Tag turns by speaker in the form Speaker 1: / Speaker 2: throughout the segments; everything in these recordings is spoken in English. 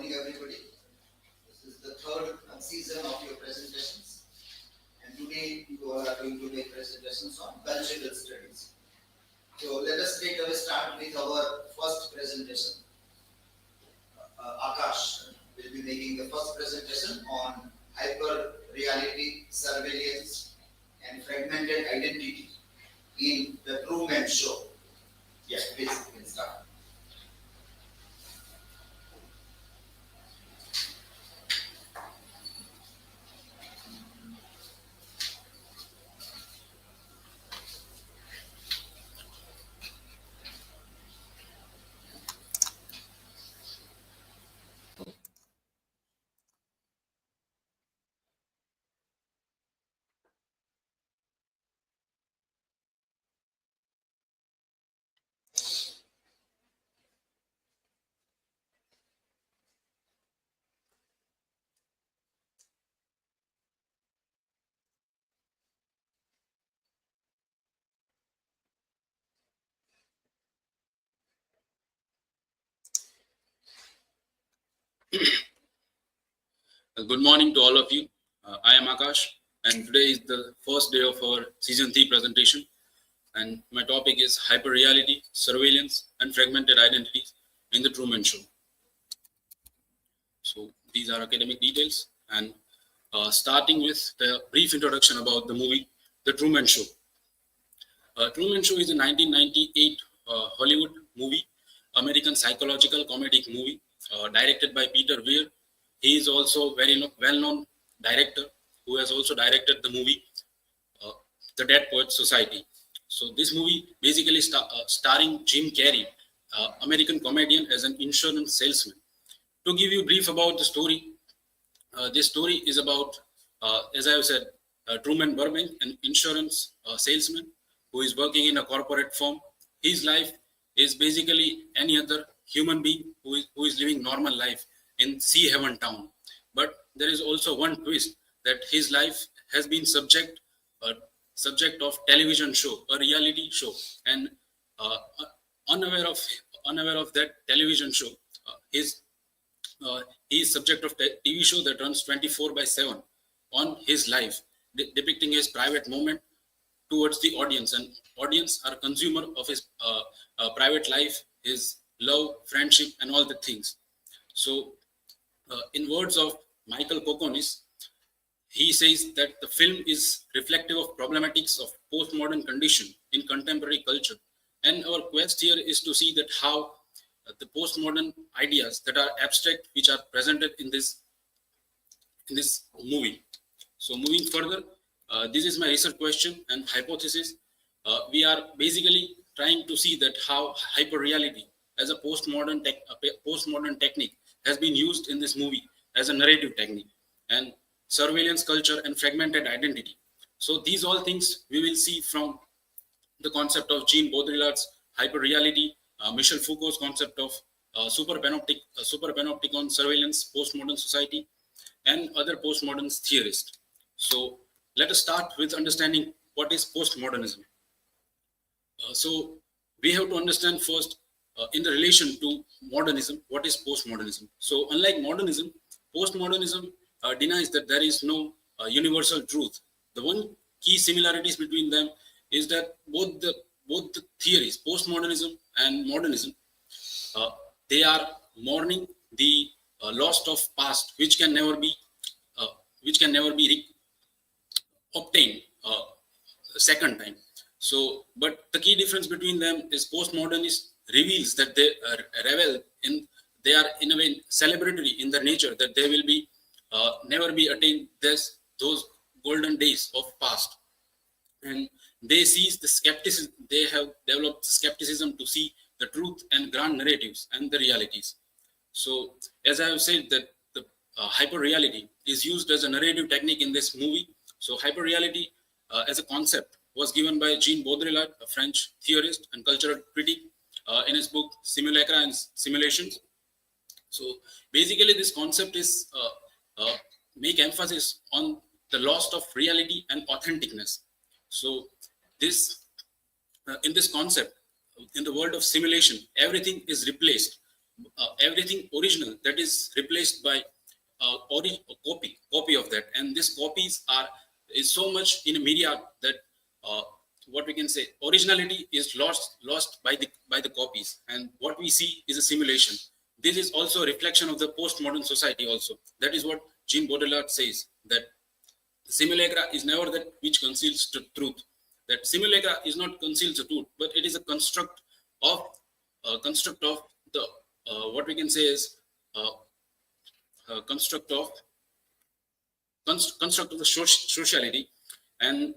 Speaker 1: morning, everybody. This is the third season of your presentations. And today you all are going to make presentations on cultural studies. So let us straight away start with our first presentation. AKASH will be making the first presentation on hyper-reality, surveillance, and fragmented identity in the Truman Show. Yes, please, you can start.
Speaker 2: Good morning to all of you. I am Akash, and today is the first day of our season 3 presentation. And my topic is hyperreality, surveillance, and fragmented identities in the Truman Show. So these are academic details, and starting with the brief introduction about the movie, The Truman Show. Truman Show is a 1998 Hollywood movie, American psychological comedic movie, directed by Peter Weir. He is also very well-known director who has also directed the movie The Dead Poets Society. So this movie basically starring Jim Carrey, American comedian as an insurance salesman. To give you a brief about the story, this story is about, as I have said, Truman Burbank, an insurance salesman who is working in a corporate firm. His life is basically any other human being who is living normal life in Sea Haven town. But there is also one twist that his life has been subject of television show, a reality show, and unaware of that television show, he is subject of TV show that runs 24/7 on his life, depicting his private moment towards the audience, and audience are consumer of his private life, his love, friendship, and all the things. So in words of Michael Kokonis, he says that the film is reflective of problematics of postmodern condition in contemporary culture. And our quest here is to see that how the postmodern ideas that are abstract, which are presented in this movie. So moving further, this is my research question and hypothesis. We are basically trying to see that how hyperreality as a postmodern technique has been used in this movie as a narrative technique, and surveillance culture and fragmented identity. So these all things we will see from the concept of Jean Baudrillard's hyperreality, Michel Foucault's concept of superpanopticon surveillance, postmodern society, and other postmodern theorists. So let us start with understanding what is postmodernism. So we have to understand first, in the relation to modernism, what is postmodernism. So unlike modernism, postmodernism denies that there is no universal truth. The one key similarities between them is that both the theories, postmodernism and modernism, they are mourning the loss of past, which can never be obtained second time. So, but the key difference between them is postmodernist reveals that they are in a way celebratory in their nature, that they will be never be attained those golden days of past, and they seize the skepticism. They have developed skepticism to see the truth and grand narratives and the realities. So as I have said, that the hyperreality is used as a narrative technique in this movie. So hyperreality as a concept was given by Jean Baudrillard, a French theorist and cultural critic, in his book Simulacra and Simulations. So basically this concept is make emphasis on the loss of reality and authenticness. So in this concept, in the world of simulation, everything is replaced everything original that is replaced by copy of that, and these copies is so much in a media that uh, what we can say, originality is lost by the copies, and what we see is a simulation. This is also a reflection of the postmodern society also. That is what Jean Baudrillard says, that simulacra is never that which conceals the truth. That simulacra is not conceals the truth, but it is a of construct of the what we can say is uh, construct of construct of the sociality, and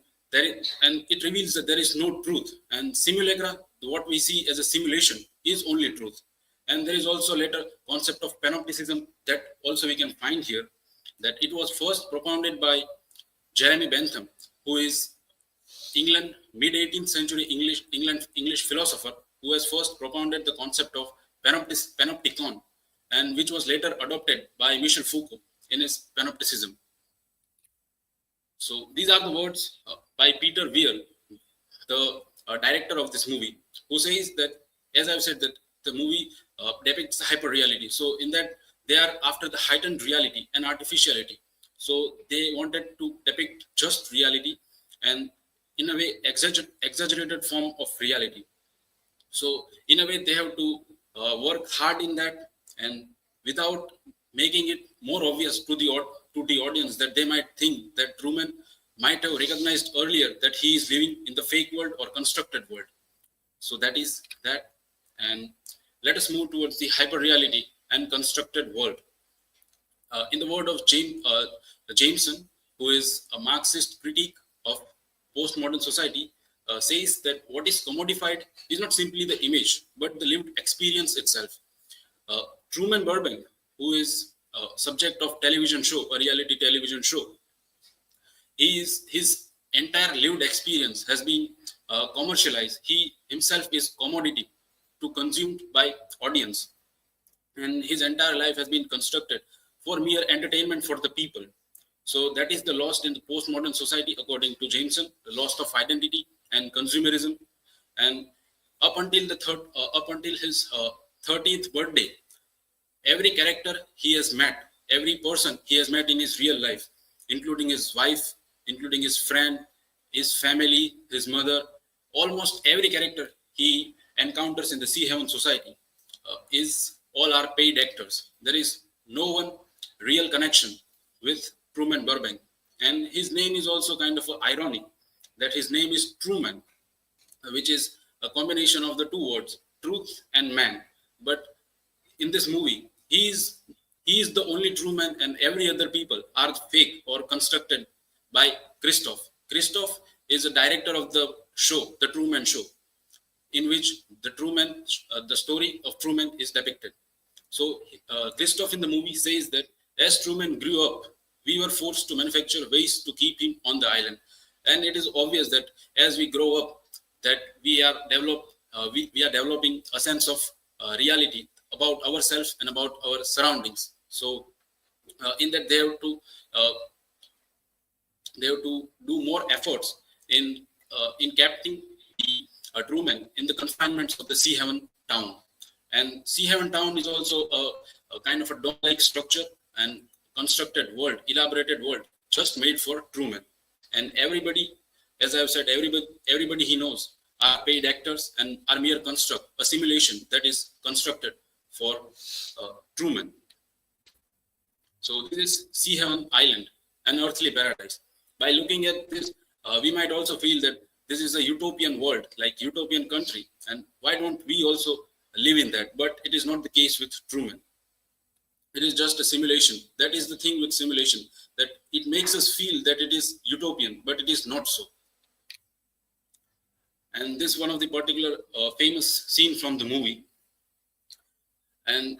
Speaker 2: and it reveals that there is no truth, and simulacra, what we see as a simulation, is only truth. And there is also later concept of panopticism that also we can find here, that it was first propounded by Jeremy Bentham, who is England mid 18th century English philosopher, who has first propounded the concept of panopticon, and which was later adopted by Michel Foucault in his panopticism. So these are the words by Peter Weir, the director of this movie, who says that, as I've said, that the movie depicts hyperreality. So in that, they are after the heightened reality and artificiality. So they wanted to depict just reality and in a way exaggerated form of reality. So in a way, they have to work hard in that, and without making it more obvious to the audience, that they might think that Truman might have recognized earlier that he is living in the fake world or constructed world. So that is that. And let us move towards the hyperreality and constructed world. In the word of Jameson, who is a Marxist critique of postmodern society, says that what is commodified is not simply the image, but the lived experience itself. Truman Burbank, who is subject of television show, a reality television show, his entire lived experience has been commercialized. He himself is commodity to consumed by audience, and his entire life has been constructed for mere entertainment for the people. So that is the lost in the postmodern society, according to Jameson, the loss of identity and consumerism. And up until his 30th birthday, every character he has met, every person he has met in his real life, including his wife, including his friend, his family, his mother, almost every character he encounters in the Sea Heaven society all are paid actors. There is no one real connection with Truman Burbank. And his name is also kind of ironic, that his name is Truman, which is a combination of the two words, truth and man. But in this movie, he is the only true man, and every other people are fake or constructed by Christoph. Christoph is a director of the show, the Truman Show, in which the story of Truman is depicted. So Christoph in the movie says that as Truman grew up, we were forced to manufacture ways to keep him on the island. And it is obvious that as we grow up, that we are developing a sense of reality about ourselves and about our surroundings. So in that, they have to do more efforts in capturing the Truman in the confinements of the Sea Heaven town. And Sea Heaven town is also a kind of a dome-like structure and constructed world, elaborated world, just made for Truman. And everybody, as I have said, everybody he knows are paid actors and are mere construct, a simulation that is constructed for Truman. So this is Sea Heaven Island, an earthly paradise. By looking at this, we might also feel that this is a utopian world, like utopian country, and why don't we also live in that? But it is not the case with Truman. It is just a simulation. That is the thing with simulation, that it makes us feel that it is utopian, but it is not so. And this is one of the particular famous scene from the movie. And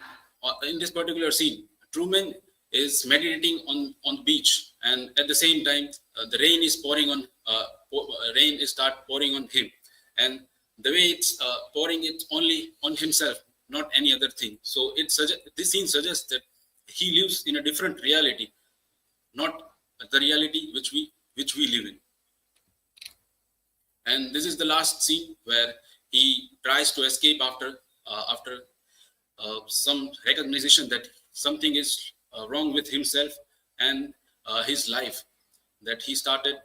Speaker 2: in this particular scene, Truman is meditating on the beach, and at the same time, the rain is pouring on. Rain is start pouring on him, and the way it's pouring, it's only on himself, not any other thing. So this scene suggests that he lives in a different reality, not the reality which we live in. And this is the last scene where he tries to escape after some recognition that something is wrong with himself and his life, that he started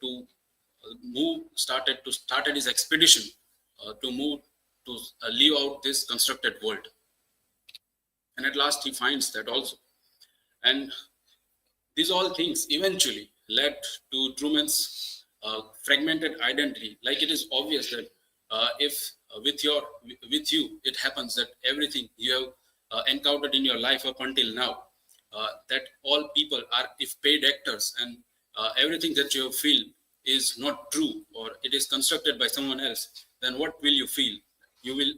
Speaker 2: to started his expedition to move to leave out this constructed world. And at last he finds that also. And these all things eventually led to Truman's fragmented identity. Like, it is obvious that if with you it happens that everything you have encountered in your life up until now, that all people are if paid actors, and everything that you feel is not true or it is constructed by someone else, then what will you feel? You will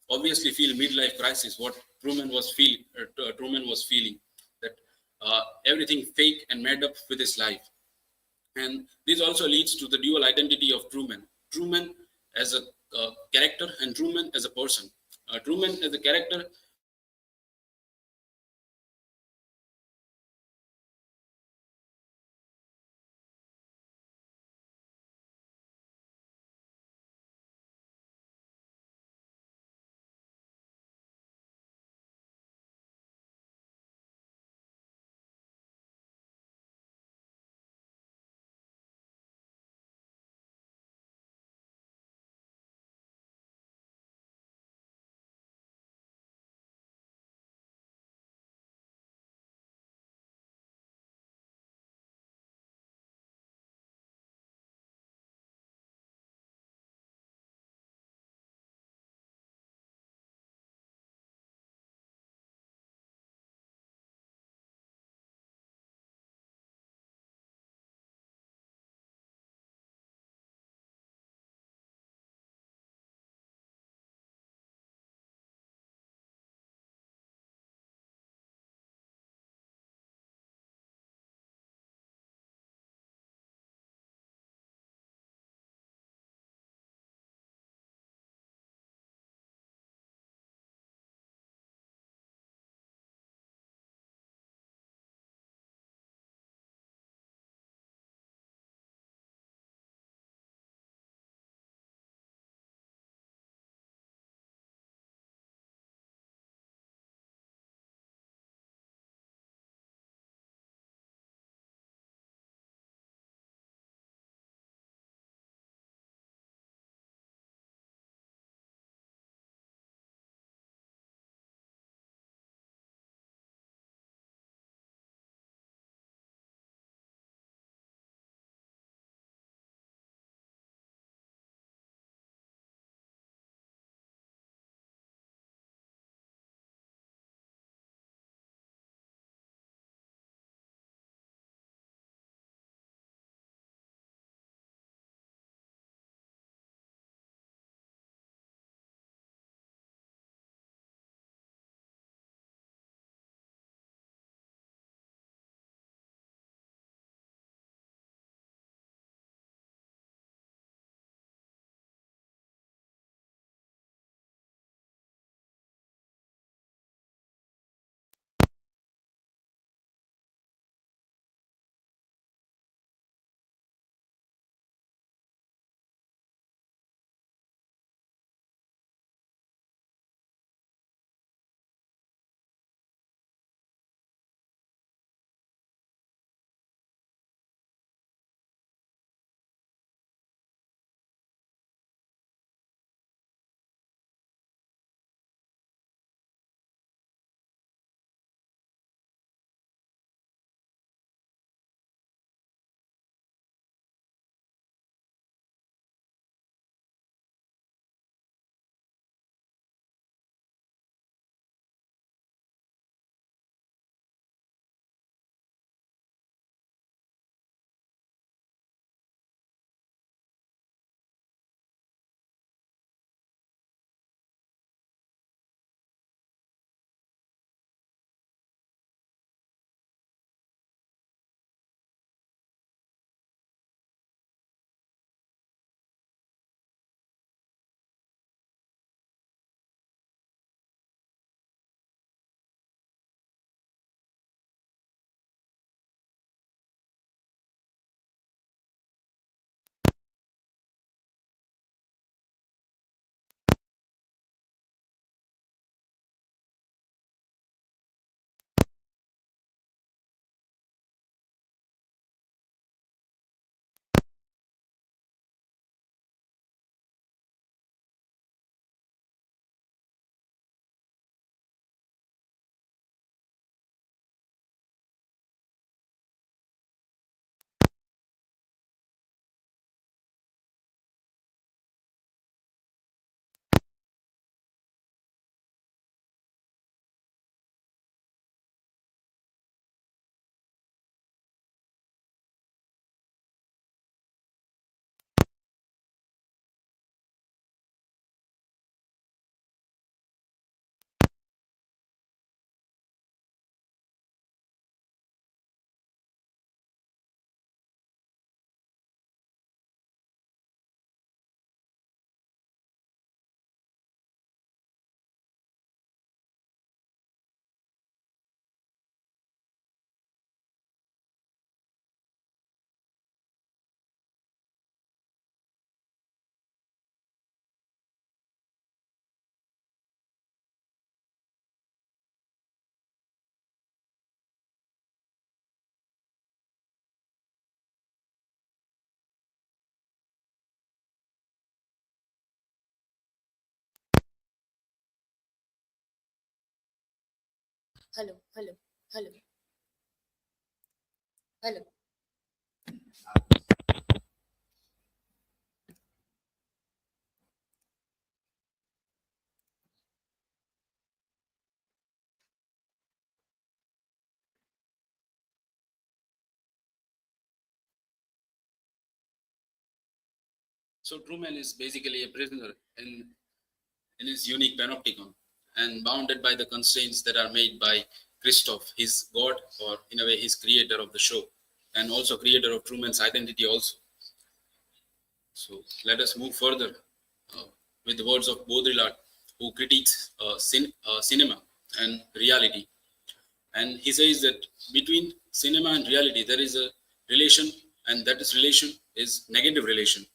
Speaker 2: obviously feel midlife crisis. What Truman was feeling, that everything fake and made up with his life. And this also leads to the dual identity of Truman as a character and Truman as a person. Truman as a character
Speaker 3: Hello, hello, hello, hello.
Speaker 2: So Truman is basically a prisoner in his unique panopticon and bounded by the constraints that are made by Christoph, his god, or in a way his creator of the show, and also creator of Truman's identity also. So let us move further uh, with the words of Baudrillard, who critiques cinema and reality. And he says that between cinema and reality, there is a relation, and that is relation is negative relation.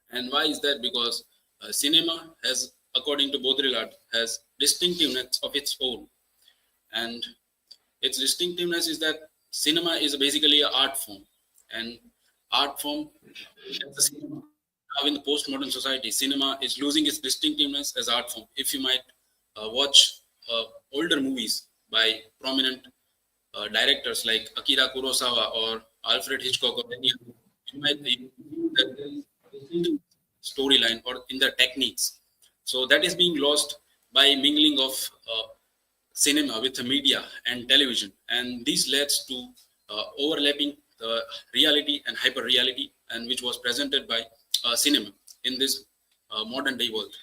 Speaker 2: And why is that? Because cinema has, according to Baudrillard, has distinctiveness of its own. And its distinctiveness is that cinema is basically an art form. And art form as the cinema. Now in the postmodern society, cinema is losing its distinctiveness as art form. If you might watch older movies by prominent directors like Akira Kurosawa or Alfred Hitchcock or any other, you might think that there is a distinct storyline or in the techniques. So that is being lost by mingling of cinema with the media and television, and this leads to overlapping the reality and hyper reality, and which was presented by cinema in this modern day world.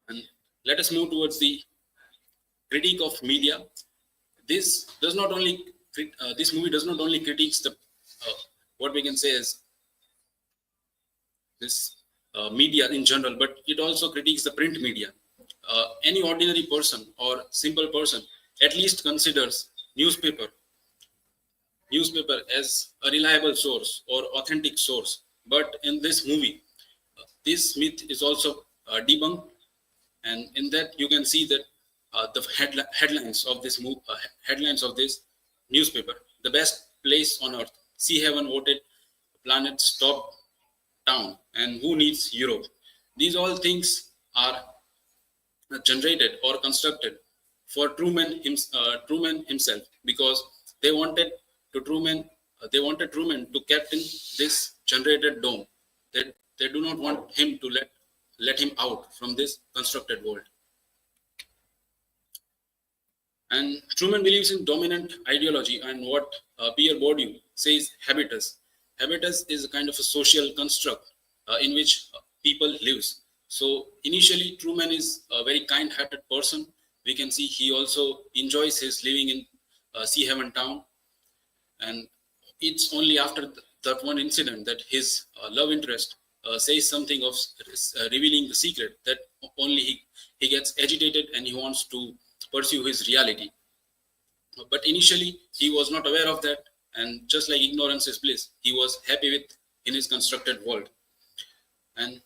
Speaker 2: And let us move towards the critique of media. This does not only this movie does not only critiques the what we can say is this media in general, but it also critiques the print media. Any ordinary person or simple person at least considers newspaper as a reliable source or authentic source. But in this movie, this myth is also debunked, and in that you can see that the headlines of this newspaper, the best place on earth, sea heaven voted planet's top town, and who needs Europe. These all things are generated or constructed for Truman himself, because they wanted Truman to captain this generated dome. They do not want him to let him out from this constructed world. And Truman believes in dominant ideology and what Pierre Bourdieu says habitus. Habitus is a kind of a social construct in which people lives. So initially, Truman is a very kind-hearted person. We can see he also enjoys his living in Sea Haven town. And it's only after that one incident that his love interest says something of revealing the secret, that only he gets agitated and he wants to pursue his reality. But initially, he was not aware of that, and just like ignorance is bliss, he was happy with in his constructed world. And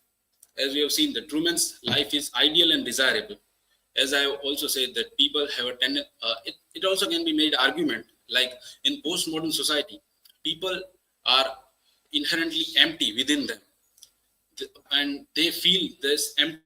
Speaker 2: as we have seen, that Truman's life is ideal and desirable. As I have also said, that people have a tendency. It also can be made argument like in postmodern society, people are inherently empty within them, and they feel this empty.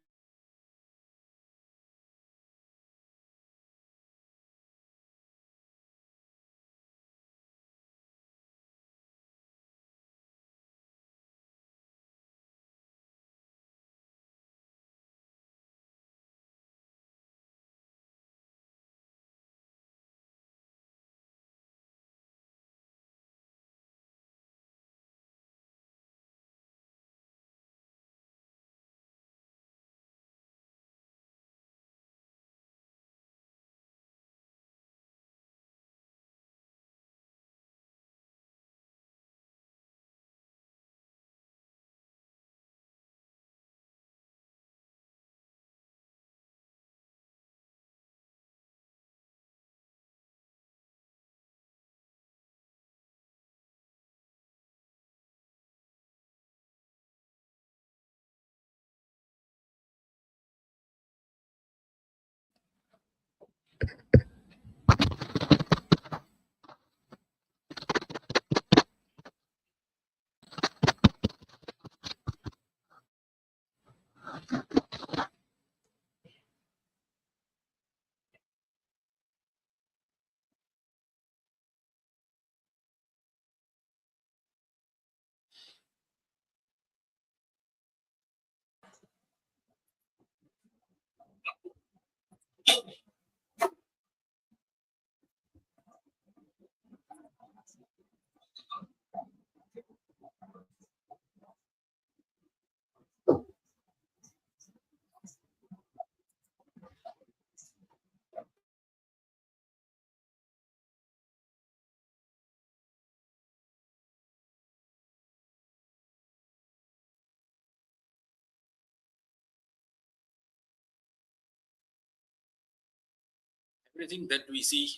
Speaker 2: everything that we see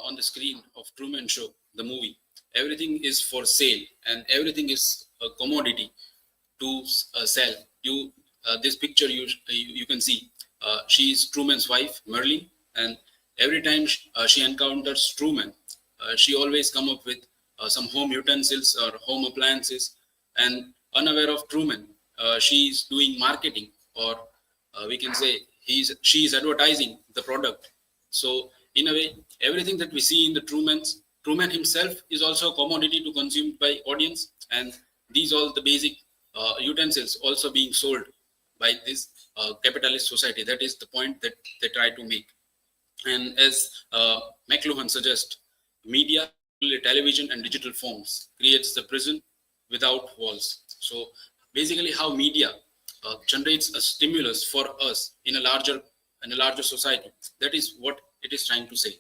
Speaker 2: on the screen of Truman Show, the movie, everything is for sale and everything is a commodity to sell. This picture you can see. She is Truman's wife, Merlin, and every time she encounters Truman, she always come up with some home utensils or home appliances, and unaware of Truman, she is doing marketing, or we can say she is advertising the product. So in a way, everything that we see in the Truman himself is also a commodity to consume by audience, and these all the basic utensils also being sold by this capitalist society. That is the point that they try to make. And as McLuhan suggests, media, television and digital forms creates the prison without walls. So basically how media generates a stimulus for us in a larger society. That is what it is trying to say.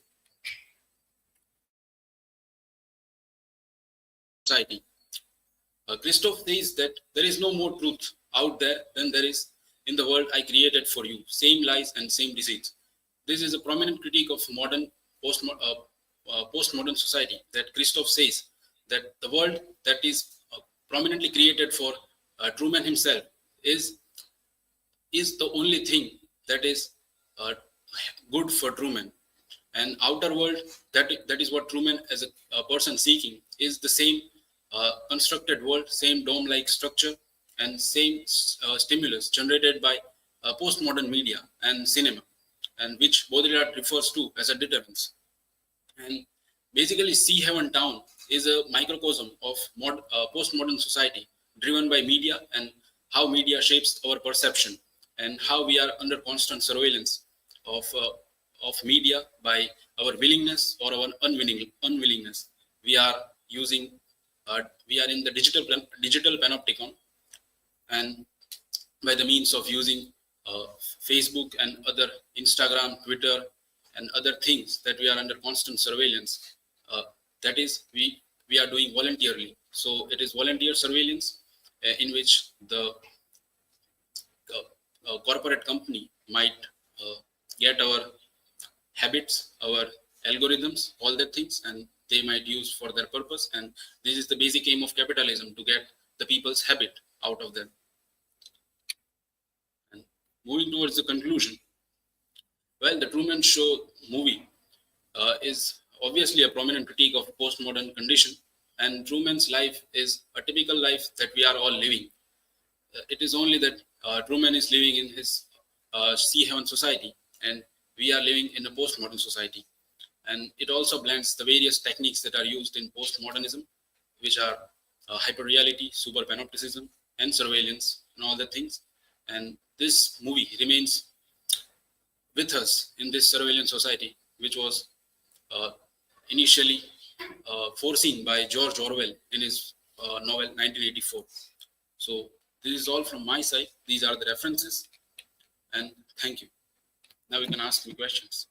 Speaker 2: Society. Christoph says that there is no more truth out there than there is in the world I created for you. Same lies and same deceits. This is a prominent critique of modern postmodern society, that Christoph says that the world that is prominently created for Truman himself is the only thing that is good for Truman. And outer world, that is what Truman as a person seeking, is the same constructed world, same dome-like structure, and same stimulus generated by postmodern media and cinema, and which Baudrillard refers to as a deterrence. And basically, Sea Haven Town is a microcosm of postmodern society, driven by media and how media shapes our perception, and how we are under constant surveillance of media by our willingness or our unwillingness. We are using, we are in the digital panopticon, and by the means of using Facebook and other Instagram, Twitter, and other things that we are under constant surveillance. That is, we are doing voluntarily. So it is volunteer surveillance in which the corporate company might get our habits, our algorithms, all the things, and they might use for their purpose. And this is the basic aim of capitalism, to get the people's habit out of them. And moving towards the conclusion, well, the Truman Show movie is obviously a prominent critique of postmodern condition, and Truman's life is a typical life that we are all living. It is only that Truman is living in his Sea Haven society, and we are living in a postmodern society. And it also blends the various techniques that are used in postmodernism, which are hyperreality, super panopticism, and surveillance, and all the things. And this movie remains with us in this surveillance society, which was initially foreseen by George Orwell in his novel 1984. So this is all from my side. These are the references, and thank you. Now we can ask me questions.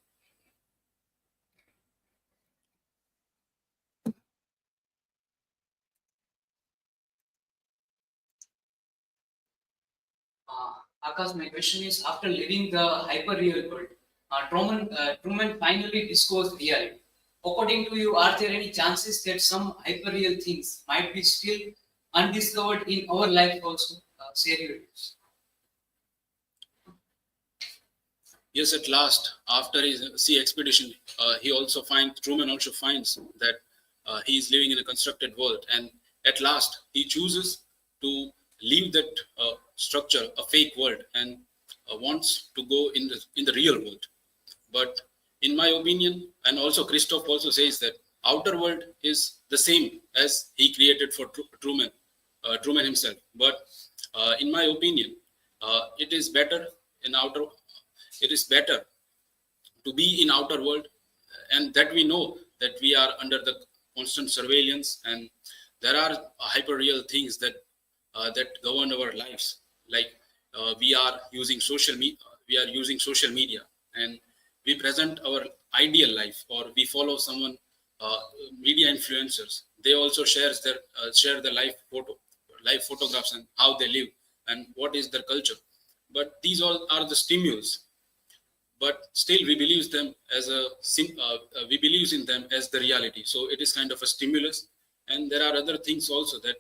Speaker 3: Akash, my question is, after living the hyper-real world, Truman finally disclosed reality. According to you, are there any chances that some hyper-real things might be still undiscovered in our life also? Share your views.
Speaker 2: Yes, at last, after his sea expedition, Truman also finds that he is living in a constructed world, and at last he chooses to leave that structure, a fake world, and wants to go in the real world. But in my opinion, and also Christoph also says that outer world is the same as he created for Truman himself. But in my opinion, it is better to be in outer world, and that we know that we are under the constant surveillance, and there are hyper real things that govern our lives, like we are using social media, and we present our ideal life, or we follow someone, media influencers. They also share their live photographs, and how they live and what is their culture. But these all are the stimulus. but still we believe them as we believe in them as the reality. So it is kind of a stimulus, and there are other things also that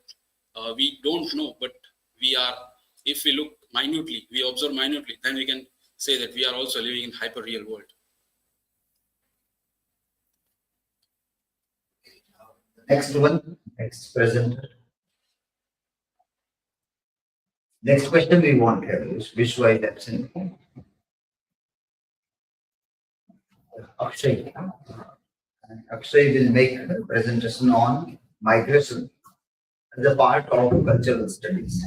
Speaker 2: we don't know, but we are, if we look minutely, we observe minutely, then we can say that we are also living in hyper real world.
Speaker 4: Next one, next presenter. Next question we want here is which way that's in. Akshay. Akshay will make a presentation on migration as a part of cultural studies.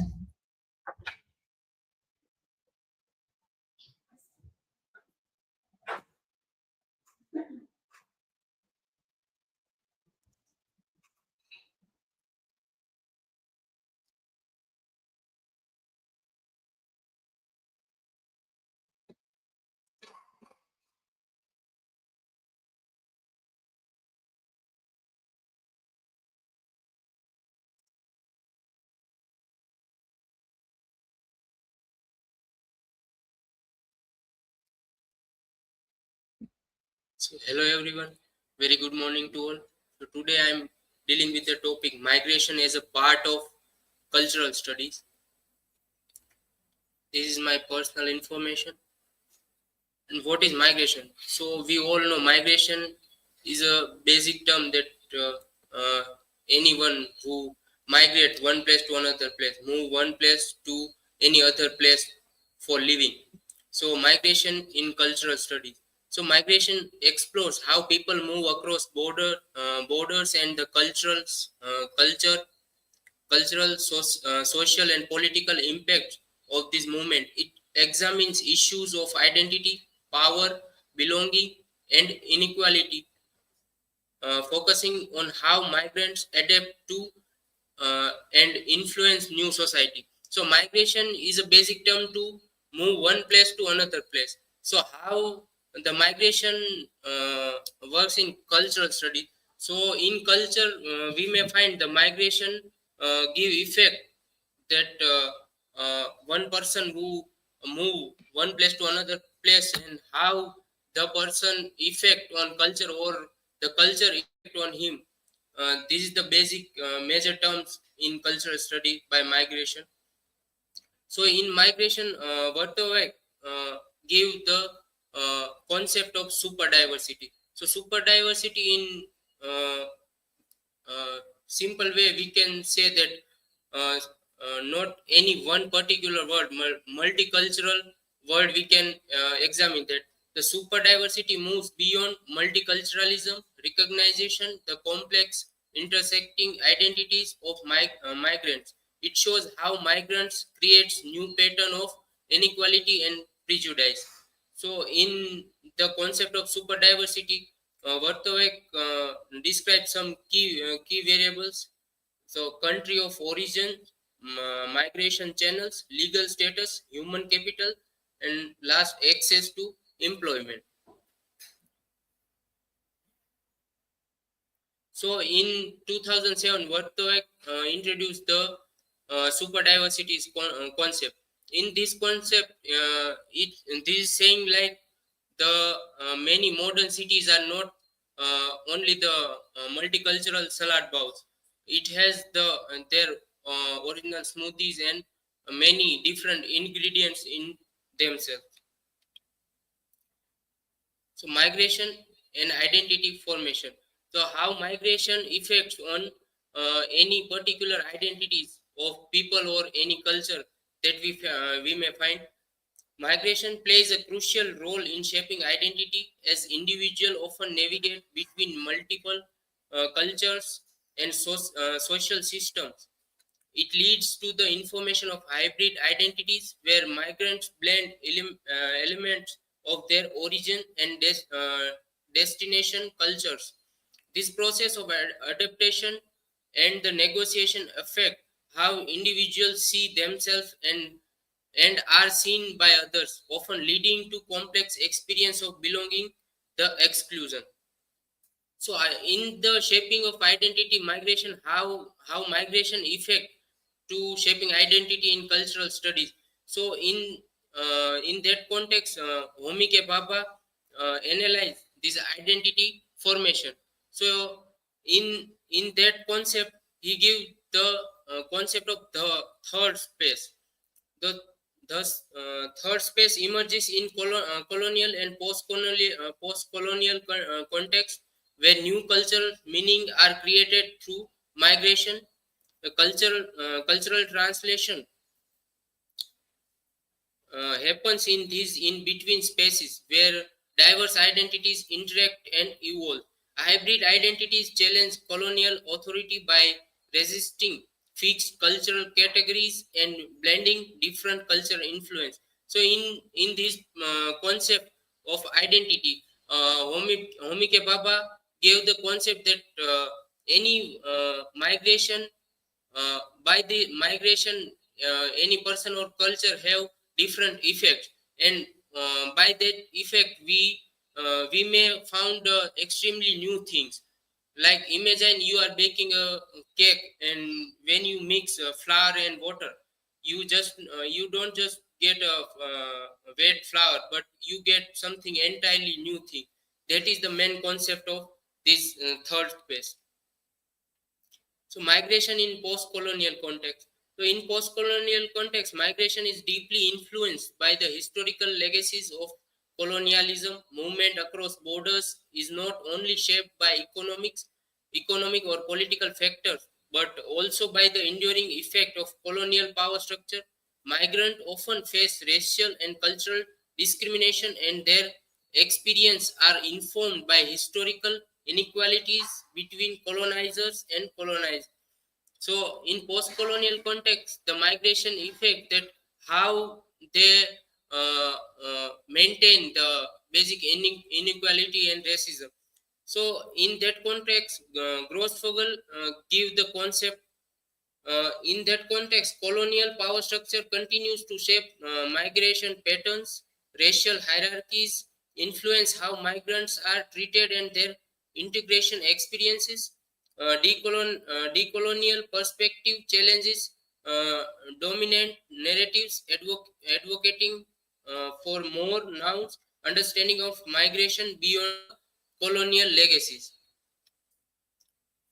Speaker 5: So, hello everyone, very good morning to all. So today I am dealing with the topic migration as a part of cultural studies. This is my personal information. And what is migration? So we all know migration is a basic term that anyone who migrate one place to another place, move one place to any other place for living. So migration in cultural studies. So migration explores how people move across borders and the social and political impact of this movement. It examines issues of identity, power, belonging, and inequality, focusing on how migrants adapt to and influence new society. So migration is a basic term to move one place to another place. So how the migration works in cultural study. So in culture, we may find the migration give effect that one person who move one place to another place, and how the person effect on culture or the culture effect on him. This is the basic major terms in cultural study by migration. So in migration, VAGH gave the concept of super diversity. So super diversity in simple way we can say that not any one particular word, multicultural word we can examine that the super diversity moves beyond multiculturalism, recognition the complex intersecting identities of migrants. It shows how migrants creates new pattern of inequality and prejudice. So in the concept of super diversity, Vartovek describes some key variables. So country of origin, migration channels, legal status, human capital, and last access to employment. So in 2007, Vartovek introduced the super diversity concept. In this concept, this is saying like the many modern cities are not only the multicultural salad bowls. It has their original smoothies and many different ingredients in themselves. So migration and identity formation. So how migration affects on any particular identities of people or any culture that we may find. Migration plays a crucial role in shaping identity, as individuals often navigate between multiple cultures and social systems. It leads to the information of hybrid identities where migrants blend elements of their origin and destination cultures. This process of adaptation and the negotiation affect how individuals see themselves and are seen by others, often leading to complex experience of belonging, the exclusion. So in the shaping of identity migration, how migration affect to shaping identity in cultural studies. So in in that context, Homike Baba analyzed this identity formation. So in that concept, he gave the concept of the third space. The thus third space emerges in colonial and post-colonial context, where new cultural meaning are created through migration, cultural translation happens in these in between spaces where diverse identities interact and evolve. Hybrid identities challenge colonial authority by resisting fixed cultural categories and blending different cultural influence. So, in this concept of identity, Homike Baba gave the concept that any migration by the migration, any person or culture have different effects, and by that effect we may found extremely new things. Like imagine you are baking a cake, and when you mix flour and water, you don't just get a wet flour, but you get something entirely new thing. That is the main concept of this third space. So migration in post-colonial context. So in post-colonial context, migration is deeply influenced by the historical legacies of colonialism. Movement across borders is not only shaped by economic or political factors, but also by the enduring effect of colonial power structure. Migrants often face racial and cultural discrimination, and their experience are informed by historical inequalities between colonizers and colonized. So, in post-colonial context, the migration effect that how they maintain the basic inequality and racism. So, in that context, Grossfogel give the concept. In that context, colonial power structure continues to shape migration patterns. Racial hierarchies influence how migrants are treated and their integration experiences. Decolonial perspective challenges dominant narratives, advocating for more nuanced understanding of migration beyond colonial legacies.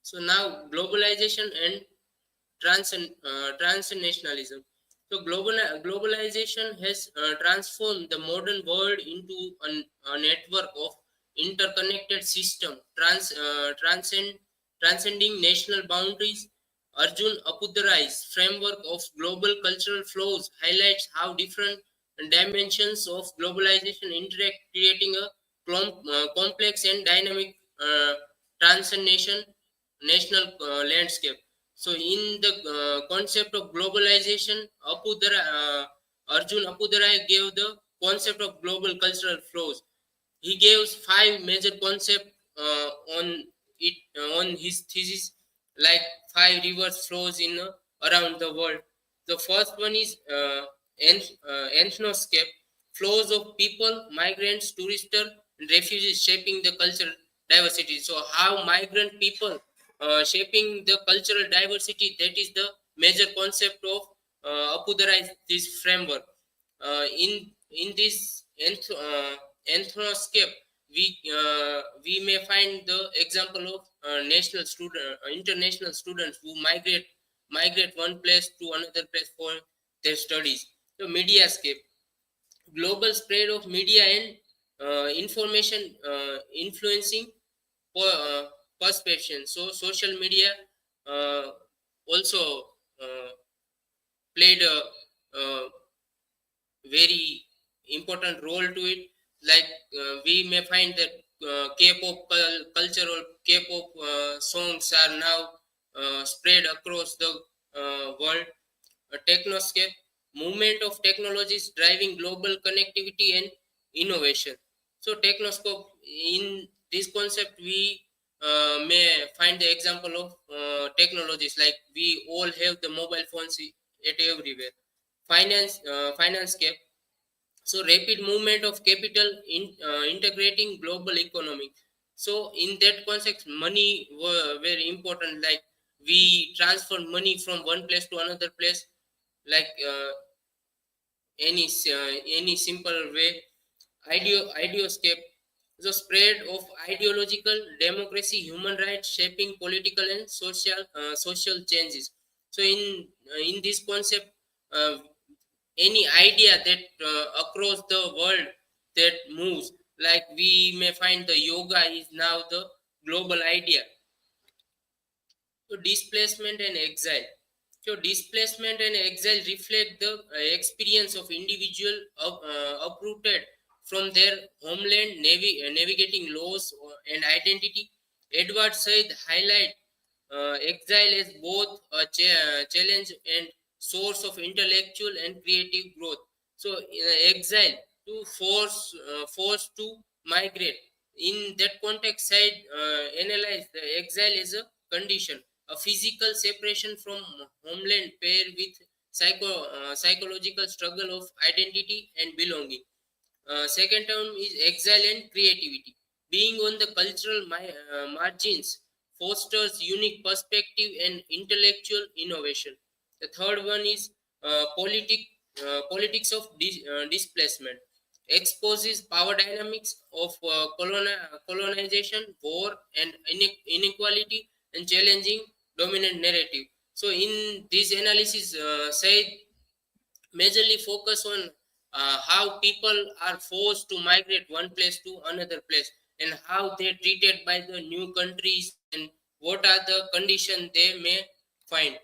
Speaker 5: So now globalization and transnationalism. So globalization has transformed the modern world into a network of interconnected system, transcending national boundaries. Arjun Apudurai's framework of global cultural flows highlights how different dimensions of globalization interact, creating a complex and dynamic transnation national landscape. So, in the concept of globalization, Arjun Apudurai gave the concept of global cultural flows. He gave 5 major concepts on it on his thesis, like 5 rivers flows in around the world. The first one is ethnoscape, flows of people, migrants, tourists, and refugees shaping the cultural diversity. So, how migrant people shaping the cultural diversity, that is the major concept of Apudurai's this framework. In this ethnoscape, we may find the example of international students who migrate one place to another place for their studies. So mediascape, global spread of media and information influencing perception. So social media uh, also uh, played a very important role to it. Like we may find that K-pop culture or K-pop songs are now spread across the world. A technoscape, movement of technologies driving global connectivity and innovation. So technoscope, in this concept we may find the example of technologies, like we all have the mobile phones at everywhere. Finance cap, so rapid movement of capital integrating global economy. So in that context, money were very important. Like we transfer money from one place to another place, like any simple way. Ideoscape, the spread of ideological democracy, human rights, shaping political and social changes. So in this concept, uh, any idea that across the world that moves, like we may find the yoga is now the global idea. So displacement and exile. So displacement and exile reflect the experience of individual uprooted from their homeland, navigating loss and identity. Edward Said highlight exile as both a challenge and source of intellectual and creative growth. So exile to force to migrate. In that context, Said analyze the exile as a condition, a physical separation from homeland paired with psychological struggle of identity and belonging. Second term is exile and creativity. Being on the cultural margins fosters unique perspective and intellectual innovation. The third one is politics of displacement. Exposes power dynamics of colonization, war, and inequality, and challenging dominant narrative. So, in this analysis, Said majorly focus on how people are forced to migrate one place to another place, and how they're treated by the new countries, and what are the conditions they may find.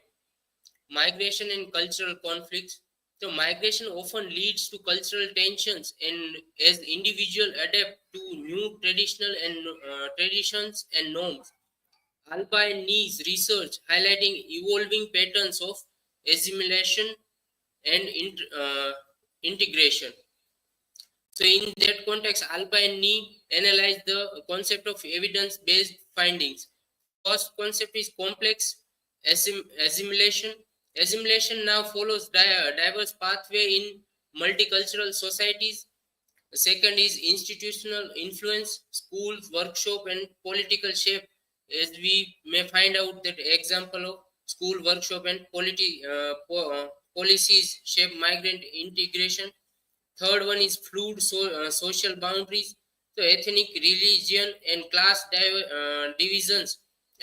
Speaker 5: Migration and cultural conflicts. So migration often leads to cultural tensions, and as individuals adapt to new traditions and norms. Albanese research highlighting evolving patterns of assimilation and integration. So in that context, Albanese analyzed the concept of evidence-based findings. First concept is complex assimilation. Assimilation now follows diverse pathway in multicultural societies. The second is institutional influence, schools, workshop, and political shape. As we may find out that example of school, workshop, and policies shape migrant integration. Third one is fluid social boundaries. So ethnic, religion, and class divisions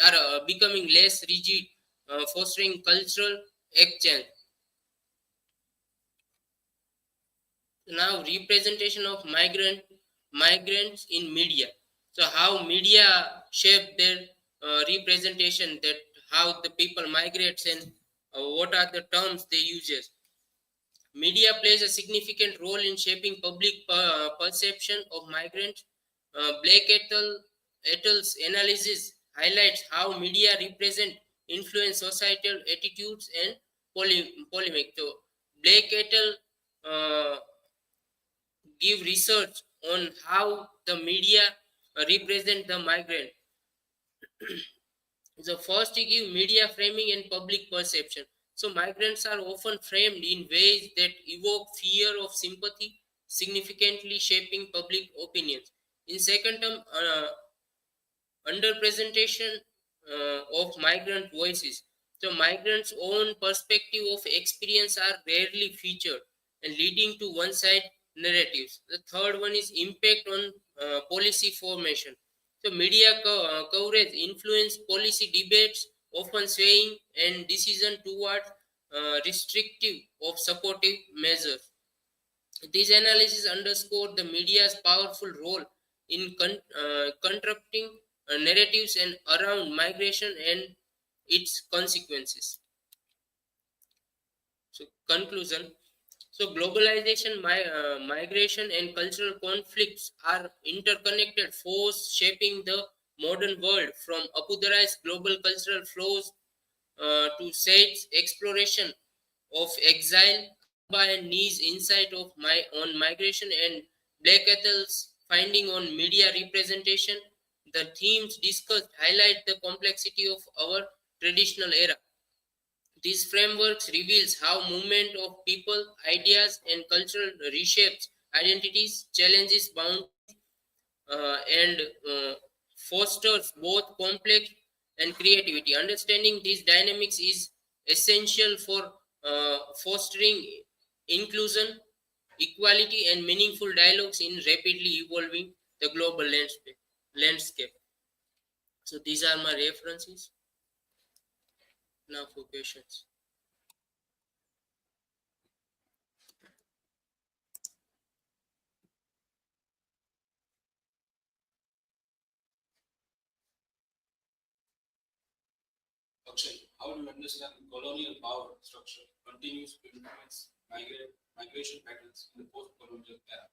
Speaker 5: are becoming less rigid, fostering cultural exchange. Now, representation of migrants in media. So how media shape their representation, that how the people migrates, and what are the terms they uses. Media plays a significant role in shaping public perception of migrants. Blake et al.'s analysis highlights how media represent, influence societal attitudes and polemic. So Blake et al. Give research on how the media represent the migrant. The first to give media framing and public perception. So migrants are often framed in ways that evoke fear of sympathy, significantly shaping public opinions. In second term, underrepresentation of migrant voices. So migrants' own perspective of experience are rarely featured, and leading to one-side narratives. The third one is impact on policy formation. So media coverage influence policy debates, often swaying and decision toward restrictive of supportive measures. These analyses underscore the media's powerful role in constructing narratives and around migration and its consequences. So, conclusion. So, globalization, migration, and cultural conflicts are interconnected force shaping the modern world, from Apudharai's global cultural flows to Said's exploration of exile, and Nee's insight on migration, and Blake et al.'s finding on media representation. The themes discussed highlight the complexity of our traditional era. These frameworks reveals how movement of people, ideas, and cultural reshapes identities, challenges boundaries, and fosters both complex and creativity. Understanding these dynamics is essential for fostering inclusion, equality, and meaningful dialogues in rapidly evolving the global landscape. So these are my references. Now for questions.
Speaker 2: Akshay, how do you understand colonial power structure continues to influence migration patterns in the post-colonial era?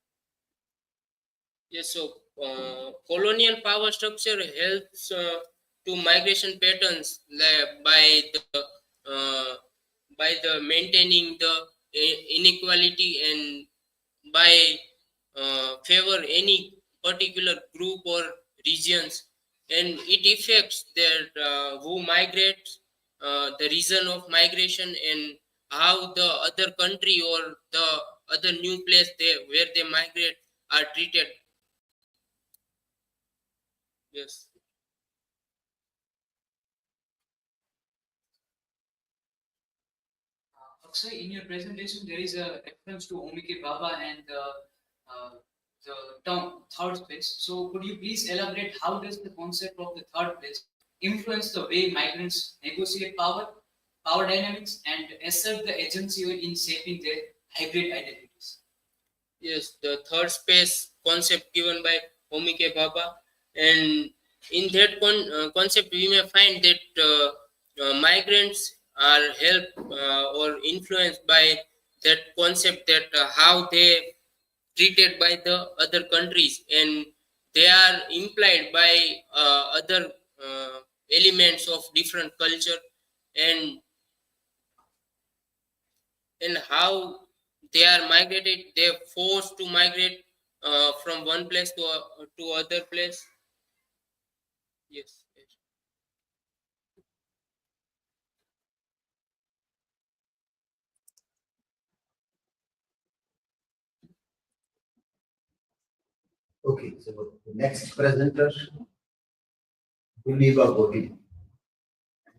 Speaker 5: Yes, so colonial power structure helps to migration patterns uh, by the maintaining the inequality and by favor any particular group or regions, and it affects their who migrates, the reason of migration, and how the other country or the other new place where they migrate are treated. Yes.
Speaker 3: Akshay, in your presentation, there is a reference to Omike Baba and uh, the term third place. So, could you please elaborate how does the concept of the third place influence the way migrants negotiate power, power dynamics, and assert the agency in shaping their hybrid identities?
Speaker 5: Yes, the third space concept given by Omike Baba, and in that concept we may find that migrants are helped or influenced by that concept, that how they treated by the other countries, and they are implied by other elements of different culture, and how they are migrated, they're forced to migrate from one place to other place. Yes, yes.
Speaker 4: Okay, so the next presenter, GOHIL.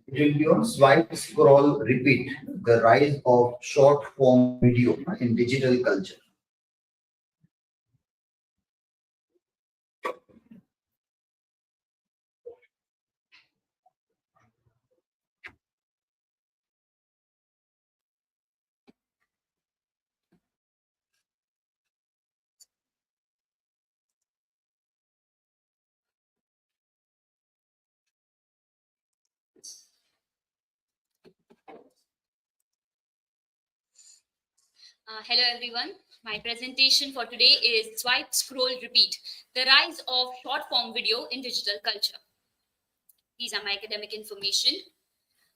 Speaker 4: It will be on swipe, scroll, repeat, the rise of short form video in digital culture.
Speaker 6: Hello everyone. My presentation for today is Swipe, Scroll, Repeat, the rise of short form video in digital culture. These are my academic information.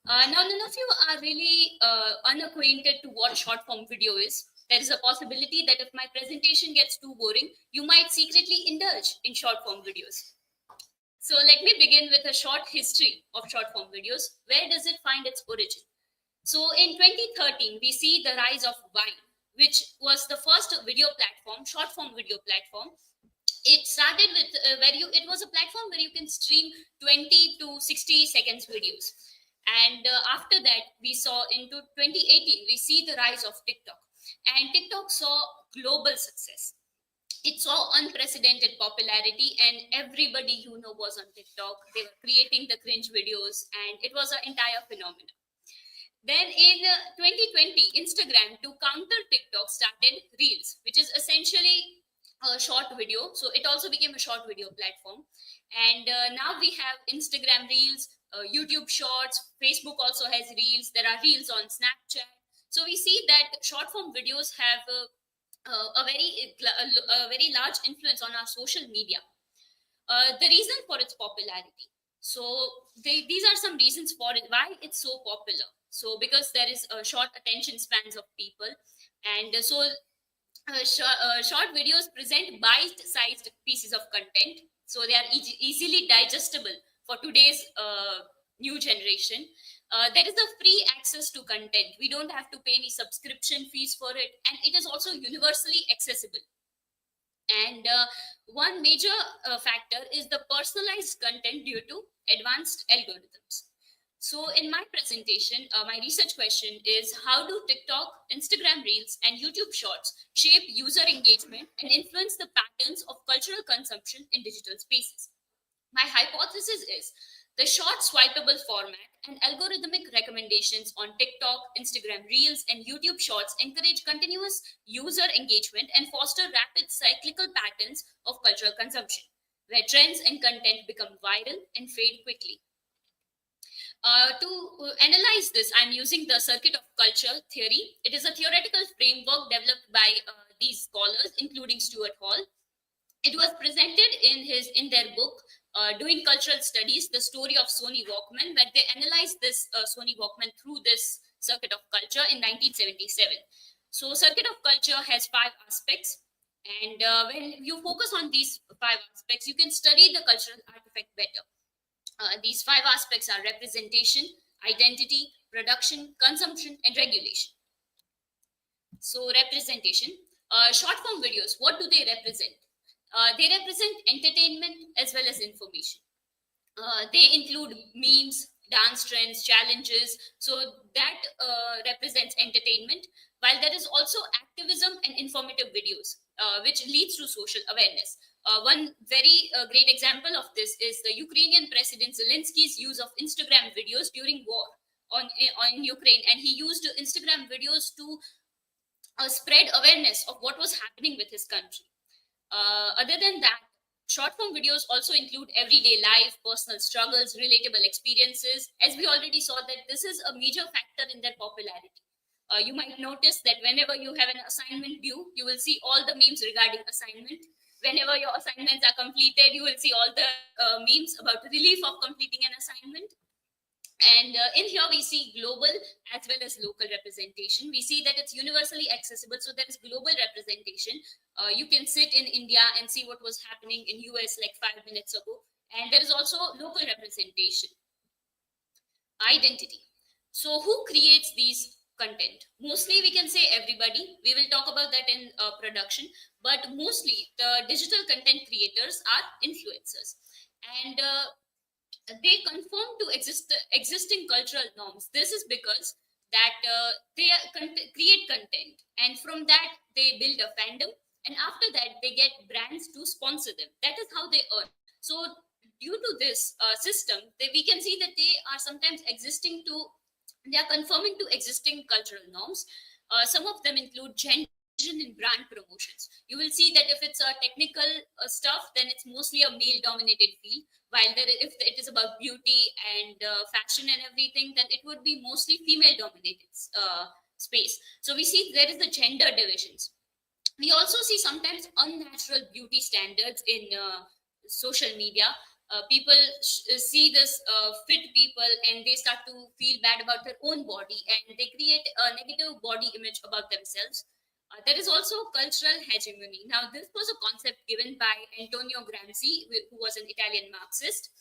Speaker 6: Now, none of you are really unacquainted to what short form video is. There is a possibility that if my presentation gets too boring, you might secretly indulge in short form videos. So let me begin with a short history of short form videos. Where does it find its origin? So in 2013, we see the rise of Vine, which was the first video platform, short form video platform. It started with it was a platform where you can stream 20 to 60 seconds videos. And after that, we saw into 2018, we see the rise of TikTok. And TikTok saw global success. It saw unprecedented popularity, and everybody you know was on TikTok. They were creating the cringe videos, and it was an entire phenomenon. Then in 2020, Instagram, to counter TikTok, started Reels, which is essentially a short video. So it also became a short video platform. And now we have Instagram Reels, YouTube Shorts, Facebook also has Reels. There are Reels on Snapchat. So we see that short form videos have a very large influence on our social media. The reason for its popularity. So these are some reasons for it, why it's so popular. So because there is a short attention spans of people, and short videos present bite-sized pieces of content, so they are easily digestible for today's new generation. There is a free access to content. We don't have to pay any subscription fees for it, and it is also universally accessible. And one major factor is the personalized content due to advanced algorithms. So in my presentation, my research question is, how do TikTok, Instagram Reels, and YouTube Shorts shape user engagement and influence the patterns of cultural consumption in digital spaces? My hypothesis is the short swipeable format and algorithmic recommendations on TikTok, Instagram Reels, and YouTube Shorts encourage continuous user engagement and foster rapid cyclical patterns of cultural consumption, where trends and content become viral and fade quickly. To analyze this, I'm using the circuit of culture theory. It is a theoretical framework developed by these scholars, including Stuart Hall. It was presented in their book, Doing Cultural Studies, the story of Sony Walkman, where they analyzed this Sony Walkman through this circuit of culture in 1977. So circuit of culture has 5 aspects. And when you focus on these 5 aspects, you can study the cultural artifact better. These 5 aspects are representation, identity, production, consumption, and regulation. So representation, short form videos, what do they represent? They represent entertainment as well as information. They include memes, dance trends, challenges. So that represents entertainment, while there is also activism and informative videos, which leads to social awareness. One very great example of this is the Ukrainian President Zelensky's use of Instagram videos during war on Ukraine, and he used Instagram videos to spread awareness of what was happening with his country. Other than that, short form videos also include everyday life, personal struggles, relatable experiences. As we already saw, that this is a major factor in their popularity. You might notice that whenever you have an assignment due, you will see all the memes regarding assignment. Whenever your assignments are completed, you will see all the memes about relief of completing an assignment. And in here, we see global as well as local representation. We see that it's universally accessible. So there is global representation. You can sit in India and see what was happening in US like 5 minutes ago. And there is also local representation. Identity. So who creates these content? Mostly we can say everybody. We will talk about that in production. But mostly the digital content creators are influencers. And they conform to existing cultural norms. This is because that they create content, and from that they build a fandom, and after that they get brands to sponsor them. That is how they earn. So due to this system, we can see that they are sometimes they are conforming to existing cultural norms. Some of them include gender in brand promotions. You will see that if it's a technical stuff, then it's mostly a male dominated field, while if it is about beauty and fashion and everything, then it would be mostly female dominated space. So we see there is the gender divisions. We also see sometimes unnatural beauty standards in social media. People see this fit people and they start to feel bad about their own body, and they create a negative body image about themselves. There is also cultural hegemony. Now, this was a concept given by Antonio Gramsci, who was an Italian Marxist.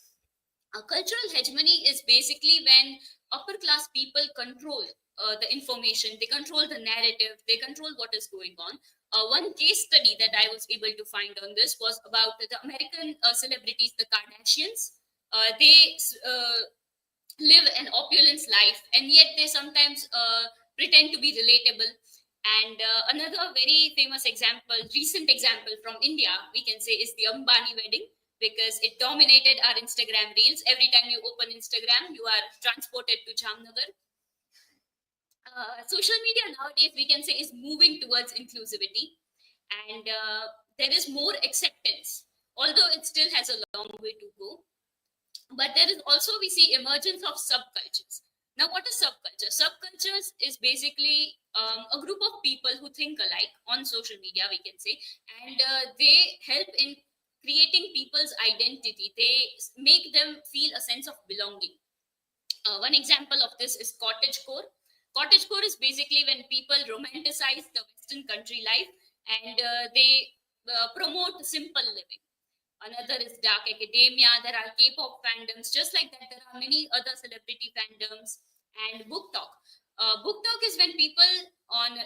Speaker 6: Cultural hegemony is basically when upper class people control the information, they control the narrative, they control what is going on. One case study that I was able to find on this was about the American celebrities, the Kardashians. They live an opulence life, and yet they sometimes pretend to be relatable. And another very famous example, recent example from India, we can say, is the Ambani wedding, because it dominated our Instagram reels. Every time you open Instagram, you are transported to Jamnagar. Social media nowadays, we can say, is moving towards inclusivity, and there is more acceptance, although it still has a long way to go. But there is also, we see emergence of subcultures. Now, what is subculture? Subcultures is basically a group of people who think alike on social media, we can say, and they help in creating people's identity. They make them feel a sense of belonging. One example of this is cottagecore. Cottagecore is basically when people romanticize the Western country life, and they promote simple living. Another is dark academia. There are K-pop fandoms. Just like that, there are many other celebrity fandoms. And book talk. Book talk is when people on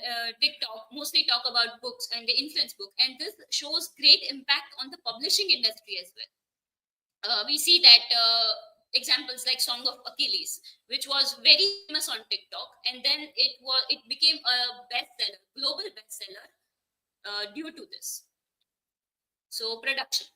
Speaker 6: TikTok mostly talk about books and they influence book. And this shows great impact on the publishing industry as well. We see that examples like Song of Achilles, which was very famous on TikTok, and then it became a bestseller, global bestseller, due to this. So production.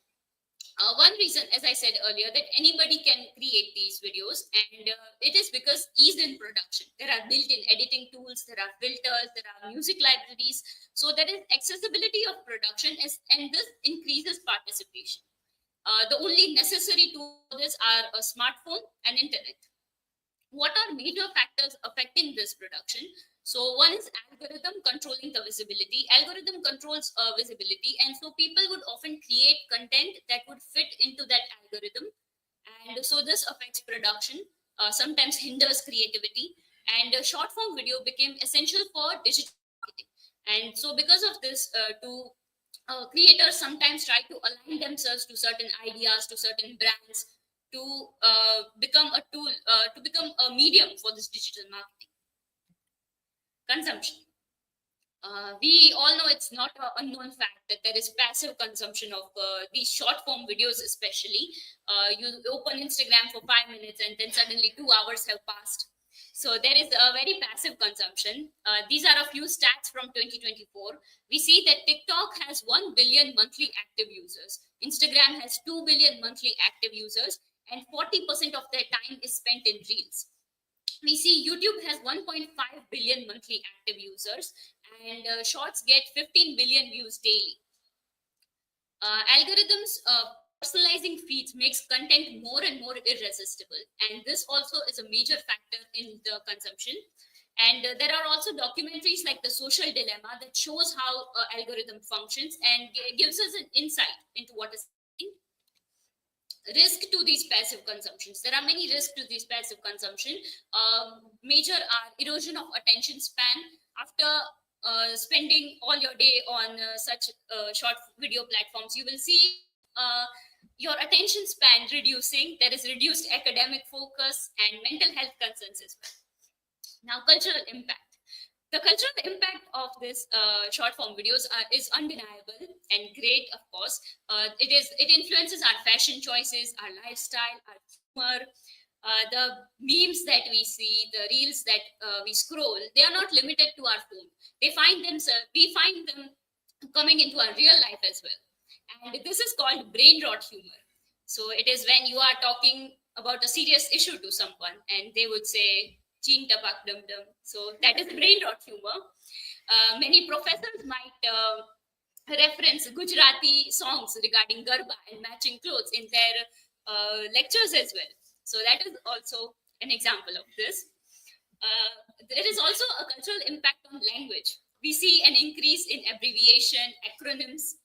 Speaker 6: One reason, as I said earlier, that anybody can create these videos, and it is because ease in production. There are built-in editing tools, there are filters, there are music libraries. So there is accessibility of production, and this increases participation. The only necessary tools for this are a smartphone and internet. What are major factors affecting this production? So one is algorithm controlling the visibility. Algorithm controls visibility, and so people would often create content that would fit into that algorithm, and so this affects production, sometimes hinders creativity, and short form video became essential for digital marketing. And so because of this, creators sometimes try to align themselves to certain ideas, to certain brands, to become a tool, to become a medium for this digital marketing. Consumption. We all know it's not an unknown fact that there is passive consumption of these short form videos, especially. You open Instagram for 5 minutes and then suddenly 2 hours have passed. So there is a very passive consumption. These are a few stats from 2024. We see that TikTok has 1 billion monthly active users. Instagram has 2 billion monthly active users, and 40% of their time is spent in Reels. We see YouTube has 1.5 billion monthly active users, and Shorts get 15 billion views daily. Algorithms personalizing feeds makes content more and more irresistible, and this also is a major factor in the consumption. And there are also documentaries like The Social Dilemma that shows how algorithm functions and gives us an insight into what is happening. Risk to these passive consumptions. There are many risks to this passive consumption. Major are erosion of attention span. After spending all your day on such short video platforms, you will see your attention span reducing. There is reduced academic focus and mental health concerns as well. Now, cultural impact. The cultural impact of this short form videos is undeniable and great, of course. It influences our fashion choices, our lifestyle, our humor. The memes that we see, the reels that we scroll, they are not limited to our phone. We find them coming into our real life as well. And this is called brain rot humor. So it is when you are talking about a serious issue to someone and they would say, "Cheen tapak dum dum." So that is brain rot humor. Many professors might reference Gujarati songs regarding Garba and matching clothes in their lectures as well. So that is also an example of this. There is also a cultural impact on language. We see an increase in abbreviation, acronyms.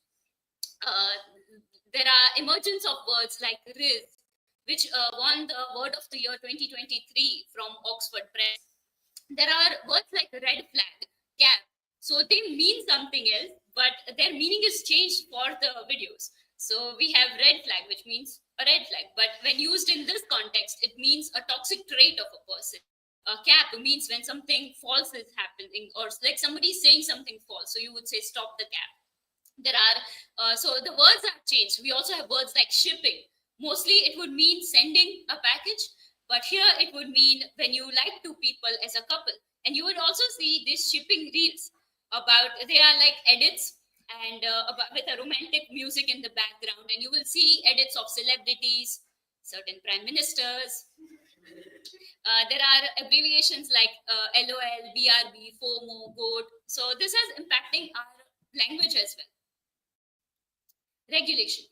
Speaker 6: There are emergence of words like Riz, which won the Word of the Year 2023 from Oxford Press. There are words like red flag, cap. So they mean something else, but their meaning is changed for the videos. So we have red flag, which means a red flag. But when used in this context, it means a toxic trait of a person. A cap means when something false is happening, or like somebody is saying something false. So you would say, stop the cap. There are, so the words are changed. We also have words like shipping. Mostly it would mean sending a package, but here it would mean when you like two people as a couple. And you would also see these shipping reels about, they are like edits and with a romantic music in the background. And you will see edits of celebrities, certain prime ministers. There are abbreviations like LOL, BRB, FOMO, GOAT. So this is impacting our language as well. Regulation.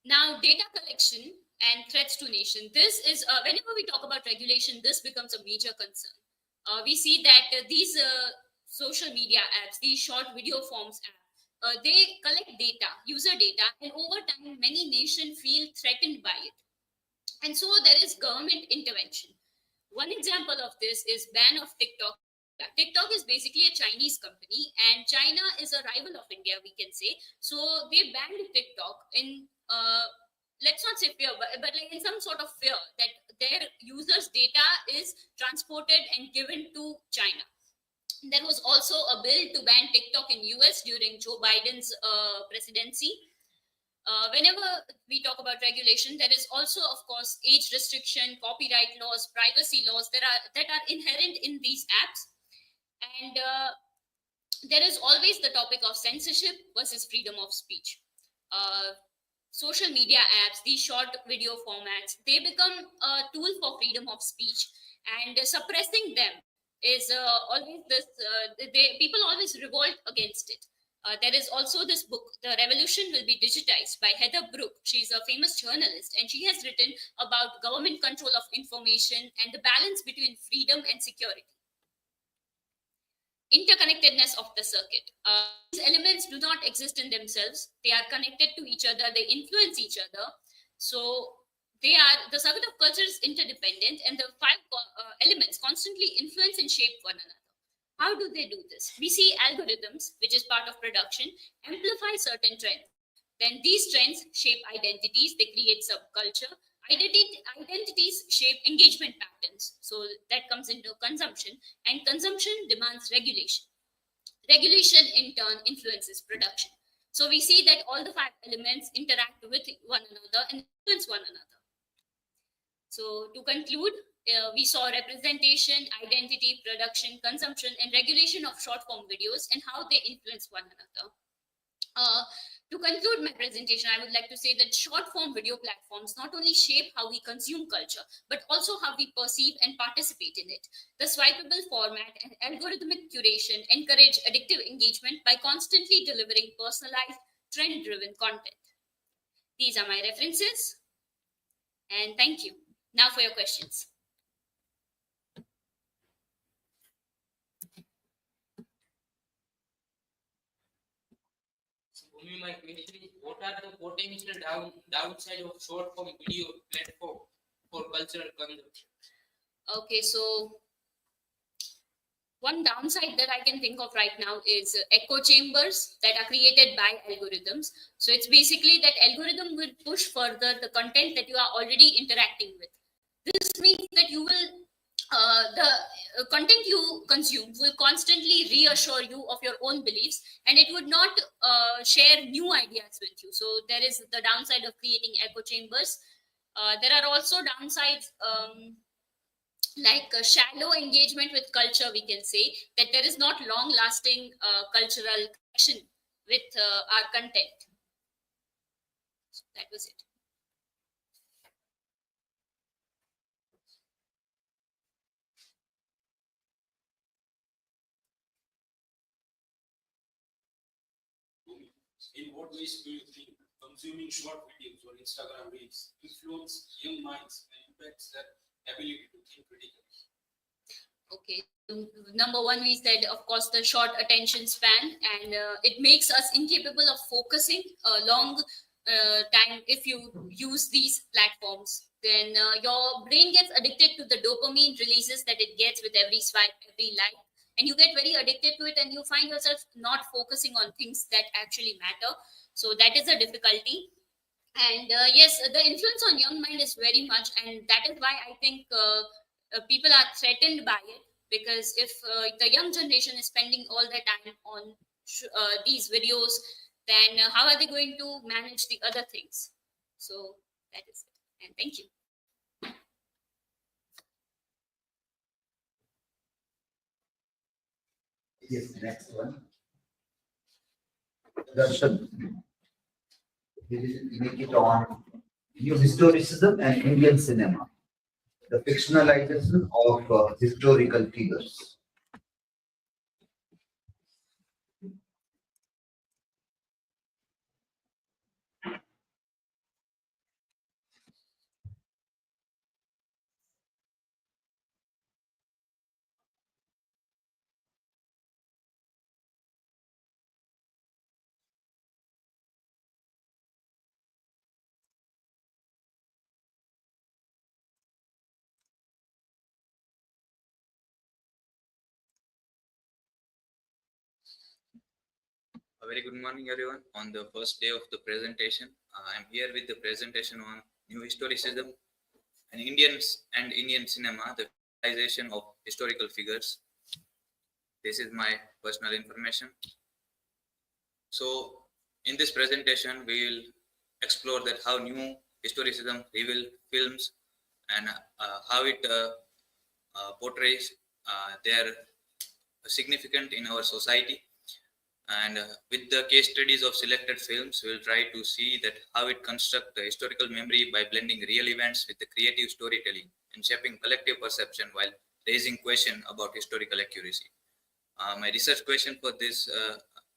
Speaker 6: Now, data collection and threats to nation. This is, whenever we talk about regulation, this becomes a major concern. We see that these social media apps, these short video forms apps, they collect data, user data, and over time, many nations feel threatened by it. And so there is government intervention. One example of this is ban of TikTok. TikTok is basically a Chinese company, and China is a rival of India, we can say. So they banned TikTok in, let's not say fear, but like in some sort of fear that their users' data is transported and given to China. There was also a bill to ban TikTok in US during Joe Biden's presidency. Whenever we talk about regulation, there is also, of course, age restriction, copyright laws, privacy laws that are inherent in these apps. And there is always the topic of censorship versus freedom of speech. Social media apps, these short video formats, they become a tool for freedom of speech, and suppressing them is always this, people always revolt against it. There is also this book, The Revolution Will Be Digitized, by Heather Brooke. She's a famous journalist, and she has written about government control of information and the balance between freedom and security. Interconnectedness of the circuit. These elements do not exist in themselves. They are connected to each other. They influence each other. So the circuit of culture is interdependent, and the five elements constantly influence and shape one another. How do they do this? We see algorithms, which is part of production, amplify certain trends. Then these trends shape identities. They create subculture. Identities shape engagement patterns. So that comes into consumption, and consumption demands regulation. Regulation in turn influences production. So we see that all the five elements interact with one another and influence one another. So to conclude, we saw representation, identity, production, consumption, and regulation of short form videos and how they influence one another. To conclude my presentation, I would like to say that short form video platforms not only shape how we consume culture, but also how we perceive and participate in it. The swipeable format and algorithmic curation encourage addictive engagement by constantly delivering personalized, trend-driven content. These are my references, and thank you. Now for your questions.
Speaker 5: My question is, what are the potential downside of short form video platform for cultural consumption?
Speaker 6: Okay, so one downside that I can think of right now is echo chambers that are created by algorithms. So it's basically that algorithm will push further the content that you are already interacting with. This means that you will the content you consume will constantly reassure you of your own beliefs, and it would not share new ideas with you. So there is the downside of creating echo chambers. There are also downsides like shallow engagement with culture. We can say that there is not long lasting cultural connection with our content. So that was it.
Speaker 2: In what ways do you think consuming short videos or Instagram reels influence young minds and impacts their ability to think critically?
Speaker 6: Okay, number one, we said, of course, the short attention span, and it makes us incapable of focusing a long time. If you use these platforms, then your brain gets addicted to the dopamine releases that it gets with every swipe, every like, and you get very addicted to it, and you find yourself not focusing on things that actually matter. So that is a difficulty. And yes, the influence on young mind is very much, and that is why I think people are threatened by it, because if the young generation is spending all their time on these videos, then how are they going to manage the other things? So that is it, and thank you.
Speaker 4: Yes, next one. Darshan. We will make it on new historicism and Indian cinema, the fictionalization of historical figures.
Speaker 7: A very good morning, everyone. On the first day of the presentation, I am here with the presentation on new historicism and Indian cinema, the realization of historical figures. This is my personal information. So, in this presentation, we will explore that how new historicism reveal films and how it portrays their significant in our society. And with the case studies of selected films, we'll try to see that how it constructs the historical memory by blending real events with the creative storytelling and shaping collective perception while raising question about historical accuracy. My research question for this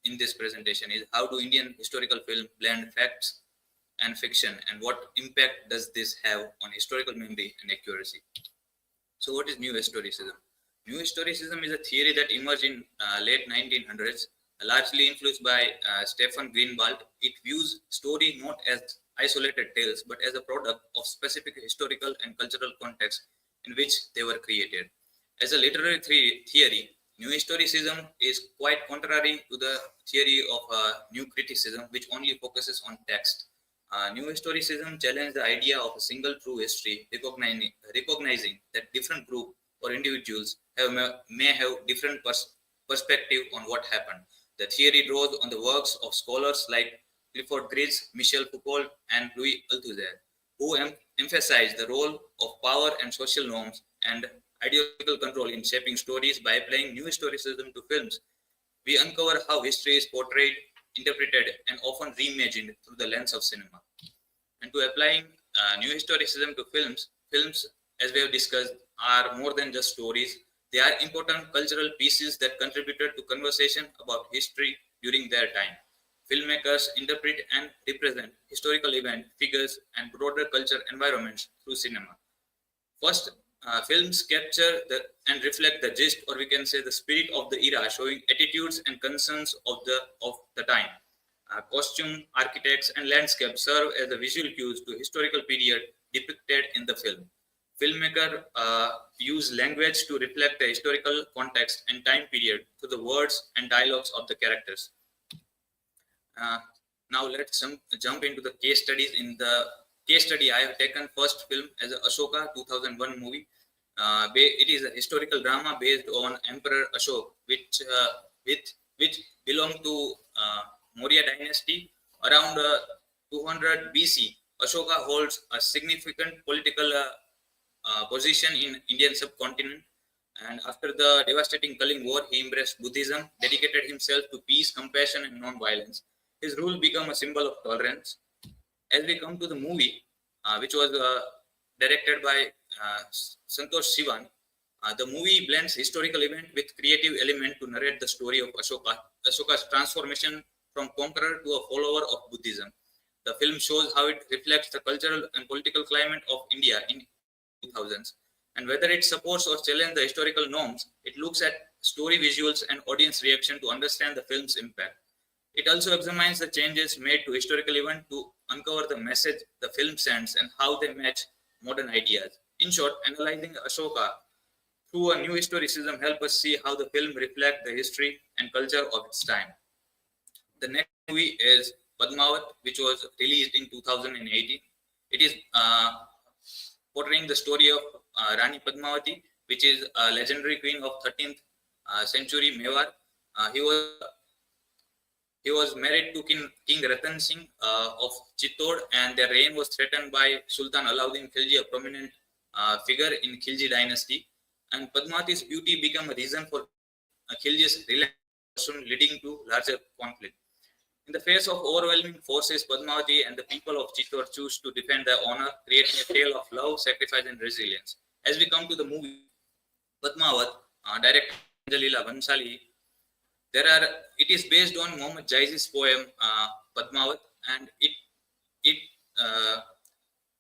Speaker 7: in this presentation is how do Indian historical film blend facts and fiction, and what impact does this have on historical memory and accuracy? So what is New Historicism? New Historicism is a theory that emerged in late 1900s, largely influenced by Stephen Greenwald. It views story not as isolated tales, but as a product of specific historical and cultural context in which they were created. As a literary theory, New Historicism is quite contrary to the theory of New Criticism, which only focuses on text. New Historicism challenged the idea of a single true history, recognizing that different groups or individuals may have different perspective on what happened. The theory draws on the works of scholars like Clifford Geertz, Michel Foucault, and Louis Althusser, who emphasize the role of power and social norms and ideological control in shaping stories. By applying New Historicism to films, we uncover how history is portrayed, interpreted, and often reimagined through the lens of cinema. And to applying New Historicism to films, as we have discussed, are more than just stories. They are important cultural pieces that contributed to conversation about history during their time. Filmmakers interpret and represent historical events, figures, and broader culture environments through cinema. First, films capture and reflect the gist, or we can say the spirit of the era, showing attitudes and concerns of the time. Costume, architects, and landscape serve as the visual cues to historical period depicted in the film. Filmmaker use language to reflect the historical context and time period through the words and dialogues of the characters. Now let's jump into the case studies. In the case study, I have taken first film as Ashoka 2001 movie. It is a historical drama based on Emperor Ashok, which belonged to Maurya dynasty. Around 200 BC, Ashoka holds a significant political position in Indian subcontinent, and after the devastating Kaling War, he embraced Buddhism, dedicated himself to peace, compassion, and non-violence. His rule became a symbol of tolerance. As we come to the movie, which was directed by Santosh Sivan, the movie blends historical event with creative element to narrate the story of Ashoka's transformation from conqueror to a follower of Buddhism. The film shows how it reflects the cultural and political climate of India in 2000s, and whether it supports or challenges the historical norms. It looks at story visuals and audience reaction to understand the film's impact. It also examines the changes made to historical event to uncover the message the film sends and how they match modern ideas. In short, analyzing Ashoka through a new historicism helps us see how the film reflects the history and culture of its time. The next movie is Padmavat, which was released in 2018. It is portraying the story of Rani Padmavati, which is a legendary queen of 13th century Mewar. He was married to King Ratan Singh of Chittor, and their reign was threatened by Sultan Alauddin Khilji, a prominent figure in Khilji dynasty. And Padmavati's beauty became a reason for Khilji's relentless, leading to larger conflict. In the face of overwhelming forces, Padmavati and the people of Chittor choose to defend their honor, creating a tale of love, sacrifice, and resilience. As we come to the movie, Padmavat, directed by Anjalila Bansali, it is based on Muhammad Jaizi's poem Padmavat, and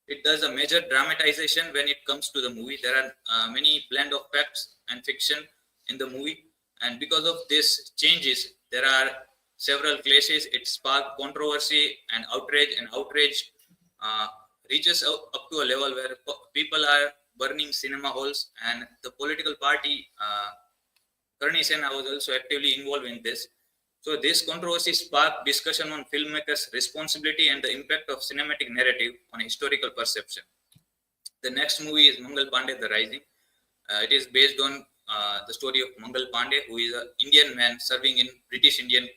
Speaker 7: it does a major dramatization when it comes to the movie. There are many blend of facts and fiction in the movie, and because of this changes, there are several clashes. It sparked controversy and outrage reaches up to a level where people are burning cinema halls, and the political party Karni Sena was also actively involved in this. So this controversy sparked discussion on filmmakers' responsibility and the impact of cinematic narrative on historical perception. The next movie is Mangal Pandey, The Rising. It is based on the story of Mangal Pandey, who is an Indian man serving in British Indian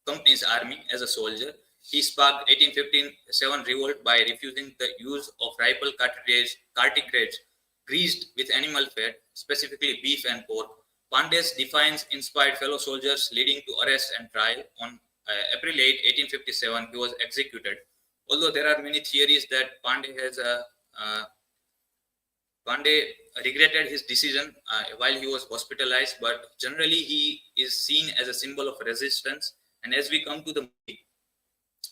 Speaker 7: company's army as a soldier. He sparked 1857 revolt by refusing the use of rifle cartridges greased with animal fat, specifically beef and pork. Pandey's defiance inspired fellow soldiers, leading to arrest and trial. On April 8, 1857, he was executed. Although there are many theories that Pandey regretted his decision while he was hospitalized, but generally he is seen as a symbol of resistance. And as we come to the movie,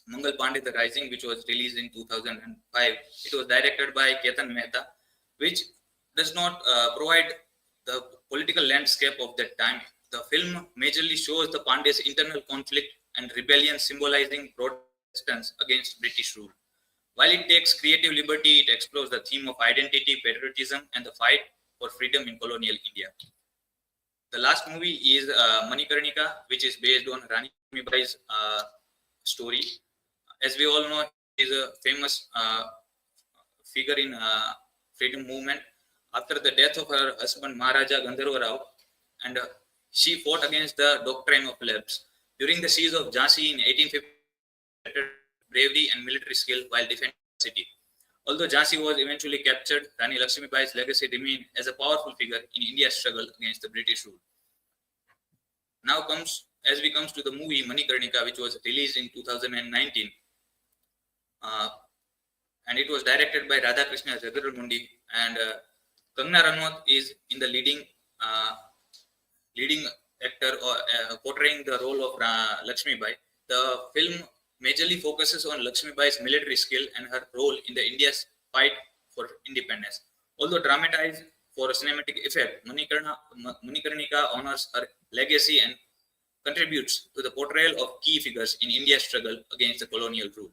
Speaker 7: Mangal Pandey, The Rising, which was released in 2005, it was directed by Ketan Mehta, which does not provide the political landscape of that time. The film majorly shows the Pandey's internal conflict and rebellion, symbolizing broad resistance against British rule. While it takes creative liberty, it explores the theme of identity, patriotism, and the fight for freedom in colonial India. The last movie is Manikarnika, which is based on Rani Lakshmibai's story. As we all know, she is a famous figure in freedom movement. After the death of her husband Maharaja Gandharva Rao, and she fought against the doctrine of lapse. During the siege of Jhansi in 1850, bravery and military skill while defending the city. Although Jhansi was eventually captured, Rani Lakshmibai's legacy remained as a powerful figure in India's struggle against the British rule. Now as we come to the movie Manikarnika, which was released in 2019, and it was directed by Radhakrishna Jagaramundi, and Kangana Ranaut is in the leading actor or portraying the role of Lakshmibai. The film majorly focuses on Lakshmibai's military skill and her role in the India's fight for independence. Although dramatized for a cinematic effect, Manikarnika honors her legacy and contributes to the portrayal of key figures in India's struggle against the colonial rule.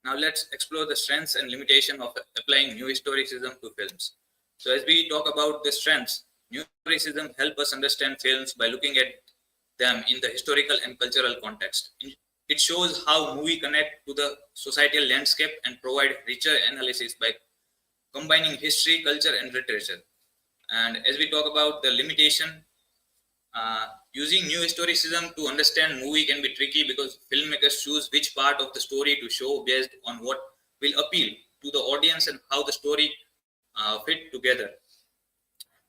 Speaker 7: Now let's explore the strengths and limitations of applying new historicism to films. So as we talk about the strengths, new historicism helps us understand films by looking at them in the historical and cultural context. It shows how movies connect to the societal landscape and provide richer analysis by combining history, culture, and literature. And as we talk about the limitation, using new historicism to understand movie can be tricky because filmmakers choose which part of the story to show based on what will appeal to the audience and how the story fit together.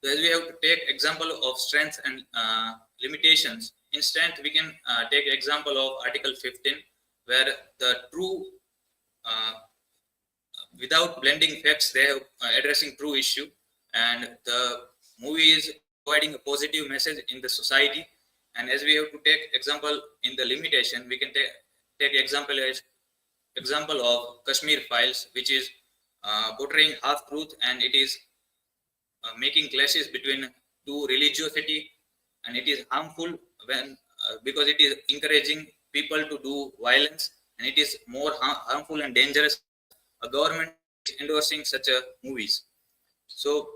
Speaker 7: So as we have to take example of strengths and limitations, in strength we can take example of Article 15, where the true, without blending facts, they are addressing true issue, and the movie is providing a positive message in the society. And as we have to take example in the limitation, we can take example of Kashmir Files, which is portraying half truth, and it is making clashes between two religiosity, and it is harmful when because it is encouraging people to do violence, and it is more harmful and dangerous. A government is endorsing such a movies. So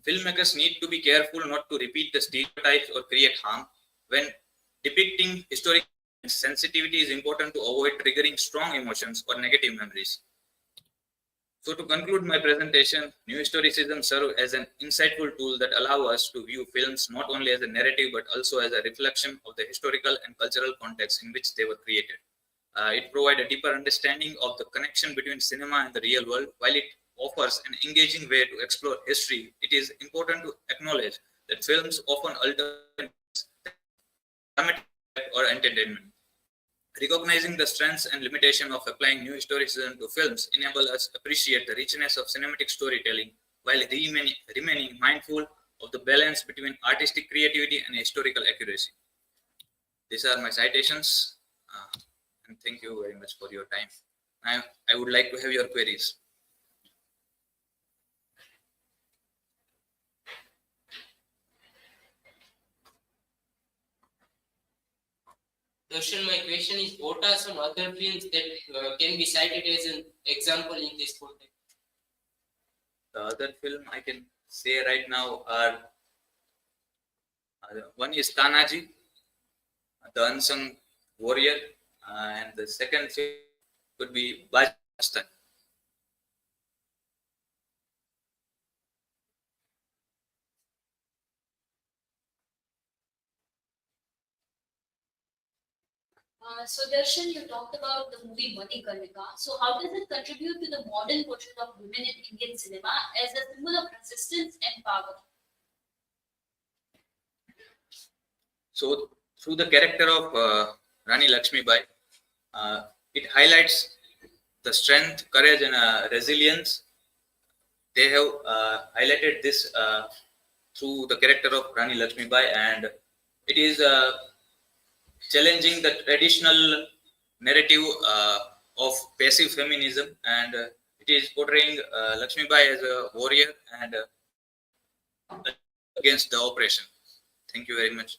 Speaker 7: filmmakers need to be careful not to repeat the stereotypes or create harm. When depicting historical sensitivity is important to avoid triggering strong emotions or negative memories. So to conclude my presentation, new historicism serves as an insightful tool that allows us to view films not only as a narrative but also as a reflection of the historical and cultural context in which they were created. It provides a deeper understanding of the connection between cinema and the real world. While it offers an engaging way to explore history, it is important to acknowledge that films often alter or entertainment. Recognizing the strengths and limitations of applying new historicism to films enable us to appreciate the richness of cinematic storytelling while remaining mindful of the balance between artistic creativity and historical accuracy. These are my citations, and thank you very much for your time. I would like to have your queries.
Speaker 5: Darshan, my question is, what are some other films that can be cited as an example in this context?
Speaker 7: The other film I can say right now are one is Tanaji, the Unsung Warrior, and the second film could be Bajastan.
Speaker 6: So Darshan, you talked about the movie Mati Karnika. So how does it contribute to the modern portrait of women in Indian cinema as a symbol of resistance and power?
Speaker 7: So, through the character of Rani Lakshmibai, it highlights the strength, courage, and resilience. They have highlighted this through the character of Rani Lakshmibai, and it is challenging the traditional narrative of passive feminism, and it is portraying Lakshmibai as a warrior and against the oppression. Thank you very much.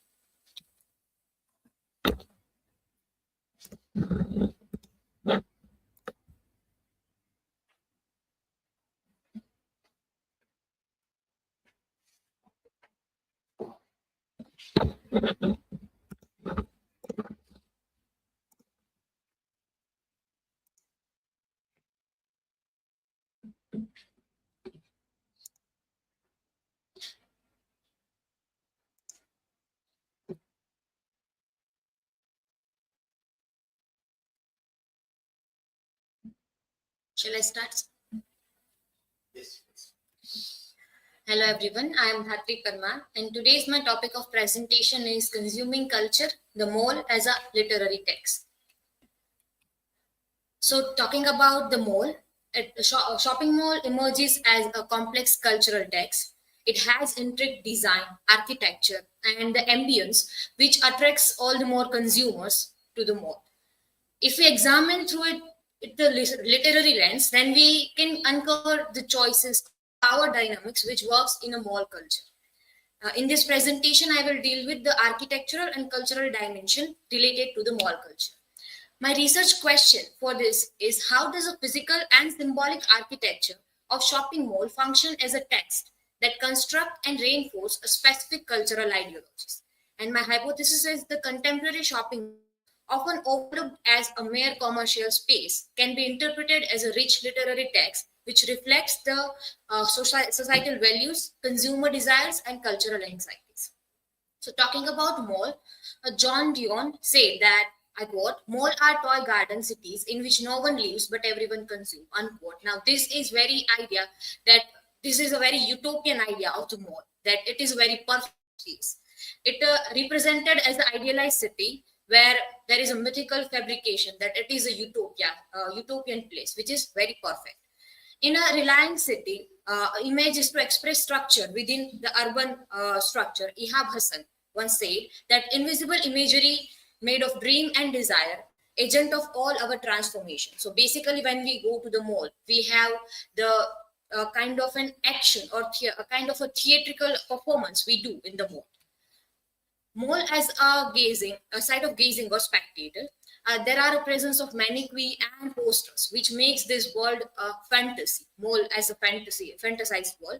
Speaker 8: Shall I start?
Speaker 1: Yes.
Speaker 8: Hello everyone, I am DHATRI PARMAR and today's my topic of presentation is Consuming Culture, the Mole as a Literary Text. So talking about the mole, a shopping mall emerges as a complex cultural text. It has intricate design, architecture and the ambience which attracts all the more consumers to the mall. If we examine through it the literary lens, then we can uncover the choices, power dynamics which works in a mall culture. In this presentation, I will deal with the architectural and cultural dimension related to the mall culture. My research question for this is how does a physical and symbolic architecture of shopping mall function as a text that construct and reinforce a specific cultural ideologies? And my hypothesis is the contemporary shopping often overlooked as a mere commercial space, can be interpreted as a rich literary text which reflects the societal values, consumer desires, and cultural anxieties. So talking about mall, John Dion said that, I quote, "Mall are toy garden cities in which no one lives but everyone consumes," unquote. Now this is very idea that this is a very utopian idea of the mall, that it is a very perfect space. It represented as the idealized city where there is a mythical fabrication that it is a utopian place, which is very perfect. In a reliant city, image is to express structure within the urban structure. Ihab Hassan once said that invisible imagery made of dream and desire, agent of all our transformation. So basically, when we go to the mall, we have the kind of an action or a kind of a theatrical performance we do in the mall. Mall as a site of gazing or spectator, there are a presence of mannequin and posters, which makes this world a fantasy. Mall as a fantasized world.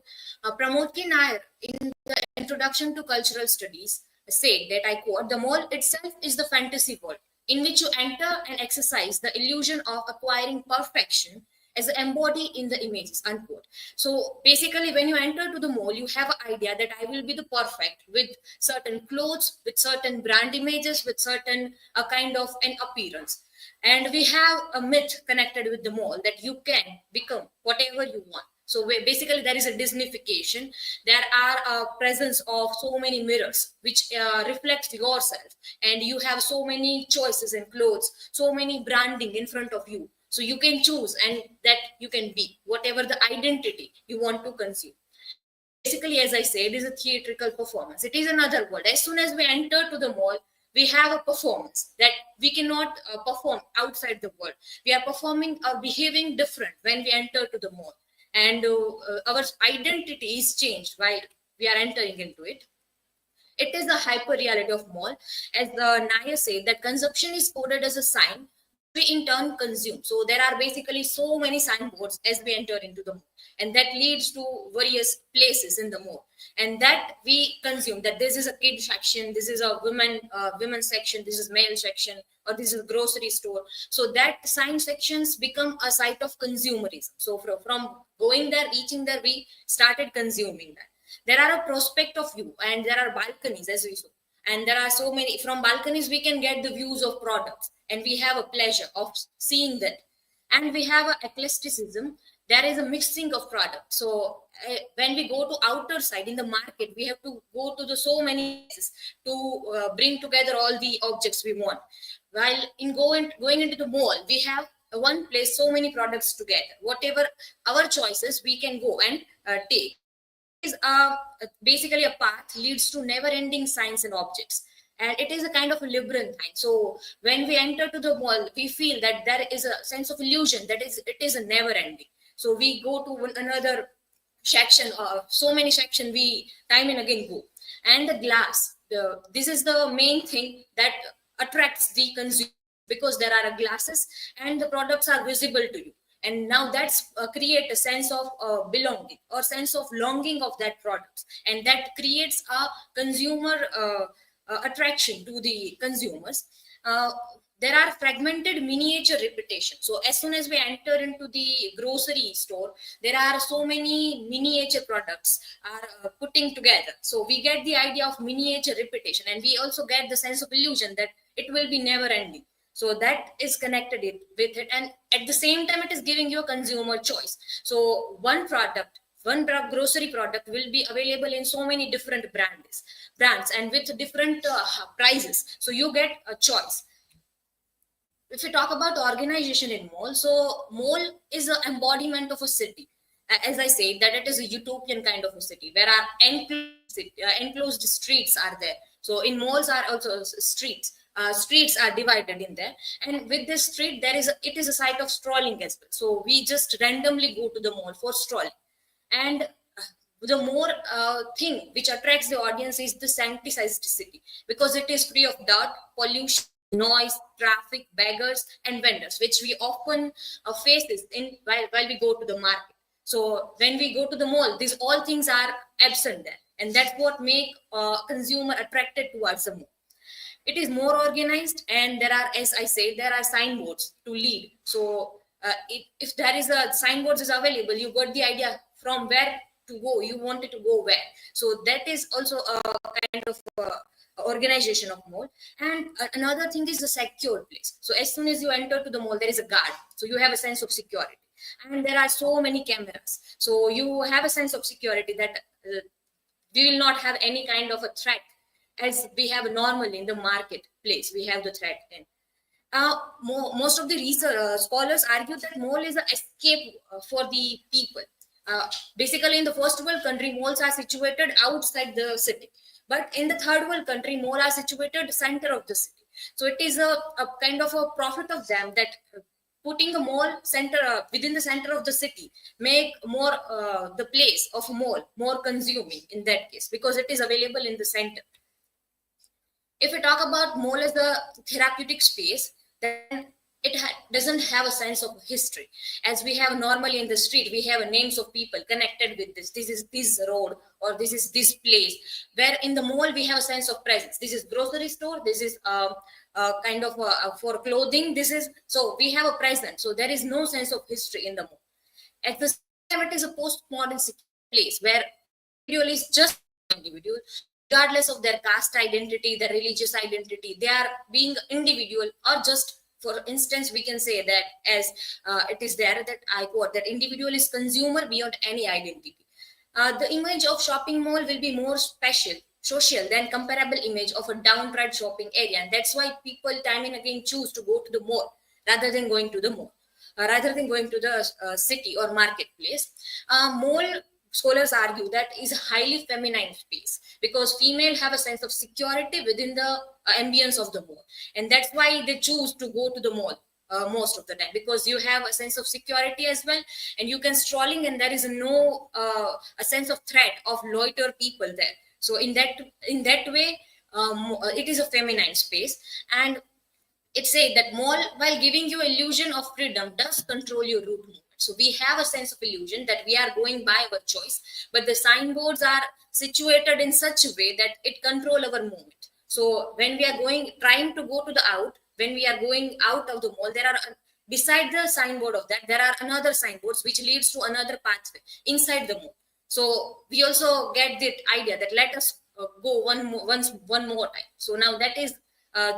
Speaker 8: Pramod K. Nair, in the Introduction to Cultural Studies, said that, I quote, "The mall itself is the fantasy world in which you enter and exercise the illusion of acquiring perfection as embodied in the images," unquote. So basically, when you enter to the mall, you have an idea that I will be the perfect with certain clothes, with certain brand images, with certain kind of an appearance. And we have a myth connected with the mall that you can become whatever you want. So basically, there is a Disneyfication. There are a presence of so many mirrors which reflects yourself, and you have so many choices in clothes, so many branding in front of you. So you can choose, and that you can be whatever the identity you want to consume. Basically, as I said, it is a theatrical performance. It is another world. As soon as we enter to the mall, we have a performance that we cannot perform outside the world. We are performing or behaving different when we enter to the mall. And our identity is changed while we are entering into it. It is the hyperreality of mall. As the Nair said, that consumption is coded as a sign, which we in turn consume. So there are basically so many signboards as we enter into the mall. And that leads to various places in the mall. And that we consume, that this is a kid section, this is a women section, this is male section, or this is a grocery store. So that sign sections become a site of consumerism. So from going there, reaching there, we started consuming that. There are a prospect of view and there are balconies as we saw. And there are so many, from balconies we can get the views of products, and we have a pleasure of seeing that. And we have a eclecticism. There is a mixing of products. So when we go to outer side in the market, we have to go to the so many places to bring together all the objects we want. While in going into the mall, we have one place, so many products together. Whatever our choices, we can go and take. Is basically a path leads to never-ending science and objects, and it is a kind of a labyrinthine. So when we enter to the mall, we feel that there is a sense of illusion that it is a never-ending. So we go to another section, so many section we time and again go. And the glass, this is the main thing that attracts the consumer, because there are glasses and the products are visible to you, and now that's create a sense of belonging or sense of longing of that product, and that creates a consumer attraction to the consumers. There are fragmented miniature repetition. So as soon as we enter into the grocery store, there are so many miniature products are putting together. So we get the idea of miniature repetition, and we also get the sense of illusion that it will be never ending. So that is connected with it, and at the same time it is giving you a consumer choice. So one grocery product will be available in so many different brands and with different prices, so you get a choice. If we talk about organization in mall, so mall is an embodiment of a city. As I say, that it is a utopian kind of a city where our enclosed streets are there. So in malls are also streets. Streets are divided in there, and with this street it is a site of strolling as well. So we just randomly go to the mall for strolling, and the more thing which attracts the audience is the sanitized city, because it is free of dirt, pollution, noise, traffic, beggars, and vendors, which we often faces in while we go to the market. So when we go to the mall, these all things are absent there, and that's what make consumer attracted towards the mall. It is more organized, and there are, as I say, there are signboards to lead. So if there is a signboards is available, you got the idea from where to go, you wanted to go where. So that is also a kind of organization of mall. And another thing is the secure place. So as soon as you enter to the mall, there is a guard, so you have a sense of security, and there are so many cameras, so you have a sense of security that we will not have any kind of a threat as we have normally in the marketplace. We have the threat in. Most of the research scholars argue that mall is an escape for the people. Basically, in the first world country, malls are situated outside the city, but in the third world country, malls are situated center of the city. So it is a kind of a profit of them that putting a mall center within the center of the city make more the place of a mall more consuming in that case, because it is available in the center. If we talk about mall as a therapeutic space, then it doesn't have a sense of history. As we have normally in the street, we have names of people connected with this. This is this road, or this is this place. Where in the mall, we have a sense of presence. This is grocery store. This is kind of for clothing. This is, so we have a presence. So there is no sense of history in the mall. At the same time, it is a postmodern place where individual is just individual, regardless of their caste identity, their religious identity. They are being individual, or just, for instance, we can say that as it is there that I quote that individual is consumer beyond any identity. The image of shopping mall will be more social than comparable image of a downtrodden shopping area, and that's why people time and again choose to go to the mall rather than going to the mall, rather than going to the city or marketplace. Mall scholars argue that is a highly feminine space, because female have a sense of security within the ambience of the mall, and that's why they choose to go to the mall most of the time, because you have a sense of security as well, and you can strolling, and there is no a sense of threat of loiter people there. So in that way, it is a feminine space. And it said that mall, while giving you illusion of freedom, does control your route movement. So we have a sense of illusion that we are going by our choice, but the signboards are situated in such a way that it control our movement. So when we are trying to go to the out, when we are going out of the mall, there are, beside the signboard of that, there are another signboards which leads to another pathway inside the mall. So we also get the idea that let us go one more time. So now that is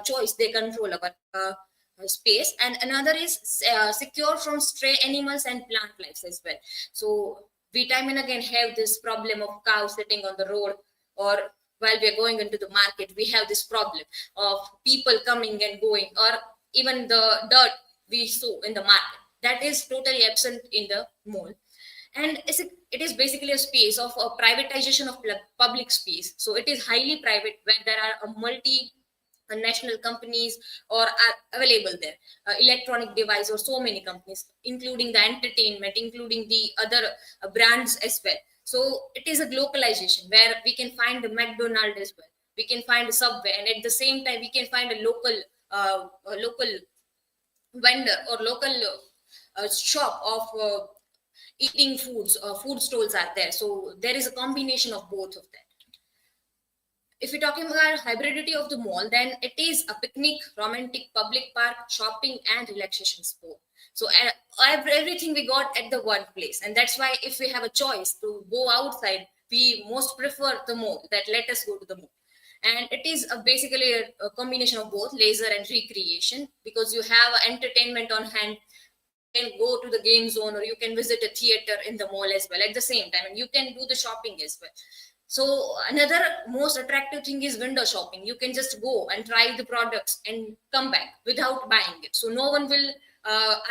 Speaker 8: choice. They control our space, and another is secure from stray animals and plant lives as well. So we time and again have this problem of cows sitting on the road, or while we're going into the market, we have this problem of people coming and going, or even the dirt we saw in the market. That is totally absent in the mall. And it is basically a space of a privatization of public space. So it is highly private, where there are a multi national companies or are available there, electronic device or so many companies, including the entertainment, including the other brands as well. So it is a globalization where we can find the McDonald's as well, we can find a Subway, and at the same time we can find a local vendor or local shop of eating foods. Food stalls are there, so there is a combination of both of them. If we're talking about hybridity of the mall, then it is a picnic, romantic public park, shopping, and relaxation spot. So everything we got at the one place, and that's why if we have a choice to go outside, we most prefer the mall. That let us go to the mall. And it is basically a combination of both leisure and recreation, because you have entertainment on hand. You can go to the game zone, or you can visit a theater in the mall as well at the same time, and you can do the shopping as well. So another most attractive thing is window shopping. You can just go and try the products and come back without buying it. So no one will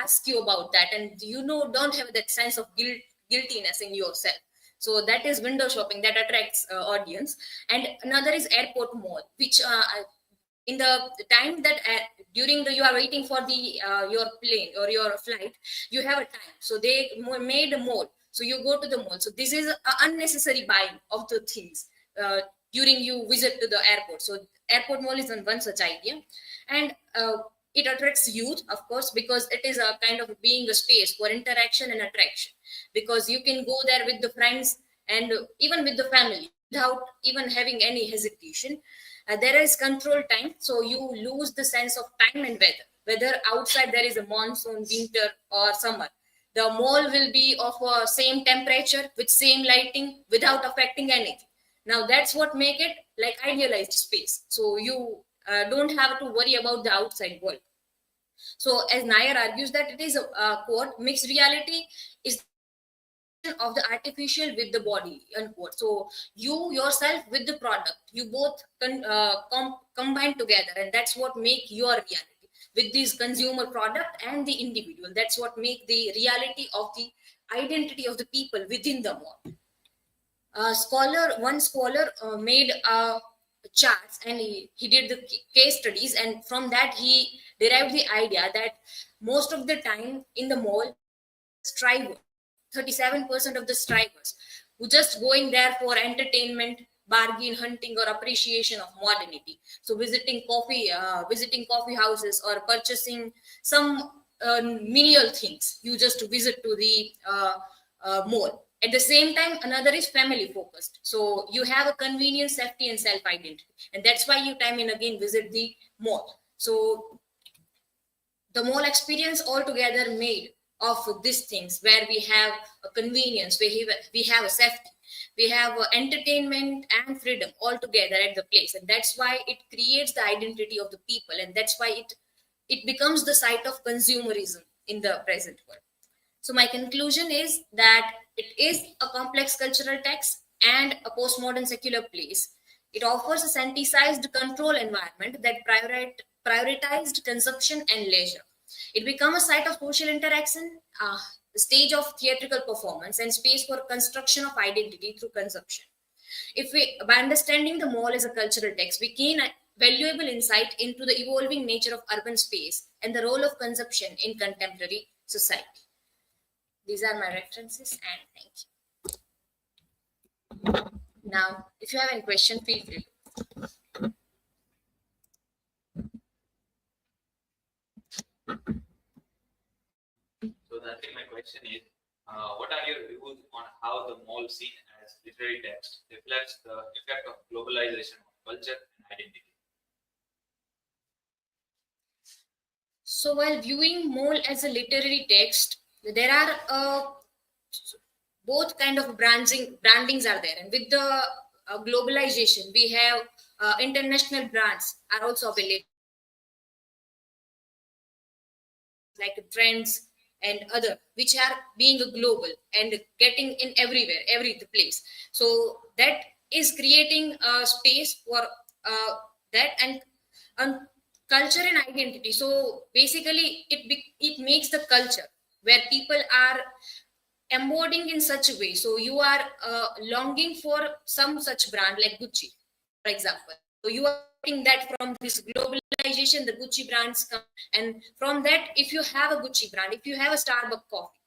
Speaker 8: ask you about that, and don't have that sense of guiltiness in yourself. So that is window shopping that attracts audience. And another is airport mall, which in the time that you are waiting for the your plane or your flight, you have a time. So they made a mall. So you go to the mall. So this is an unnecessary buying of the things during you visit to the airport. So airport mall is one such idea. And it attracts youth, of course, because it is a kind of being a space for interaction and attraction. Because you can go there with the friends and even with the family without even having any hesitation. There is control time. So you lose the sense of time and weather. Whether outside there is a monsoon, winter, or summer, the mall will be of same temperature with same lighting without affecting anything. Now that's what make it like idealized space. So you don't have to worry about the outside world. So as Nair argues that it is a quote, mixed reality is of the artificial with the body, unquote. So you yourself with the product, you both combine together, and that's what make your reality with this consumer product and the individual. That's what make the reality of the identity of the people within the mall. One scholar made charts, and he did the case studies, and from that he derived the idea that most of the time in the mall, strivers, 37% of the strivers who just going there for entertainment, bargain hunting, or appreciation of modernity. So visiting coffee houses, or purchasing some menial things. You just visit to the mall. At the same time, another is family focused. So you have a convenience, safety, and self-identity. And that's why you time and again visit the mall. So the mall experience altogether made of these things, where we have a convenience, we have a safety, we have entertainment and freedom all together at the place. And that's why it creates the identity of the people, and that's why it becomes the site of consumerism in the present world. So my conclusion is that it is a complex cultural text and a postmodern secular place. It offers a synthesized control environment that prioritized consumption and leisure. It becomes a site of social interaction, a stage of theatrical performance, and space for construction of identity through consumption. By understanding the mall as a cultural text, we gain a valuable insight into the evolving nature of urban space and the role of consumption in contemporary society. These are my references, and thank you. Now, if you have any question, feel free.
Speaker 7: So I think my question is, what are your views on how the mall seen as literary text reflects the effect of globalization of culture and identity?
Speaker 8: So while viewing mall as a literary text, there are both kind of brandings are there, and with the globalization. We have international brands are also available, like trends and other, which are being global and getting in everywhere, every place. So that is creating a space for that and culture and identity. So basically, it makes the culture where people are embodying in such a way. So you are longing for some such brand like Gucci, for example. So you are getting that from this globalization, the Gucci brands come, and from that, if you have a Gucci brand, if you have a Starbucks coffee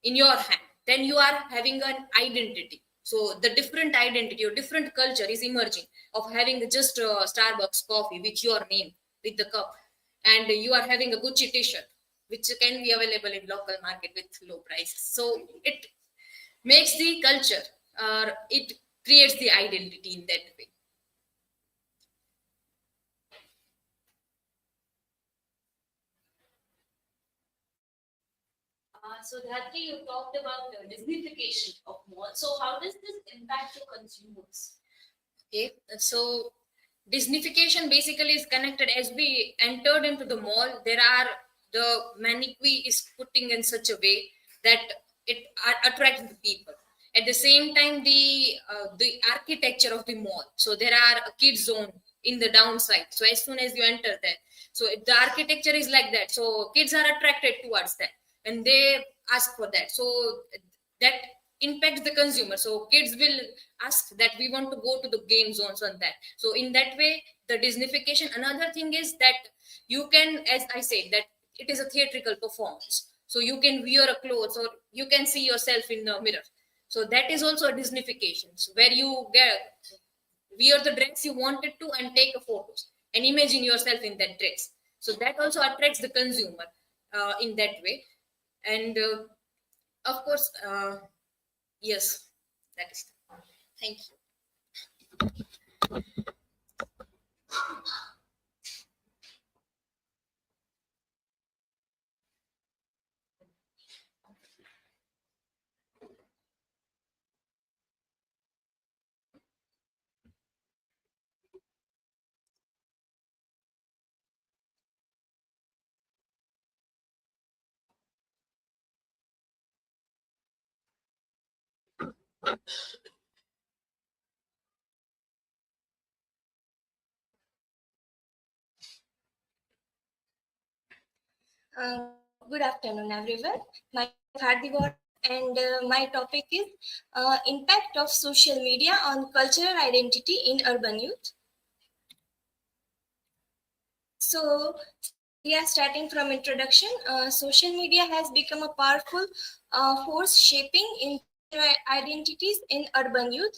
Speaker 8: in your hand, then you are having an identity. So the different identity or different culture is emerging of having just Starbucks coffee with your name, with the cup, and you are having a Gucci t-shirt, which can be available in local market with low prices. So it makes the culture, or it creates the identity in that way.
Speaker 6: So Dhatri, you talked about the Disneyfication of malls. So how does this impact the consumers?
Speaker 8: Okay, so Disneyfication basically is connected. As we entered into the mall, there are the mannequin is putting in such a way that it attracts the people. At the same time, the architecture of the mall. So there are a kids zone in the downside. So as soon as you enter there, so the architecture is like that. So kids are attracted towards that, and they ask for that. So that impacts the consumer. So kids will ask that we want to go to the game zones on that. So in that way, the Disneyfication. Another thing is that you can, as I said, that it is a theatrical performance. So you can wear a clothes or you can see yourself in the mirror. So that is also a Disneyfication. So where you wear the dress you wanted to and take a photos and imagine yourself in that dress. So that also attracts the consumer in that way. And of course, yes, that is. Thank you.
Speaker 9: Uh, Good afternoon, everyone. My name is Hardi, and my topic is impact of social media on cultural identity in urban youth. So, yeah, starting from introduction, social media has become a powerful force shaping in identities in urban youth.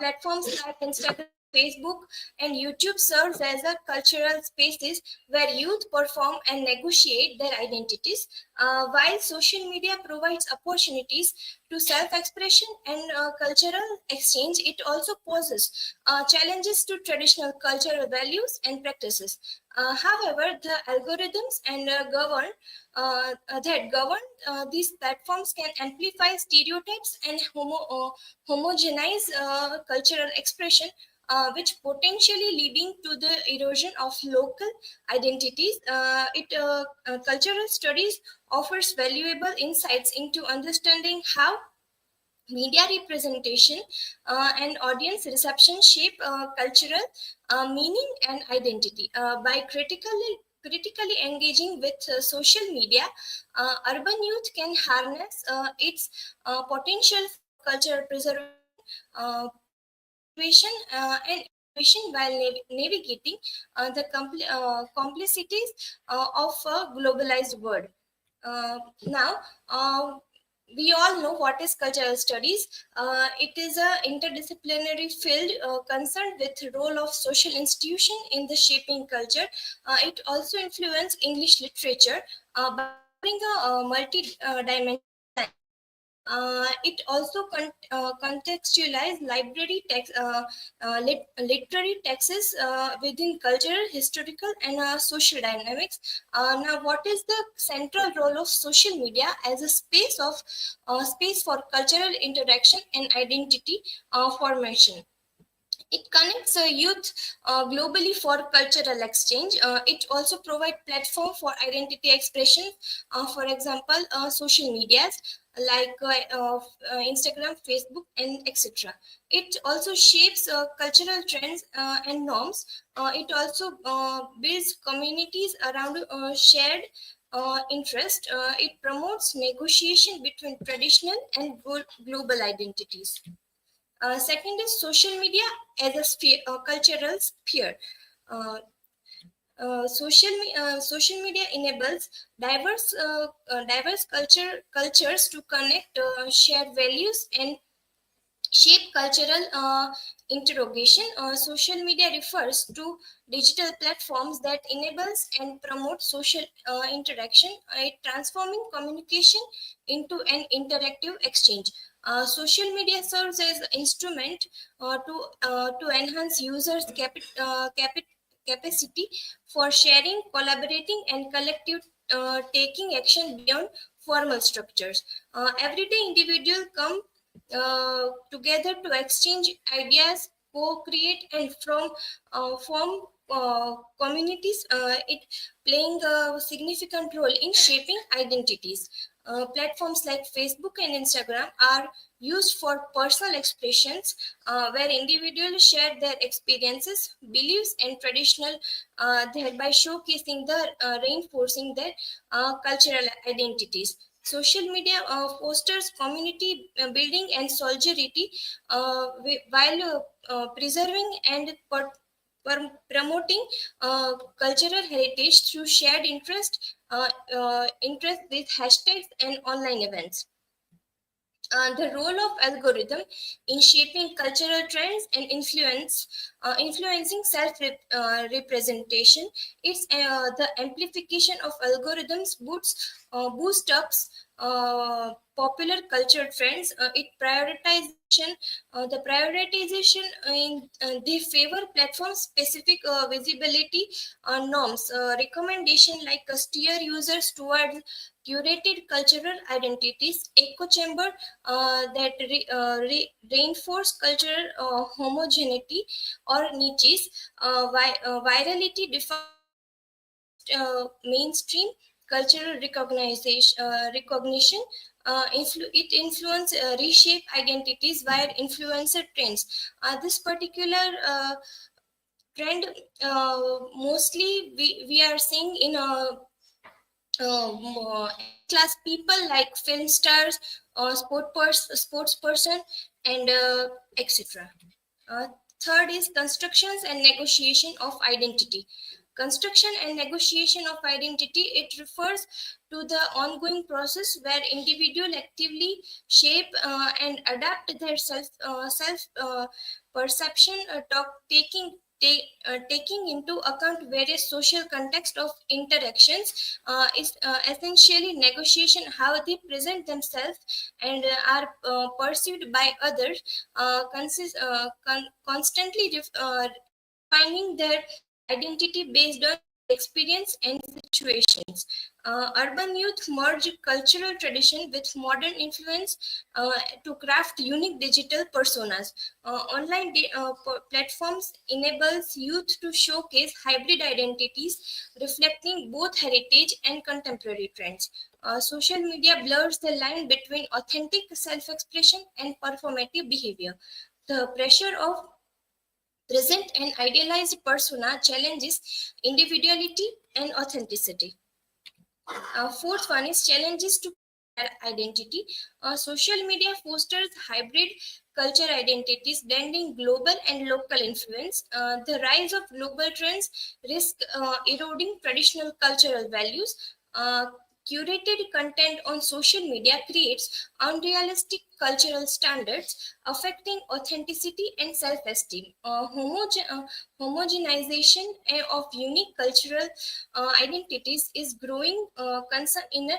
Speaker 9: Platforms like Instagram, Facebook, and YouTube serves as a cultural spaces where youth perform and negotiate their identities. While social media provides opportunities to self-expression and cultural exchange, it also poses challenges to traditional cultural values and practices. However, the algorithms and that govern these platforms can amplify stereotypes and homogenize cultural expression, which potentially leading to the erosion of local identities. Cultural studies offers valuable insights into understanding how media representation and audience reception shape cultural meaning and identity. By critically engaging with social media, urban youth can harness its potential for cultural preservation, and innovation while navigating the complexities of a globalized world. Now, we all know what is cultural studies. It is a interdisciplinary field concerned with the role of social institution in the shaping culture. It also influences English literature by offering a multi-dimensional. It also contextualize literary texts within cultural, historical, and social dynamics. Now, what is the central role of social media as a space for cultural interaction and identity formation? It connects youth globally for cultural exchange. It also provides platform for identity expression. For example, social medias like Instagram, Facebook, and etc. It also shapes cultural trends and norms. It also builds communities around shared interest. It promotes negotiation between traditional and global identities. Second is social media as a sphere, cultural sphere. Uh, social media enables diverse cultures to connect, share values, and shape cultural interrogation. Social media refers to digital platforms that enables and promote social interaction, transforming communication into an interactive exchange. Social media serves as an instrument to enhance users' capacity for sharing, collaborating, and collective taking action beyond formal structures. Everyday individuals come together to exchange ideas, co-create, and form communities. It playing a significant role in shaping identities. Platforms like Facebook and Instagram are used for personal expressions where individuals share their experiences, beliefs, and traditional, thereby showcasing reinforcing their cultural identities. Social media fosters community building and solidarity while preserving and promoting cultural heritage through shared interest with hashtags and online events. The role of algorithm in shaping cultural trends and influencing self representation. It's the amplification of algorithms boost ups popular culture trends. It prioritization the prioritization in they favor platform specific visibility norms. Recommendation like steer users toward curated cultural identities, echo chamber that reinforce cultural homogeneity or niches. Virality defines mainstream cultural recognition. It influence reshape identities via influencer trends. This particular trend mostly we are seeing in class people like film stars, sports person, and etc. Uh, Third is constructions and negotiation of identity. Construction and negotiation of identity, it refers to the ongoing process where individuals actively shape and adapt their self perception, taking into account various social context of interactions. Is essentially negotiation how they present themselves and are perceived by others, constantly defining their identity based on experience and situations. Urban youth merge cultural tradition with modern influence to craft unique digital personas. Online platforms enables youth to showcase hybrid identities reflecting both heritage and contemporary trends. Social media blurs the line between authentic self-expression and performative behavior. The pressure of present an idealized persona challenges individuality and authenticity. Fourth one is challenges to identity. Social media fosters hybrid culture identities, blending global and local influence. The rise of global trends risk eroding traditional cultural values. Curated content on social media creates unrealistic cultural standards, affecting authenticity and self-esteem. Homogenization of unique cultural identities is growing concern in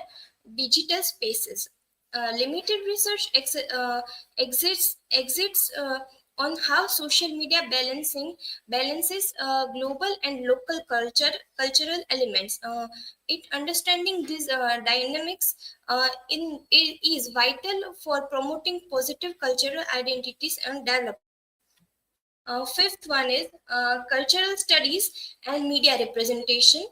Speaker 9: digital spaces. Limited research exists on how social media balances global and local cultural elements. It understanding these dynamics is vital for promoting positive cultural identities and development. Fifth one is cultural studies and media representation.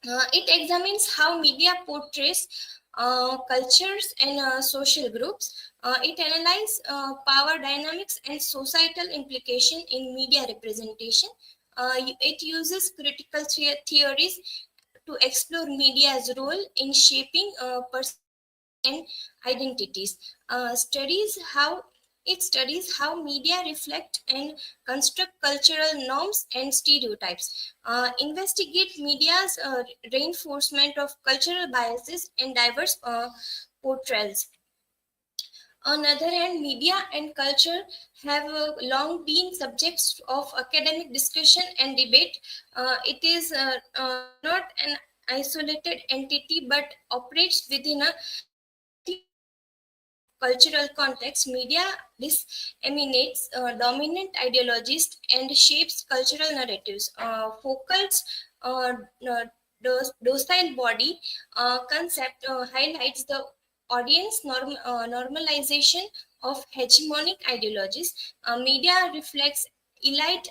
Speaker 9: It examines how media portrays cultures and social groups. It analyzes power dynamics and societal implication in media representation. It uses critical theories to explore media's role in shaping perception and identities. It studies how media reflect and construct cultural norms and stereotypes, investigate media's reinforcement of cultural biases and diverse portrayals. On the other hand, media and culture have long been subjects of academic discussion and debate. It is not an isolated entity but operates within a cultural context. Media disseminates dominant ideologies and shapes cultural narratives. Foucault's uh, uh, docile body concept highlights the audience normalization of hegemonic ideologies. Media reflects elite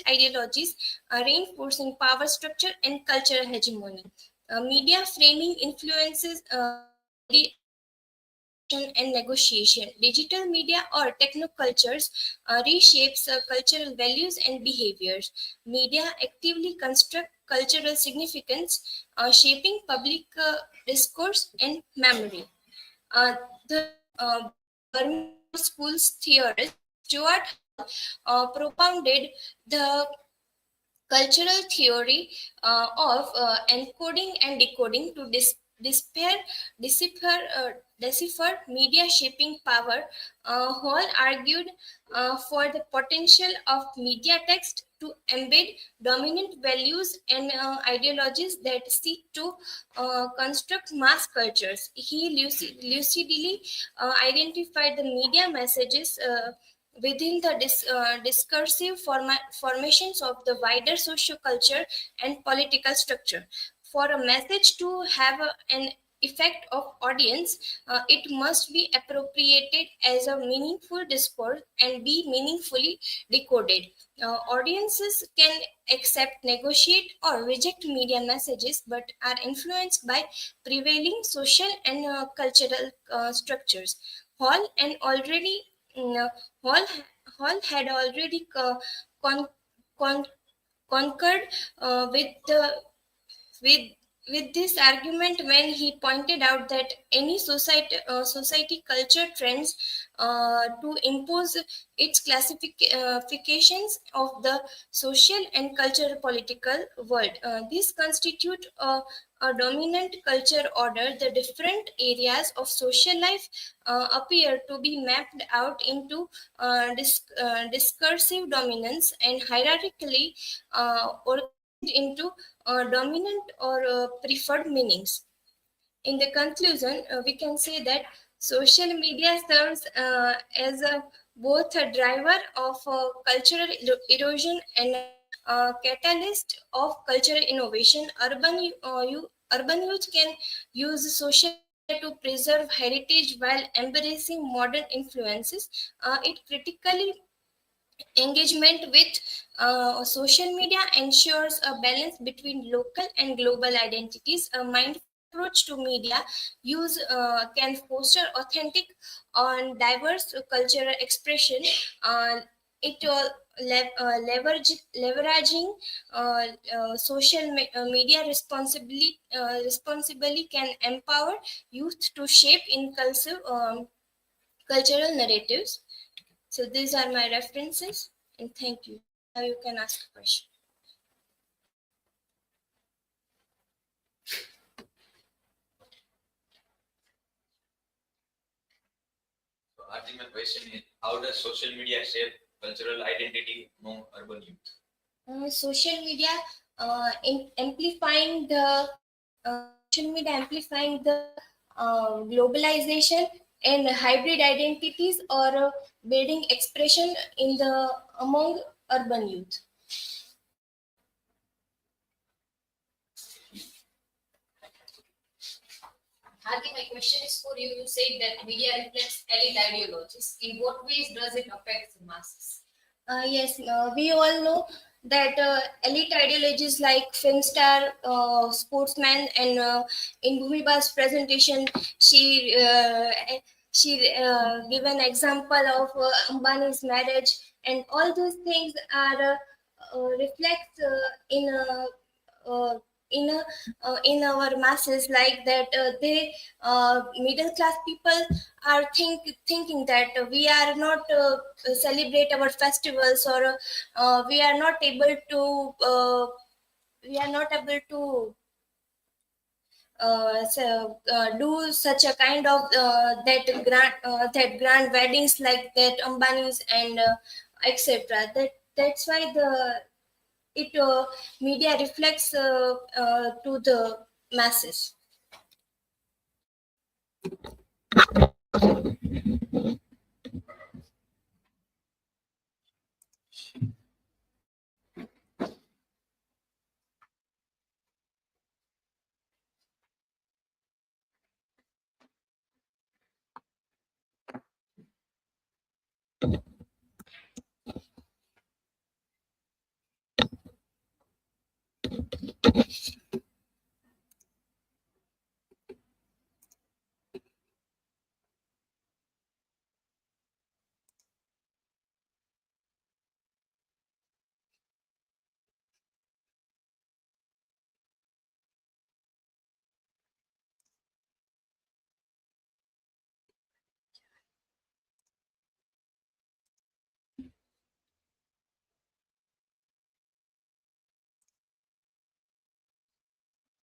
Speaker 9: ideologies, reinforcing power structure and cultural hegemony. Media framing influences and negotiation. Digital media or technocultures reshapes cultural values and behaviors. Media actively construct cultural significance, shaping public discourse and memory. The Birmingham School's theorist Stuart Hall propounded the cultural theory of encoding and decoding to decipher media shaping power. Hall argued for the potential of media text to embed dominant values and ideologies that seek to construct mass cultures. He lucidly identified the media messages within the discursive formations of the wider socioculture and political structure. For a message to have an effect of audience, it must be appropriated as a meaningful discourse and be meaningfully decoded. Audiences can accept, negotiate, or reject media messages, but are influenced by prevailing social and cultural structures. Hall and already mm, Hall, Hall had already con- con- concurred with with with this argument when he pointed out that any society culture trends to impose its classifications of the social and cultural political world. This constitute a dominant culture order. The different areas of social life appear to be mapped out into discursive dominance and hierarchically organized into dominant or preferred meanings. In the conclusion, we can say that social media serves as both a driver of cultural erosion and a catalyst of cultural innovation. Urban youth can use social media to preserve heritage while embracing modern influences. It critically engagement with social media ensures a balance between local and global identities. A mindful approach to media use can foster authentic and diverse cultural expression. It leveraging media responsibly can empower youth to shape inclusive cultural narratives. So these are my references, and thank you. Now you can ask a question.
Speaker 7: So, ultimate question is, how does social media shape cultural identity among urban youth?
Speaker 9: Social media amplifying the globalization and hybrid identities or building expression in the among urban youth.
Speaker 8: Adi, my question is for you. You said that media reflects elite ideologies. In what ways does it affect the masses?
Speaker 9: Yes, we all know that elite ideologies like film star, sportsman, and in Bhumiba's presentation, she gave an example of Ambani's marriage, and all those things are reflect uh, in a, in our masses, like that they middle class people are thinking that we are not celebrate our festivals, or we are not able to we are not able to do such a kind of that grand weddings like that Ambani's and etc. That's why the it media reflects to the masses.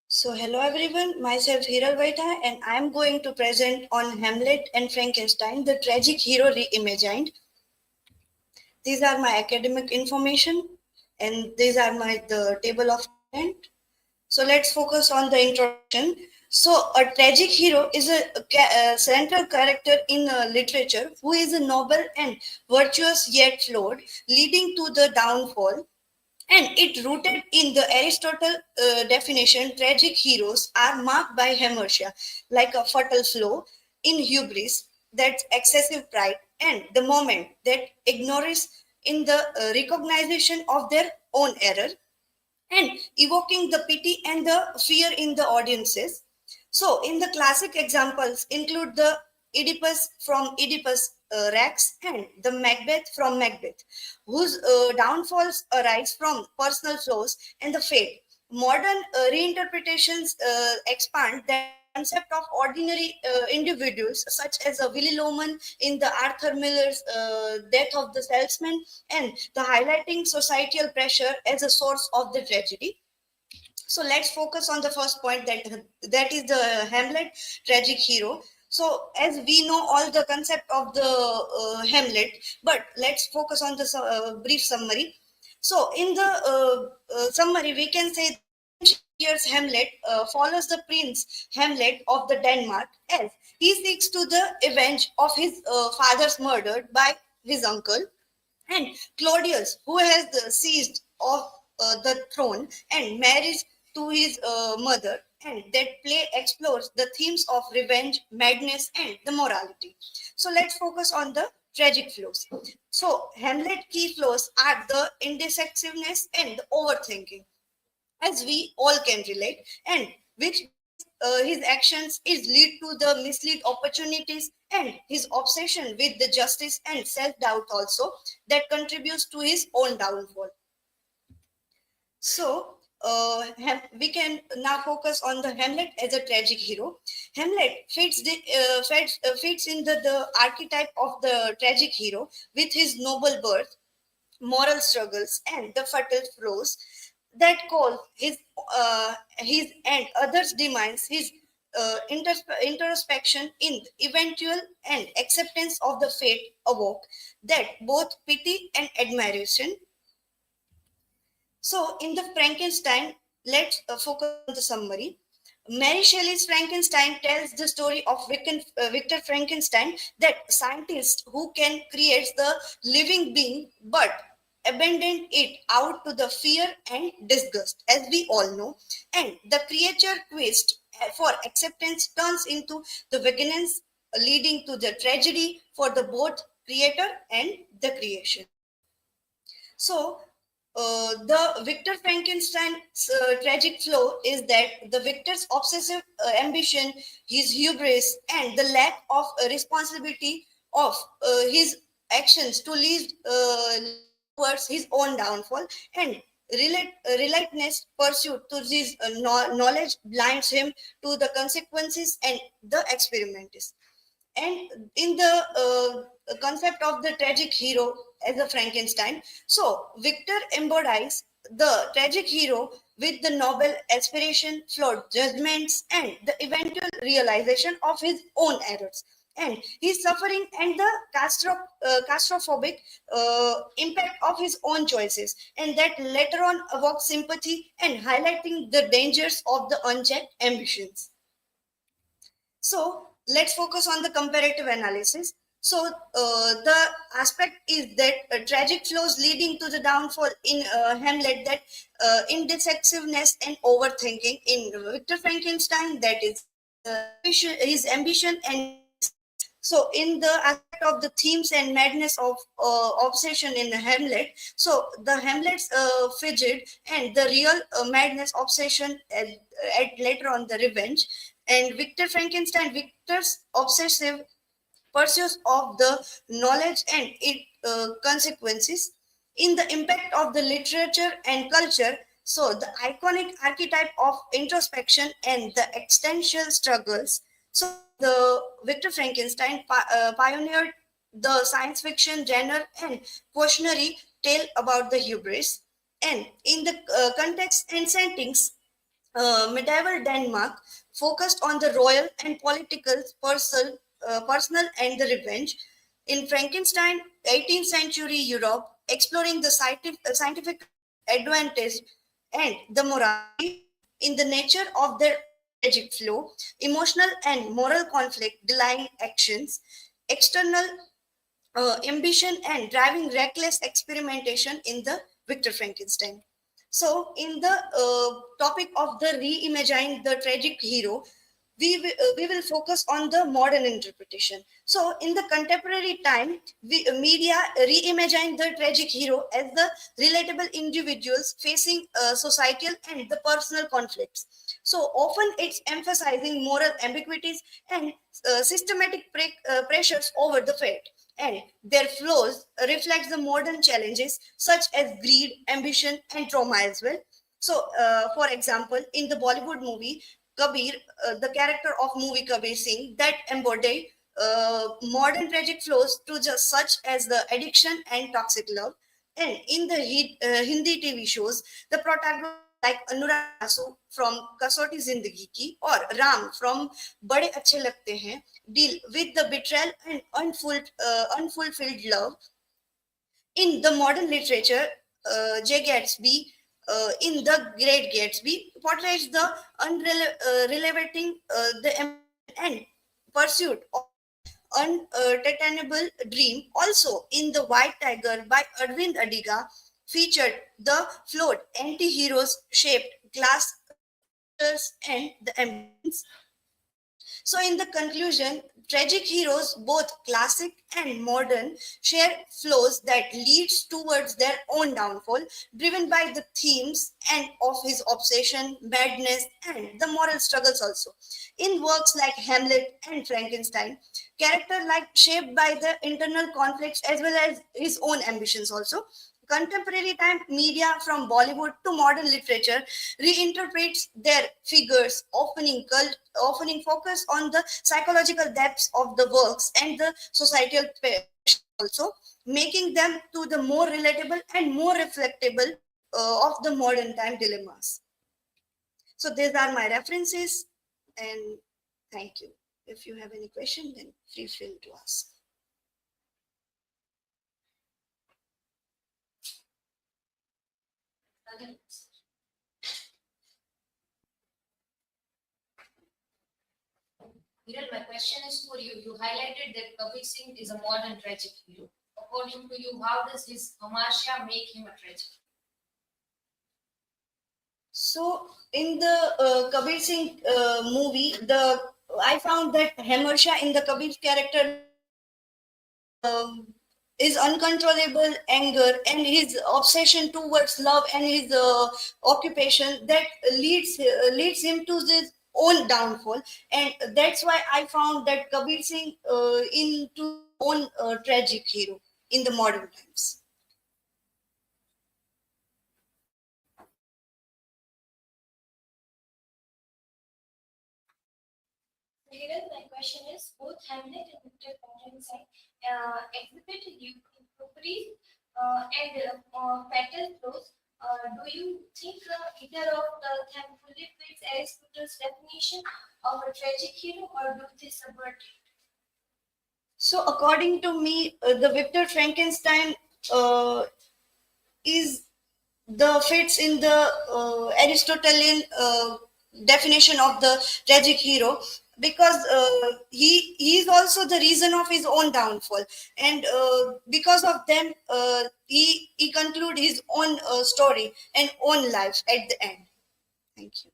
Speaker 10: So hello everyone, myself HIRAL VAITHA, and I'm going to present on Hamlet and Frankenstein, the tragic hero reimagined. These are my academic information, and these are the table of content. So let's focus on the introduction. So a tragic hero is a central character in literature who is a noble and virtuous yet flawed, leading to the downfall, and it rooted in the Aristotle definition. Tragic heroes are marked by hamartia, like a fatal flaw in hubris, that's excessive pride, and the moment that ignores in the recognition of their own error, and evoking the pity and the fear in the audiences. So, in the classic examples include the Oedipus from Oedipus Rex and the Macbeth from Macbeth, whose downfalls arise from personal flaws and the fate. Modern reinterpretations expand that concept of ordinary individuals, such as a Willy Loman in the Arthur Miller's Death of the Salesman, and the highlighting societal pressure as a source of the tragedy. So let's focus on the first point, that is the Hamlet tragic hero. So as we know all the concept of the Hamlet, but let's focus on the brief summary. So in the summary, we can say Shakespeare's Hamlet follows the Prince Hamlet of the Denmark as he seeks to the avenge of his father's murder by his uncle, and Claudius, who has seized of the throne and marries to his mother. And that play explores the themes of revenge, madness, and the morality. So let's focus on the tragic flaws. So Hamlet key flaws are the indecisiveness and the overthinking, as we all can relate, and which his actions is lead to the mislead opportunities, and his obsession with the justice and self-doubt also that contributes to his own downfall. So we can now focus on the Hamlet as a tragic hero. Hamlet fits in the archetype of the tragic hero with his noble birth, moral struggles, and the fatal flaws that cause his and others' demands, his introspection in eventual and acceptance of the fate awoke that both pity and admiration. So, in the Frankenstein, let's focus on the summary. Mary Shelley's Frankenstein tells the story of Victor Frankenstein, that scientist who can create the living being but abandon it out to the fear and disgust, as we all know. And the creature quest for acceptance turns into the vengeance, leading to the tragedy for the both creator and the creation. So, the Victor Frankenstein's tragic flaw is that the victor's obsessive ambition, his hubris, and the lack of responsibility of his actions to lead towards his own downfall, and relentless pursuit to this knowledge blinds him to the consequences and the experiments. And in the concept of the tragic hero as a Frankenstein, so Victor embodies the tragic hero with the noble aspiration, flawed judgments, and the eventual realization of his own errors and his suffering and the claustrophobic impact of his own choices, and that later on evokes sympathy and highlighting the dangers of the unchecked ambitions. So let's focus on the comparative analysis. So the aspect is that tragic flows leading to the downfall in Hamlet, that indecisiveness and overthinking in Victor Frankenstein, that is his ambition and so in the aspect of the themes and madness of obsession in Hamlet, so the Hamlet's fidget and the real madness obsession at later on the revenge, and Victor Frankenstein, Victor's obsessive pursuit of the knowledge and its consequences in the impact of the literature and culture. So the iconic archetype of introspection and the existential struggles. So the Victor Frankenstein pioneered the science fiction genre and cautionary tale about the hubris. And in the context and settings, medieval Denmark focused on the royal and political, personal and the revenge. In Frankenstein, 18th century Europe, exploring the scientific advantage and the morality in the nature of their tragic flow, emotional and moral conflict, delaying actions, external ambition, and driving reckless experimentation in the Victor Frankenstein. So, in the topic of the reimagined the tragic hero, we will focus on the modern interpretation. So, in the contemporary time, media reimagined the tragic hero as the relatable individuals facing societal and the personal conflicts. So, often it's emphasizing moral ambiguities and systematic pressures over the fate, and their flaws reflect the modern challenges such as greed, ambition, and trauma as well. So, for example, in the Bollywood movie Kabir, the character of movie Kabir Singh, that embodied modern tragic flows to just such as the addiction and toxic love. And in the Hindi TV shows, the protagonists like Anurag Basu from Kasoti Zindagi Ki or Ram from Bade Achhe Lagte Hain deal with the betrayal and unfulfilled love. In the modern literature, J. Gatsby, in The Great Gatsby, portrays the unrelating the and pursuit of unattainable dream. Also, in The White Tiger by Arvind Adiga, featured the flawed anti-heroes shaped class and the ambitions. So, in the conclusion, tragic heroes, both classic and modern, share flaws that leads towards their own downfall, driven by the themes and of his obsession, madness, and the moral struggles also. In works like Hamlet and Frankenstein, character like shaped by the internal conflicts as well as his own ambitions also. Contemporary time media from Bollywood to modern literature reinterprets their figures, often focus on the psychological depths of the works and the societal also, making them to the more relatable and more reflectable of the modern time dilemmas. So these are my references, and thank you. If you have any question, then feel free to ask.
Speaker 8: Hiral, my question is for you. You highlighted that Kabir Singh is a modern tragic hero. According to you, how does his harsha make him a tragic?
Speaker 10: So in the Kabir Singh movie, I found that Hamersha in the Kabir character his uncontrollable anger and his obsession towards love and his occupation that leads him to his own downfall. And that's why I found that Kabir Singh into own tragic hero in the modern times.
Speaker 9: Hiral, my question is, both Hamlet and Mr. Frankenstein exhibit euphoric and fatal flaws. Do you think either of them fully fits Aristotle's definition of a tragic hero, or do they subvert it?
Speaker 10: So according to me, the Victor Frankenstein is the fits in the Aristotelian definition of the tragic hero, because he is also the reason of his own downfall, and because of them he conclude his own story and own life at the end. Thank you.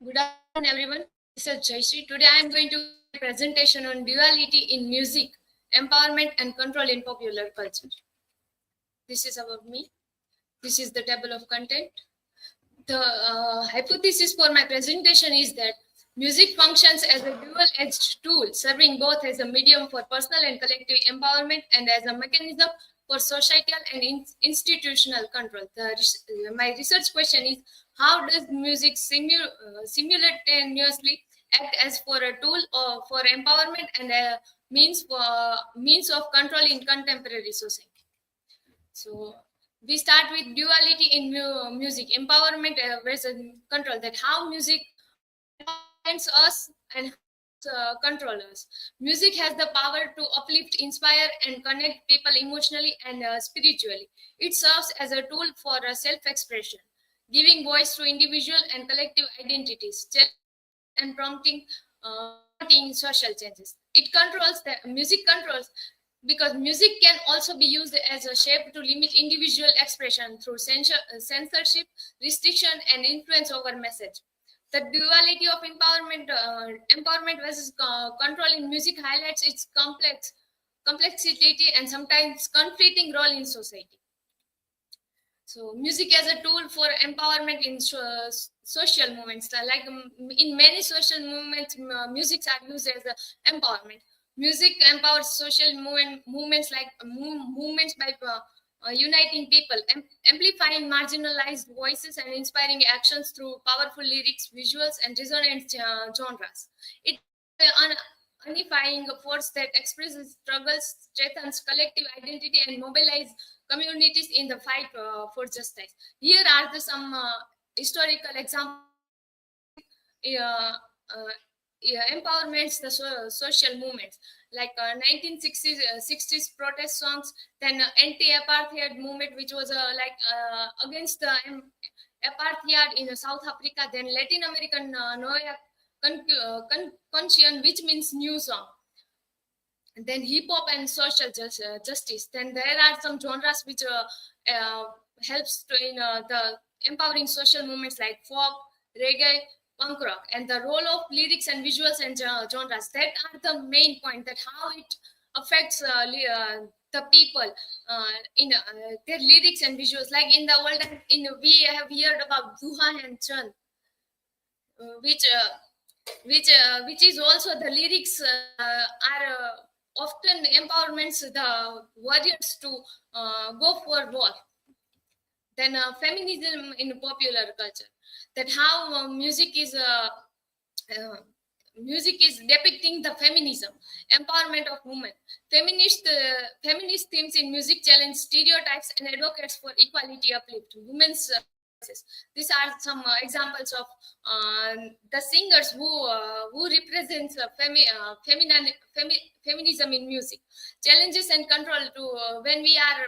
Speaker 8: Good afternoon, everyone. This is Jayshree. Today I am going to give a presentation on duality in music, empowerment and control in popular culture. This is about me. This is the table of content. The hypothesis for my presentation is that music functions as a dual-edged tool, serving both as a medium for personal and collective empowerment and as a mechanism for societal and institutional control. My research question is, how does music simultaneously act as for a tool for empowerment and a means of control in contemporary society? So we start with duality in music, empowerment versus control, that how music empowers us and control us. Music has the power to uplift, inspire, and connect people emotionally and spiritually. It serves as a tool for self-expression, giving voice to individual and collective identities, and prompting social changes. It controls the music controls because music can also be used as a shape to limit individual expression through censorship, restriction, and influence over message. The duality of empowerment versus control in music highlights its complexity and sometimes conflicting role in society. So music as a tool for empowerment in social movements. Like in many social movements, music are used as empowerment. Music empowers social movements like movements by uniting people, amplifying marginalized voices and inspiring actions through powerful lyrics, visuals, and resonant genres. It is an unifying force that expresses struggles, strengthens collective identity, and mobilizes communities in the fight for justice. Here are some historical examples. Empowerments, the social movements like 1960s protest songs, then anti-apartheid movement, which was against the apartheid in South Africa, then Latin American Noya Conscience, which means new song, and then hip hop and social justice. Then there are some genres which helps to in the empowering social movements like folk, reggae, punk rock, and the role of lyrics and visuals and genres. That are the main point, that how it affects the people in their lyrics and visuals. Like in the world, we have heard about Duha and Chand, which is also the lyrics are often empowerments the warriors to go for war. Then feminism in popular culture, that how music is music is depicting the feminism, empowerment of women. Feminist themes in music challenge stereotypes and advocates for equality, uplift women's voices. These are some examples of the singers who represents feminism in music. Challenges and control to when we are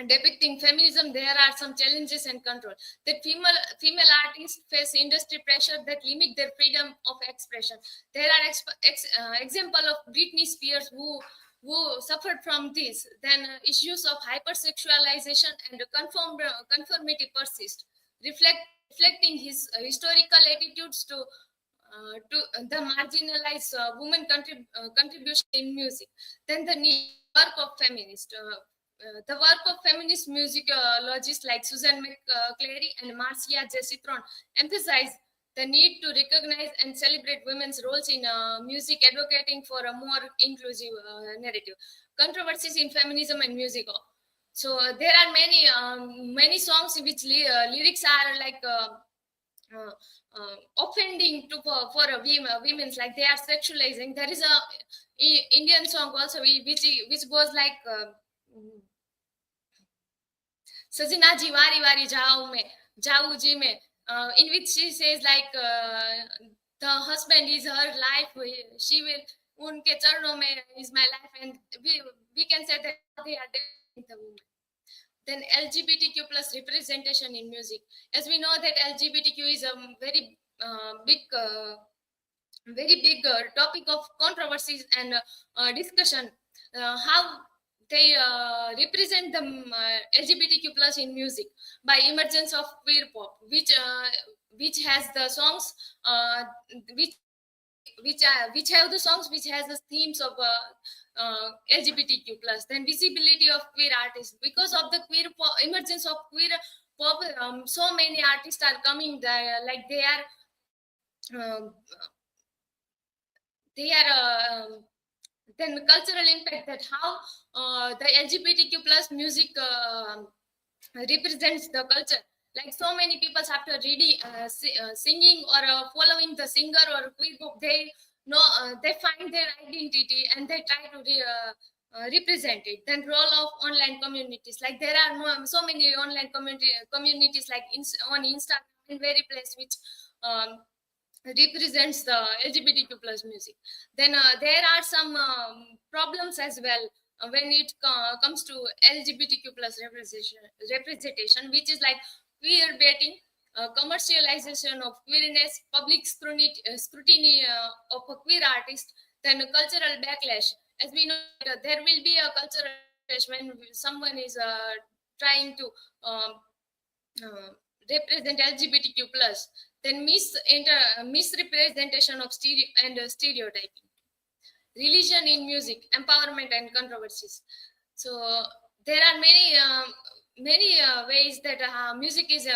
Speaker 8: depicting feminism, there are some challenges and control that female artists face industry pressure that limit their freedom of expression. There are example of Britney Spears who suffered from this. Then issues of hypersexualization and conformity persist, reflecting his historical attitudes to the marginalized women contribution in music. Then the work of feminist. The work of feminist musicologists like Susan McClary and Marcia Jessitron emphasize the need to recognize and celebrate women's roles in music, advocating for a more inclusive narrative. Controversies in feminism and music. So there are many songs which lyrics are like offending to for women's, like they are sexualizing. There is a Indian song also which goes like Sajina ji wari wari jao ji mein, in which she says like the husband is her life, she will unke charnon mein is my life, and we can say that they are dating the woman. Then LGBTQ plus representation in music. As we know that LGBTQ is a very big topic of controversies and discussion. How they represent the LGBTQ plus in music by emergence of queer pop, which has the songs which have the songs which has the themes of LGBTQ plus. Then visibility of queer artists, because of the emergence of queer pop, so many artists are coming there, like they are then cultural impact, that how the LGBTQ plus music represents the culture. Like so many people after reading, singing or following the singer or queer group, they know they find their identity and they try to represent it. Then role of online communities, like there are so many online communities like on Instagram and very place which represents the LGBTQ plus music. Then there are some problems as well when it comes to LGBTQ plus representation, which is like queer baiting, commercialization of queerness, public scrutiny of a queer artist, then cultural backlash. As we know, there will be a cultural backlash when someone is trying to represent LGBTQ plus. Then misrepresentation of stereotyping. Religion in music, empowerment and controversies. So there are many ways that music is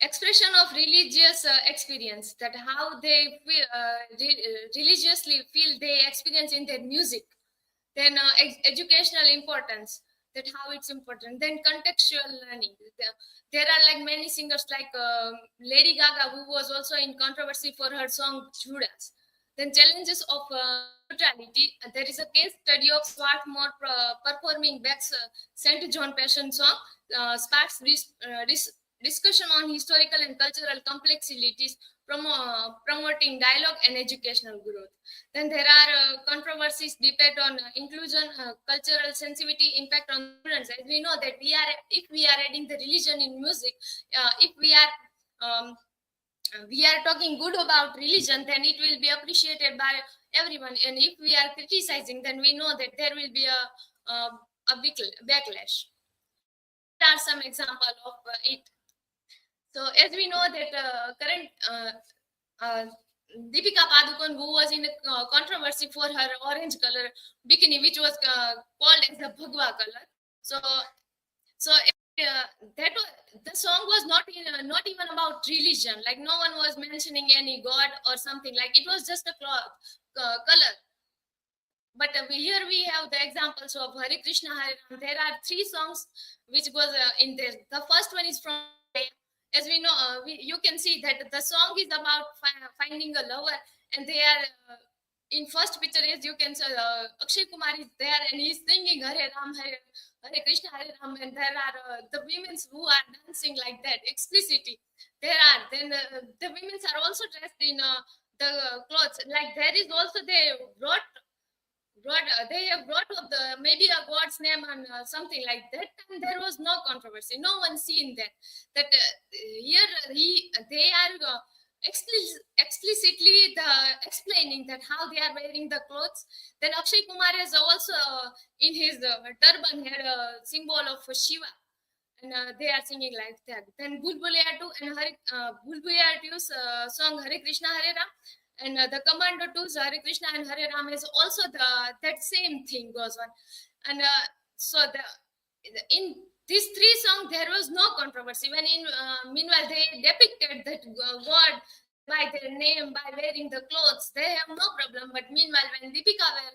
Speaker 8: expression of religious experience, that how they feel, religiously feel they experience in their music. Then educational importance, that how it's important. Then contextual learning. There are like many singers like Lady Gaga, who was also in controversy for her song Judas. Then challenges of neutrality. There is a case study of Swarthmore performing Bach's St. John Passion song, sparks discussion on historical and cultural complexities, promoting dialogue and educational growth. Then there are controversies, debate on inclusion, cultural sensitivity, impact on students. As we know that if we are adding the religion in music, if we are talking good about religion, then it will be appreciated by everyone. And if we are criticizing, then we know that there will be a big backlash. There are some examples of it. So as we know that current Deepika Padukone, who was in a controversy for her orange color bikini, which was called as the Bhagwa color. So that the song was not even about religion. Like no one was mentioning any god or something. Like it was just a color. But here we have the examples of Hare Krishna, Hare Ram. There are 3 songs which was in there. The first one is from as we know, you can see that the song is about finding a lover, and they are in first picture, as you can see, Akshay Kumar is there and he's singing Hare Ram, Hare Krishna, Hare Ram, and there are the women who are dancing like that, explicitly. There are, then the women are also dressed in the clothes, like there is also, they they have brought up the maybe a god's name and something like that, and there was no controversy, no one seen that here they are explicitly explaining that how they are wearing the clothes. Then Akshay Kumar has also in his turban had a symbol of Shiva, and they are singing like that. Then Bulbulia 2 and Bulbulia 2's song Hare Krishna Hare Ram, and the Commando 2's Hare Krishna and Hare Ram is also that same thing goes on. And so in these three songs there was no controversy. When in meanwhile they depicted that God by their name, by wearing the clothes, they have no problem. But meanwhile when Deepika wear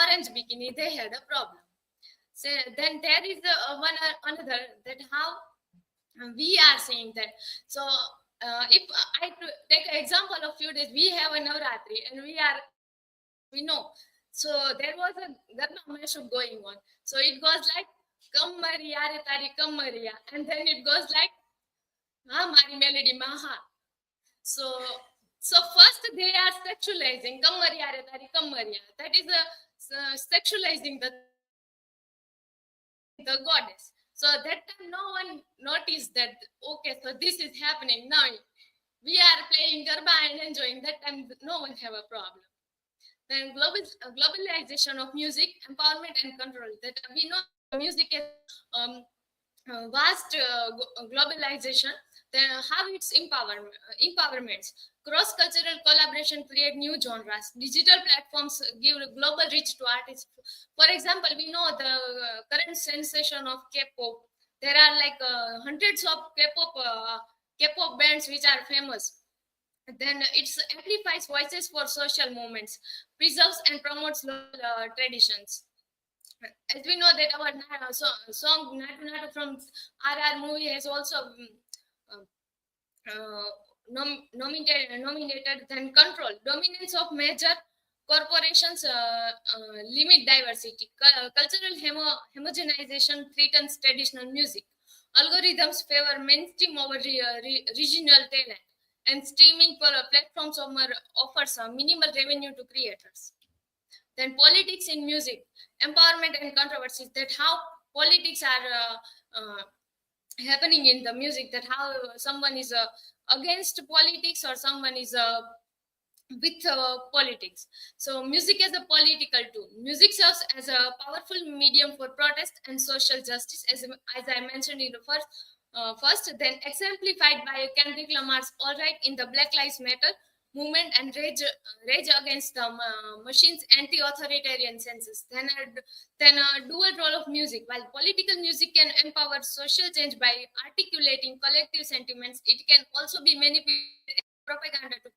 Speaker 8: orange bikini, they had a problem. So then there is another that how we are saying that. So if I take an example of few days, we have a Navratri and we know. So there was a Garba Mahashab going on. So it goes like Kam Mariya Re Tari Kam Mariya, and then it goes like Mari Melody Maha. So first they are sexualizing Kam Mariya Re Tari Kam Mariya. That is sexualizing the goddess. So that time no one noticed that, okay, so this is happening now. We are playing Garba and enjoying. That time no one have a problem. Then globalization of music, empowerment and control. That we know music is vast globalization. Then how it's empowerments. Cross-cultural collaboration create new genres. Digital platforms give global reach to artists. For example, we know the current sensation of K-pop. There are like hundreds of K-pop bands which are famous. Then it amplifies voices for social movements, preserves and promotes local traditions. As we know that our song Natu Natu from RR movie has also nominated. Then control. Dominance of major corporations limit diversity. Cultural homogenization threatens traditional music. Algorithms favor mainstream over regional talent. And streaming platforms offers minimal revenue to creators. Then politics in music, empowerment and controversies. That how politics are happening in the music, that how someone is against politics or someone is with politics. So music as a political tool. Music serves as a powerful medium for protest and social justice, as I mentioned in the first, then exemplified by Kendrick Lamar's All Right in the Black Lives Matter movement and rage against the machines, anti-authoritarian senses. Then a dual role of music. While political music can empower social change by articulating collective sentiments, it can also be manipulated as propaganda to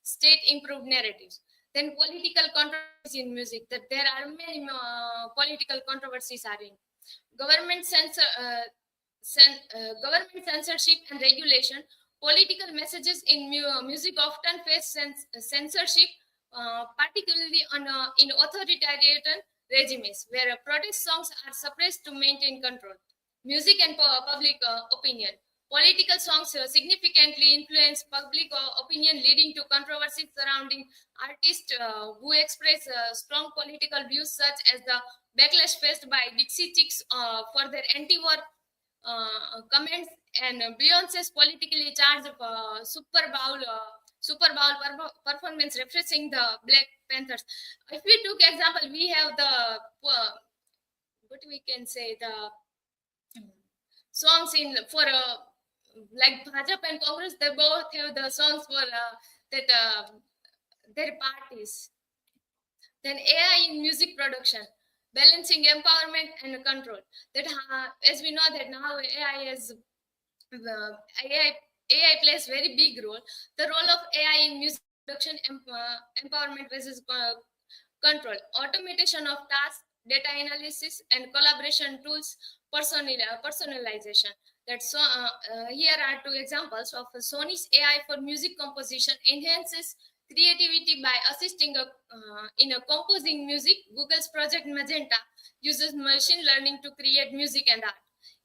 Speaker 8: state improved narratives. Then political controversies in music. That there are many political controversies are in government government censorship and regulation. Political messages in music often face censorship, particularly in authoritarian regimes, where protest songs are suppressed to maintain control. Music and public opinion. Political songs significantly influence public opinion, leading to controversies surrounding artists who express strong political views, such as the backlash faced by Dixie Chicks for their anti-war comments, and Beyonce's politically charged Super Bowl performance referencing the Black Panthers. If we took example, we have the what we can say, the songs in for like Bhajap and Congress. They both have the songs for that their parties. Then AI in music production, balancing empowerment and control. That as we know that now AI plays very big role. The role of AI in music production, empowerment versus control. Automation of tasks, data analysis and collaboration tools, personalization. Here are two examples of Sony's AI for music composition enhances creativity by assisting in composing music. Google's Project Magenta uses machine learning to create music and art.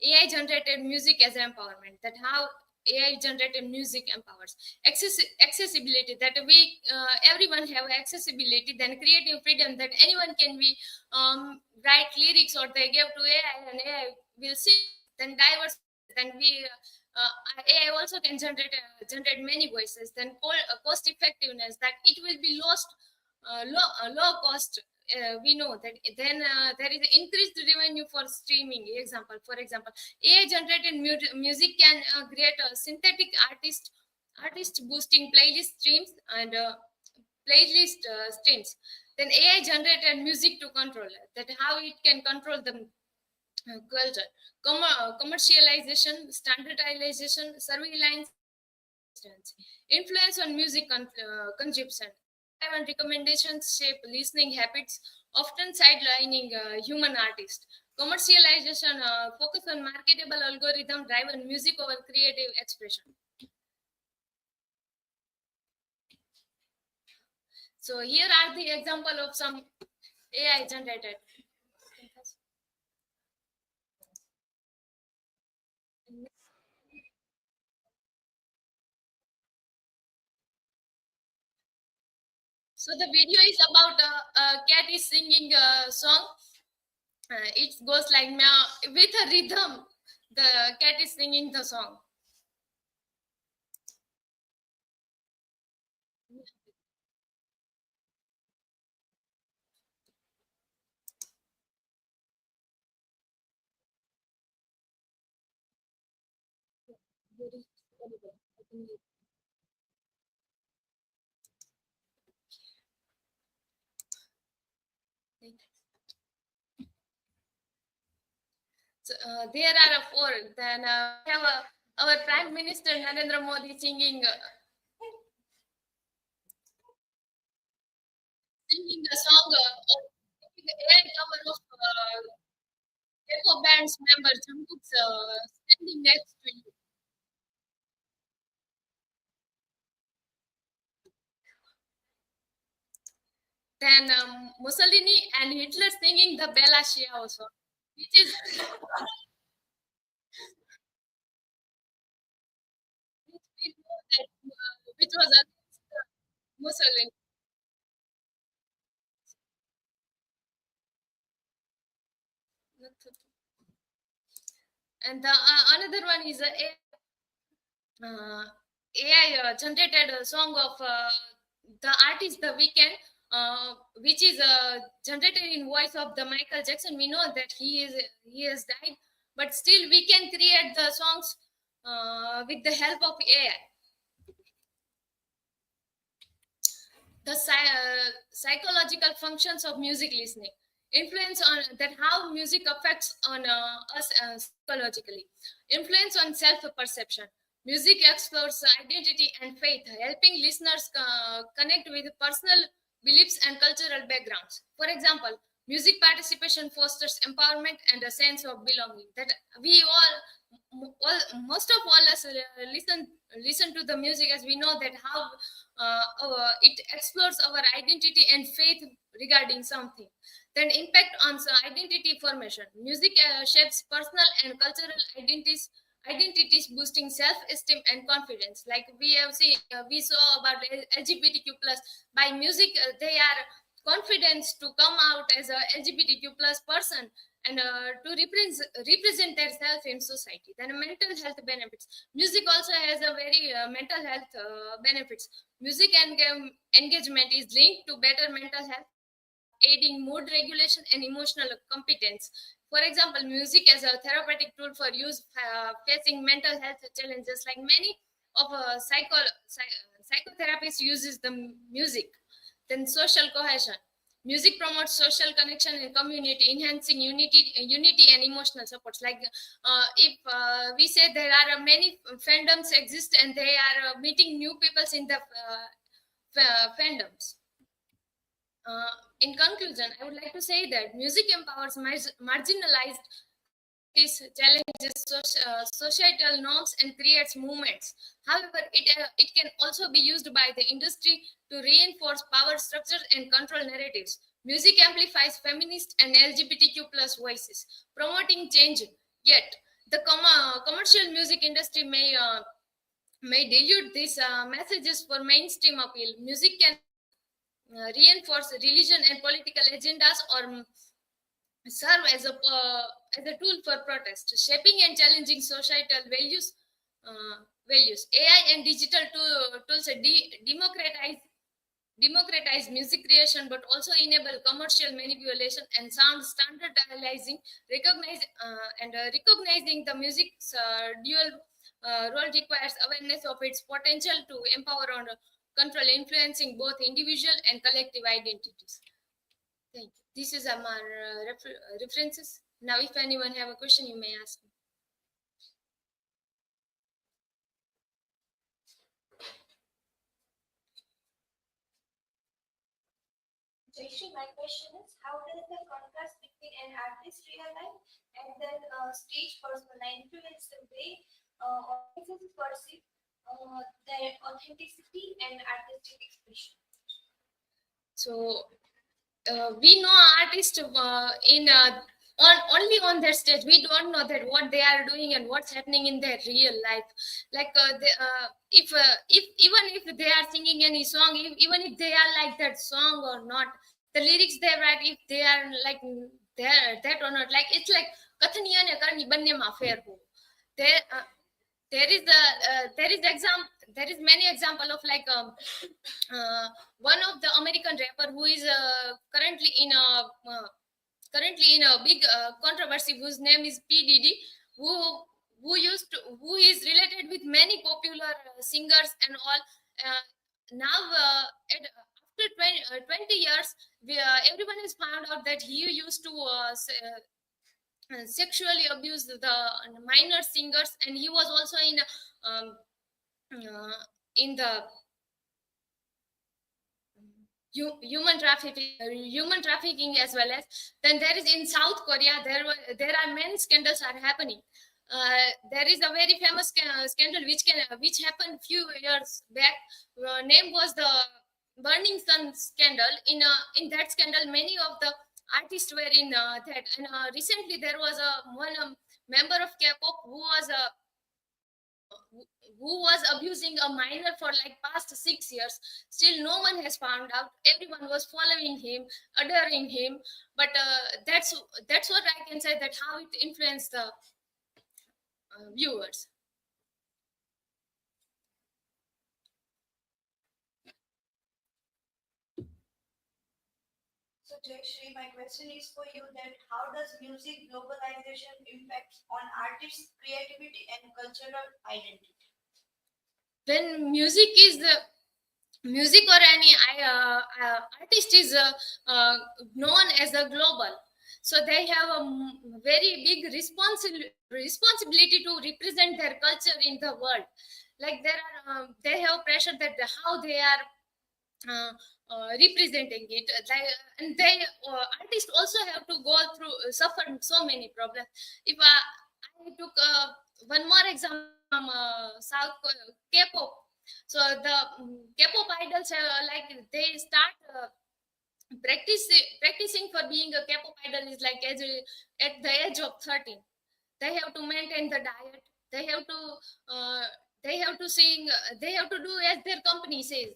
Speaker 8: AI generated music as empowerment. That how AI generated music empowers accessibility. That we everyone have accessibility. Then creative freedom. That anyone can be write lyrics or they give to AI and AI will sing. Then diverse. Then we AI also can generate many voices. Then cost effectiveness. That it will be low cost. We know that then there is increased revenue for streaming. For example, AI generated music can create a synthetic artist boosting playlist streams and playlist streams. Then AI generated music to control it. That how it can control the culture. Commercialization, standardization, surveillance, influence on music consumption. And recommendations shape listening habits, often sidelining human artists. Commercialization focus on marketable algorithm driven music over creative expression. So here are the example of some AI generated. So the video is about a cat is singing a song. It goes like meow with a rhythm. The cat is singing the song. So, there are four. Then we have our Prime Minister Narendra Modi singing a song of AI cover of Echo Band's member Jungkook's standing next to you. Then Mussolini and Hitler singing the BILAKHIYA also, which is which we know that which was against Mussolini. And the another one is AI generated a song of the artist The Weeknd, which is generated in voice of the Michael Jackson. We know that he has died, but still we can create the songs with the help of AI. The psychological functions of music listening, influence on that how music affects on us psychologically, influence on self-perception. Music explores identity and faith, helping listeners connect with personal beliefs and cultural backgrounds. For example, music participation fosters empowerment and a sense of belonging. That we most of all us listen to the music, as we know that how it explores our identity and faith regarding something. Then impact on identity formation. Music shapes personal and cultural identities, boosting self-esteem and confidence. Like we have seen, we saw about LGBTQ plus. By music, they are confident to come out as a LGBTQ plus person and to represent themselves in society. Then mental health benefits. Music also has a very mental health benefits. Music and engagement is linked to better mental health, aiding mood regulation and emotional competence. For example, music as a therapeutic tool for use facing mental health challenges. Like many of psychotherapists uses the music. Then social cohesion. Music promotes social connection and community, enhancing unity and emotional supports. Like if we say there are many fandoms exist and they are meeting new peoples in the fandoms. In conclusion, I would like to say that music empowers marginalized This challenges societal norms and creates movements. However, it can also be used by the industry to reinforce power structures and control narratives. Music amplifies feminist and LGBTQ plus voices, promoting change. Yet, the commercial music industry may dilute these messages for mainstream appeal. Music can reinforce religion and political agendas or serve as a tool for protest, shaping and challenging societal values. AI and digital tools democratize music creation, but also enable commercial manipulation and sound standardizing, recognizing the music's dual role requires awareness of its potential to empower and control, influencing both individual and collective identities. Thank you. This is our references. Now, if anyone have a question, you may ask me.
Speaker 9: Jayshree, my question is, how does the contrast between an artist's real life and then stage persona influence the way audiences perceive their authenticity and artistic expression?
Speaker 8: So, we know artists only on their stage. We don't know that what they are doing and what's happening in their real life. Like if even if they are singing any song, even if they are like that song or not, the lyrics they write, if they are like that or not, like it's like kathaniya ne karni banne ma fair ho. There is many example of like one of the American rapper who is currently in a big controversy, whose name is P Diddy, who is related with many popular singers and all. Now after 20 years, everyone has found out that he used to sexually abuse the minor singers, and he was also in the human trafficking as well. As then there is in South Korea, there are many scandals are happening. There is a very famous scandal which happened few years back. Name was the Burning Sun scandal. In that scandal, many of the artists were in that. And recently there was one member of K-pop who was abusing a minor for like past 6 years. Still no one has found out. Everyone was following him, adoring him, but that's what I can say, that how it influenced the viewers.
Speaker 10: So Jayshree, my question is for you, that how does music globalization impact on artists' creativity and cultural identity?
Speaker 8: When music or any artist is known as a global, so they have a very big responsibility to represent their culture in the world. Like they have pressure that how they are representing it, and artists also have to suffer so many problems. If I took one more example from South K-pop. So the K-pop idols like they start practicing for being a K-pop idol is like at the age of 13. They have to maintain the diet. They have to sing. They have to do as their company says,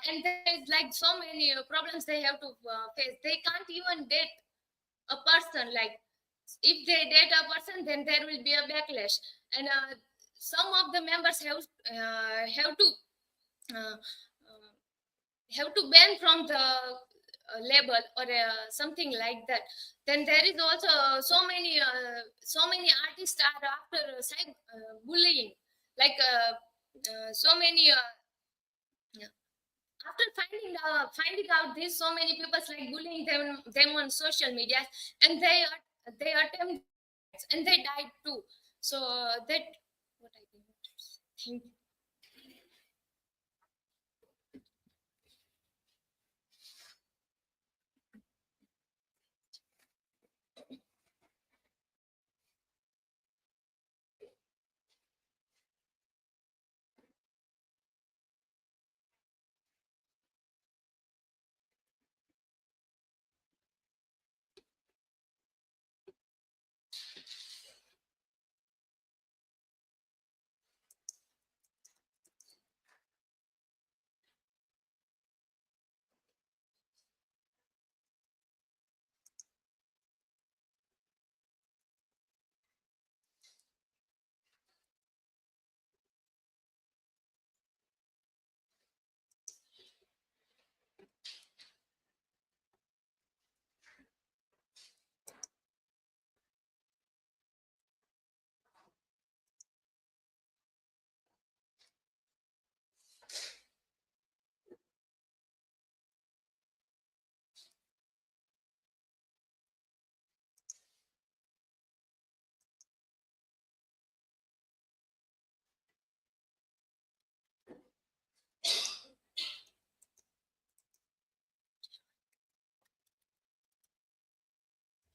Speaker 8: and there's like so many problems they have to face. They can't even date a person. Like if they date a person, then there will be a backlash, and some of the members have to ban from the label or something like that. Then there is also so many artists are after bullying, like so many after finding out this, so many people like bullying them on social media, and they attempt and they died too. So that what I think. Thank you.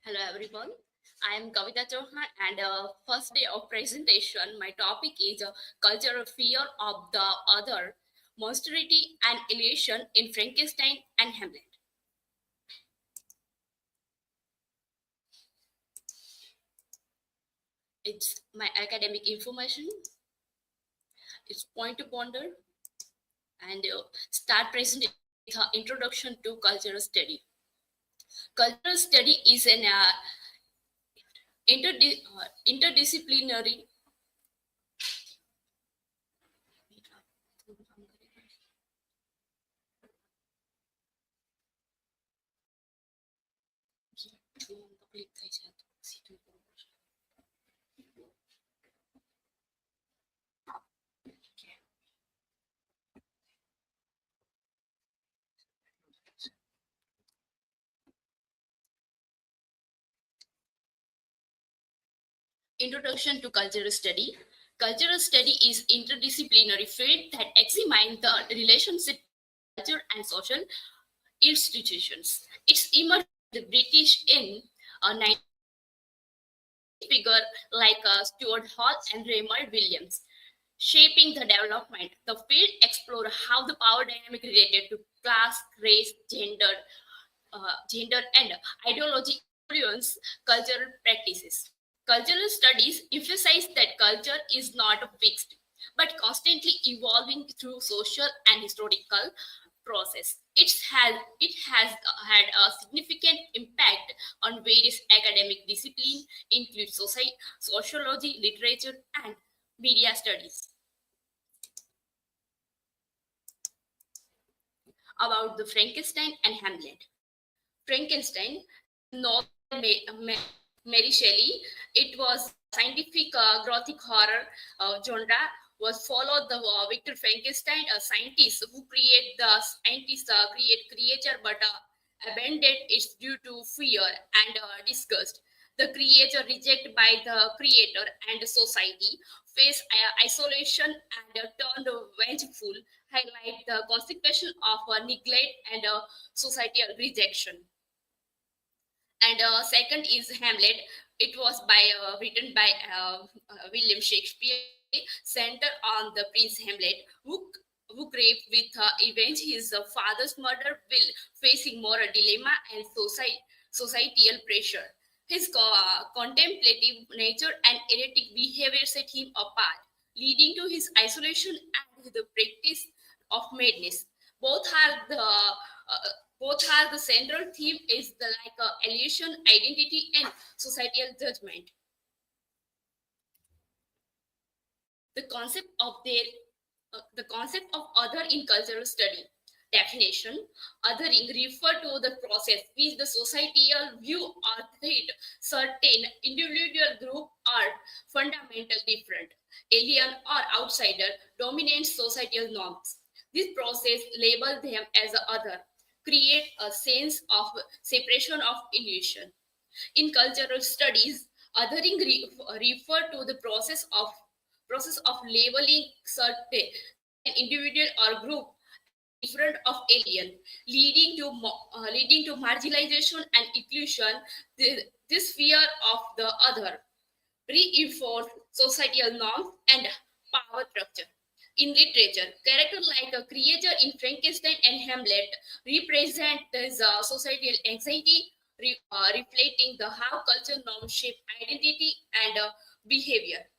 Speaker 6: Hello everyone. I am KAVITA CHAUHAN and first day of presentation. My topic is cultural fear of the other, monstrosity and alienation in Frankenstein and Hamlet. It's my academic information. It's point to ponder and start presentation with introduction to cultural study. Cultural study is an interdisciplinary Introduction to cultural study. Cultural study is interdisciplinary field that examines the relationship culture and social institutions. It's emerged in the British in 19 figure like Stuart Hall and Raymond Williams, shaping the development. The field explored how the power dynamic related to class, race, gender and ideology influence cultural practices. Cultural studies emphasize that culture is not fixed, but constantly evolving through social and historical process. It has had a significant impact on various academic disciplines, include sociology, literature, and media studies. About the Frankenstein and Hamlet. Frankenstein, novel Mary Shelley. It was scientific gothic horror genre. Was followed the Victor Frankenstein, a scientist who create creature but abandoned it due to fear and disgust. The creature rejected by the creator and society face isolation and turned vengeful, highlight the consequence of neglect and societal rejection. And second is Hamlet. It was written by William Shakespeare, center on the Prince Hamlet, who craved with avenge his father's murder while facing moral dilemma and societal pressure. His contemplative nature and erratic behavior set him apart, leading to his isolation and the practice of madness. Both are the central theme is the alienation, identity, and societal judgment. The concept of other in cultural study. Definition: othering refer to the process which the societal view or treat certain individual group are fundamental different, alien or outsider, dominant societal norms. This process labels them as a other, create a sense of separation of illusion. In cultural studies, othering refer to the process of labeling certain individual or group different of alien, leading to marginalization and inclusion. This fear of the other reinforce societal norms and power structure. In literature, characters like a creature in Frankenstein and Hamlet represent this societal anxiety, reflecting the how culture norms shape identity and behavior.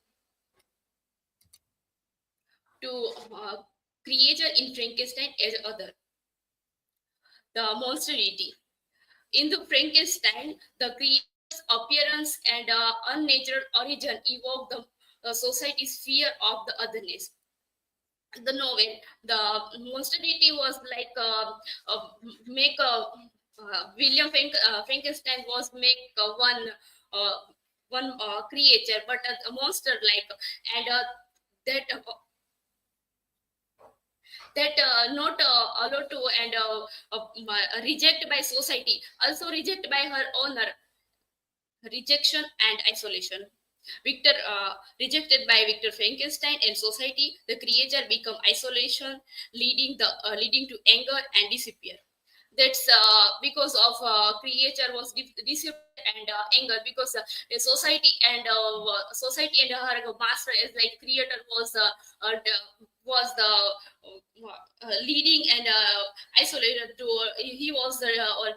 Speaker 6: To creature in Frankenstein as other. The monstrosity. In the Frankenstein, the creature's appearance and unnatural origin evoke the society's fear of the otherness. The novel, the monstrosity was like make a Frankenstein was make one creature, but a monster like and that not allowed to and rejected by society, also rejected by her owner, rejection and isolation. Victor rejected by Victor Frankenstein and society, the creature become isolation, leading to anger and disappear. That's because of creature was disappeared and anger, because the society and her master as like creator was the leading and isolated to he was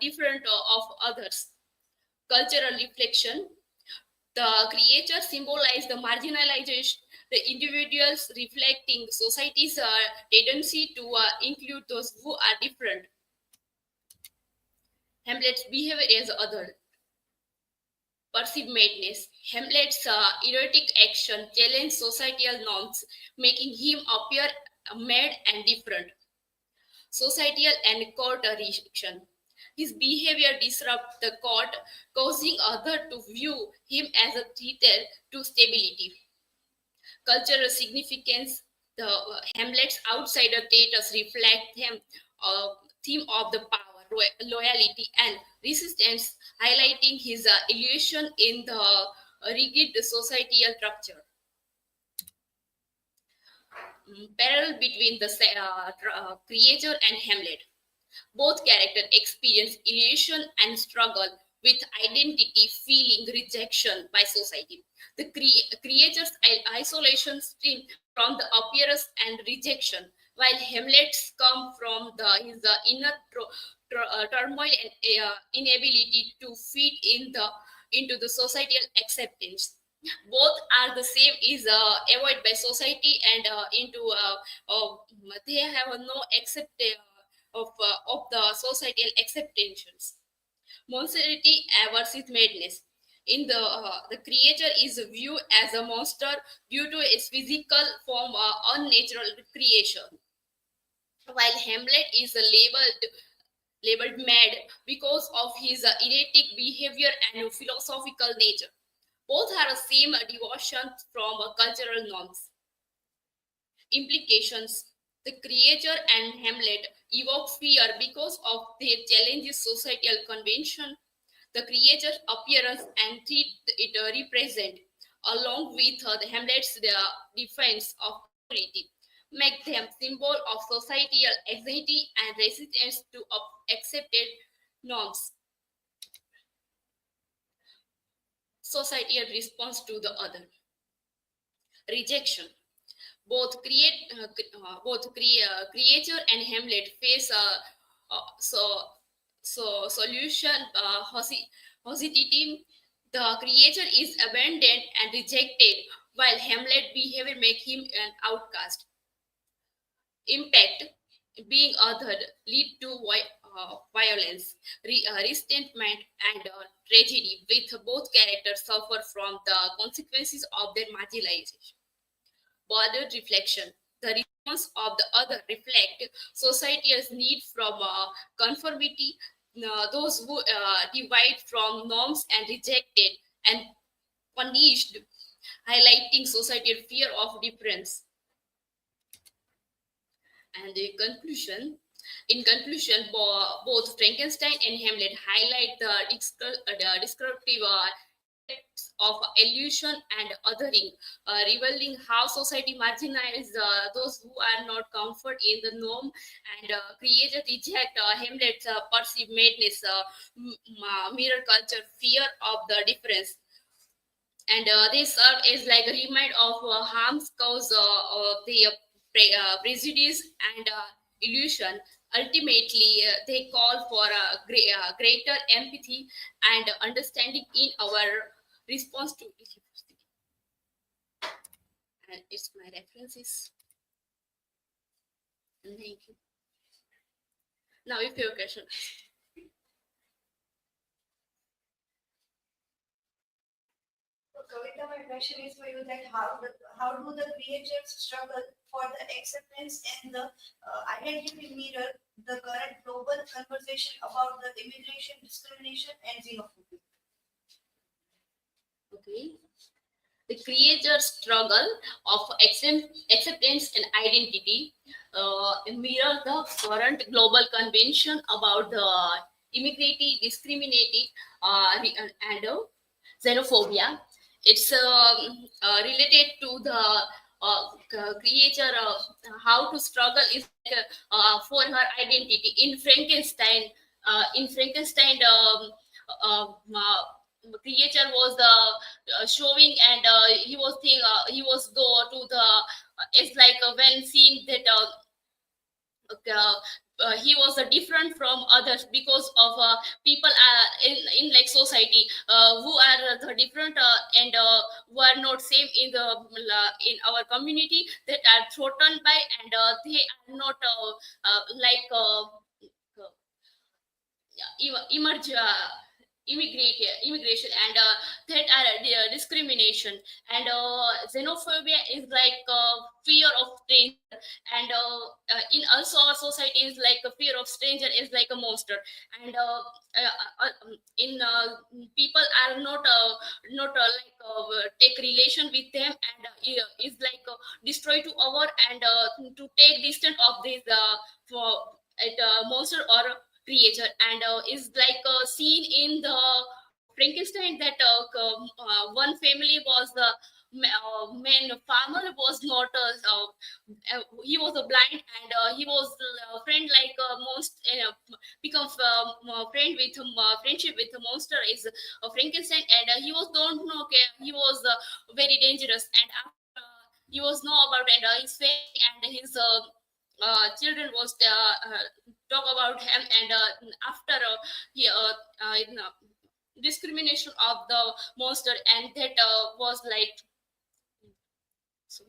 Speaker 6: different of others. Cultural reflection. The creature symbolized the marginalization, the individuals reflecting society's tendency to include those who are different. Hamlet's behavior as other. Perceived madness. Hamlet's erotic action challenged societal norms, making him appear mad and different. Societal and court reaction. His behavior disrupts the court, causing others to view him as a threat to stability. Cultural significance. The Hamlet's outsider status reflect him theme of the power, loyalty, and resistance, highlighting his illusion in the rigid societal structure. Parallel between the creator and Hamlet. Both characters experience illusion and struggle with identity, feeling rejection by society. The creator's isolation stems from the appearance and rejection, while Hamlet's come from his inner turmoil and inability to fit into the societal acceptance. Both are the same is avoided by society and they have no accept of the societal acceptations. Monstrosity versus madness. In the creature is viewed as a monster due to its physical form, unnatural creation, while Hamlet is labeled mad because of his erratic behavior and philosophical nature. Both are the same devotion from cultural norms. Implications. The creature and Hamlet evoke fear because of their challenges societal convention. The creature's appearance and threat it represent, along with the Hamlet's defense of authority, make them symbol of societal anxiety and resistance to accepted norms. Societal response to the other. Rejection. Both creature and Hamlet face solution hostility. The creature is abandoned and rejected, while Hamlet behavior make him an outcast. Impact. Being othered lead to violence, resentment, and tragedy, with both characters suffer from the consequences of their marginalization. Border reflection. The response of the other reflect society's need from conformity, those who divide from norms and rejected and punished, highlighting societal fear of difference. And the conclusion. In conclusion, both Frankenstein and Hamlet highlight the descriptive effects of illusion and othering, revealing how society marginalizes those who are not comfort in the norm, and created reject Hamlet's perceived madness, mirror culture, fear of the difference. And they serve as like a reminder of harms caused the prejudice and illusion. Ultimately, they call for a greater empathy and understanding in our response to diversity. And it's my references. And thank you. Now, if you have a question.
Speaker 10: Kavita, my question is for you that how do the creators struggle for the acceptance and the identity mirror the current global conversation about the immigration, discrimination, and xenophobia?
Speaker 6: Okay. The creator's struggle of acceptance and identity mirror the current global convention about the immigration, discrimination, and xenophobia. It's related to the creator how to struggle is for her identity in Frankenstein. creature was showing, and he was go to the it's like when seen that he was different from others because of people in like society who are the different and who are not same in the in our community, that are threatened by, and they are not like emerge immigration, and that are discrimination, and xenophobia is like fear of stranger, and in also our society is like a fear of stranger is like a monster, and in people are not like take relation with them, and is like destroy to our, and to take distance of this for monster or creature, and is like seen in the Frankenstein, that one family was the man farmer was not he was a blind, and he was friend like most becomes friend with friendship with the monster is Frankenstein, and he was don't know, okay, he was very dangerous, and after he was know about, and his family and his children was talk about him, and after he discrimination of the monster, and that was like so.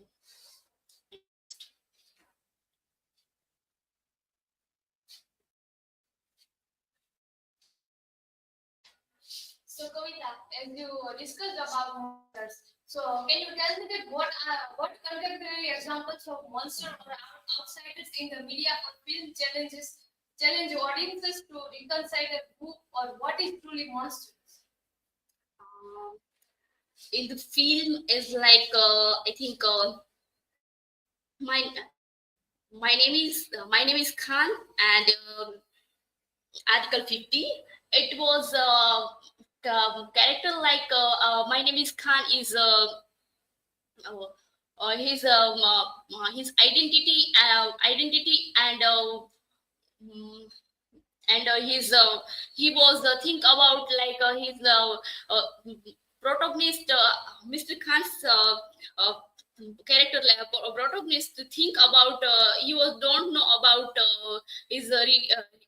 Speaker 8: So, Kavita, as you discussed about monsters, so can you tell me that what contemporary examples of monsters or outsiders in the media or film challenge audiences to reconcile who or what is truly monstrous?
Speaker 6: um, in the film is like I think my my name is Khan, and article 50, it was character like my name is Khan is uh, his identity and mm, and he was think about like his protagonist Mr. Khan's uh, character like protagonist to think about he was don't know about his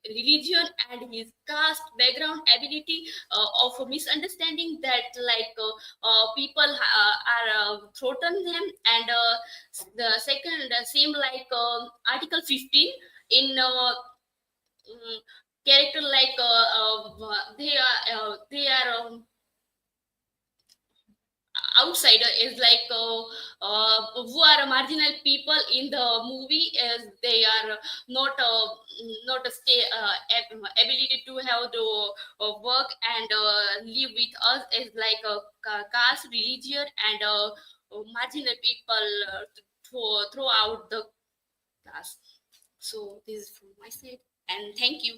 Speaker 6: religion and his caste background ability of misunderstanding that like people are threaten them, and the second same like article 15 in character like they are outsider is like who are marginal people in the movie, as they are not not a ability to have the work and live with us, as like a caste religion and marginal people throughout the class. So this is from my side, and thank you.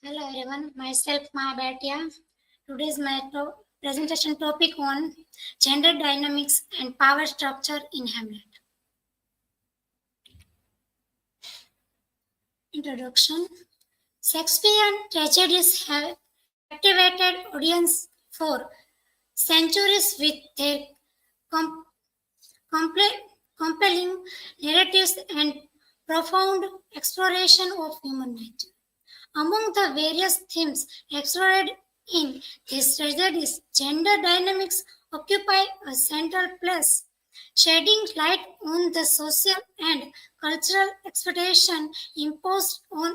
Speaker 11: Hello everyone, myself BATIYA. Today's my presentation topic on gender dynamics and power structure in Hamlet. Introduction. Shakespearean tragedies have captivated audience for centuries with their com- compelling narratives and profound exploration of human nature. Among the various themes explored in these tragedies, gender dynamics occupy a central place, shedding light on the social and cultural expectation imposed on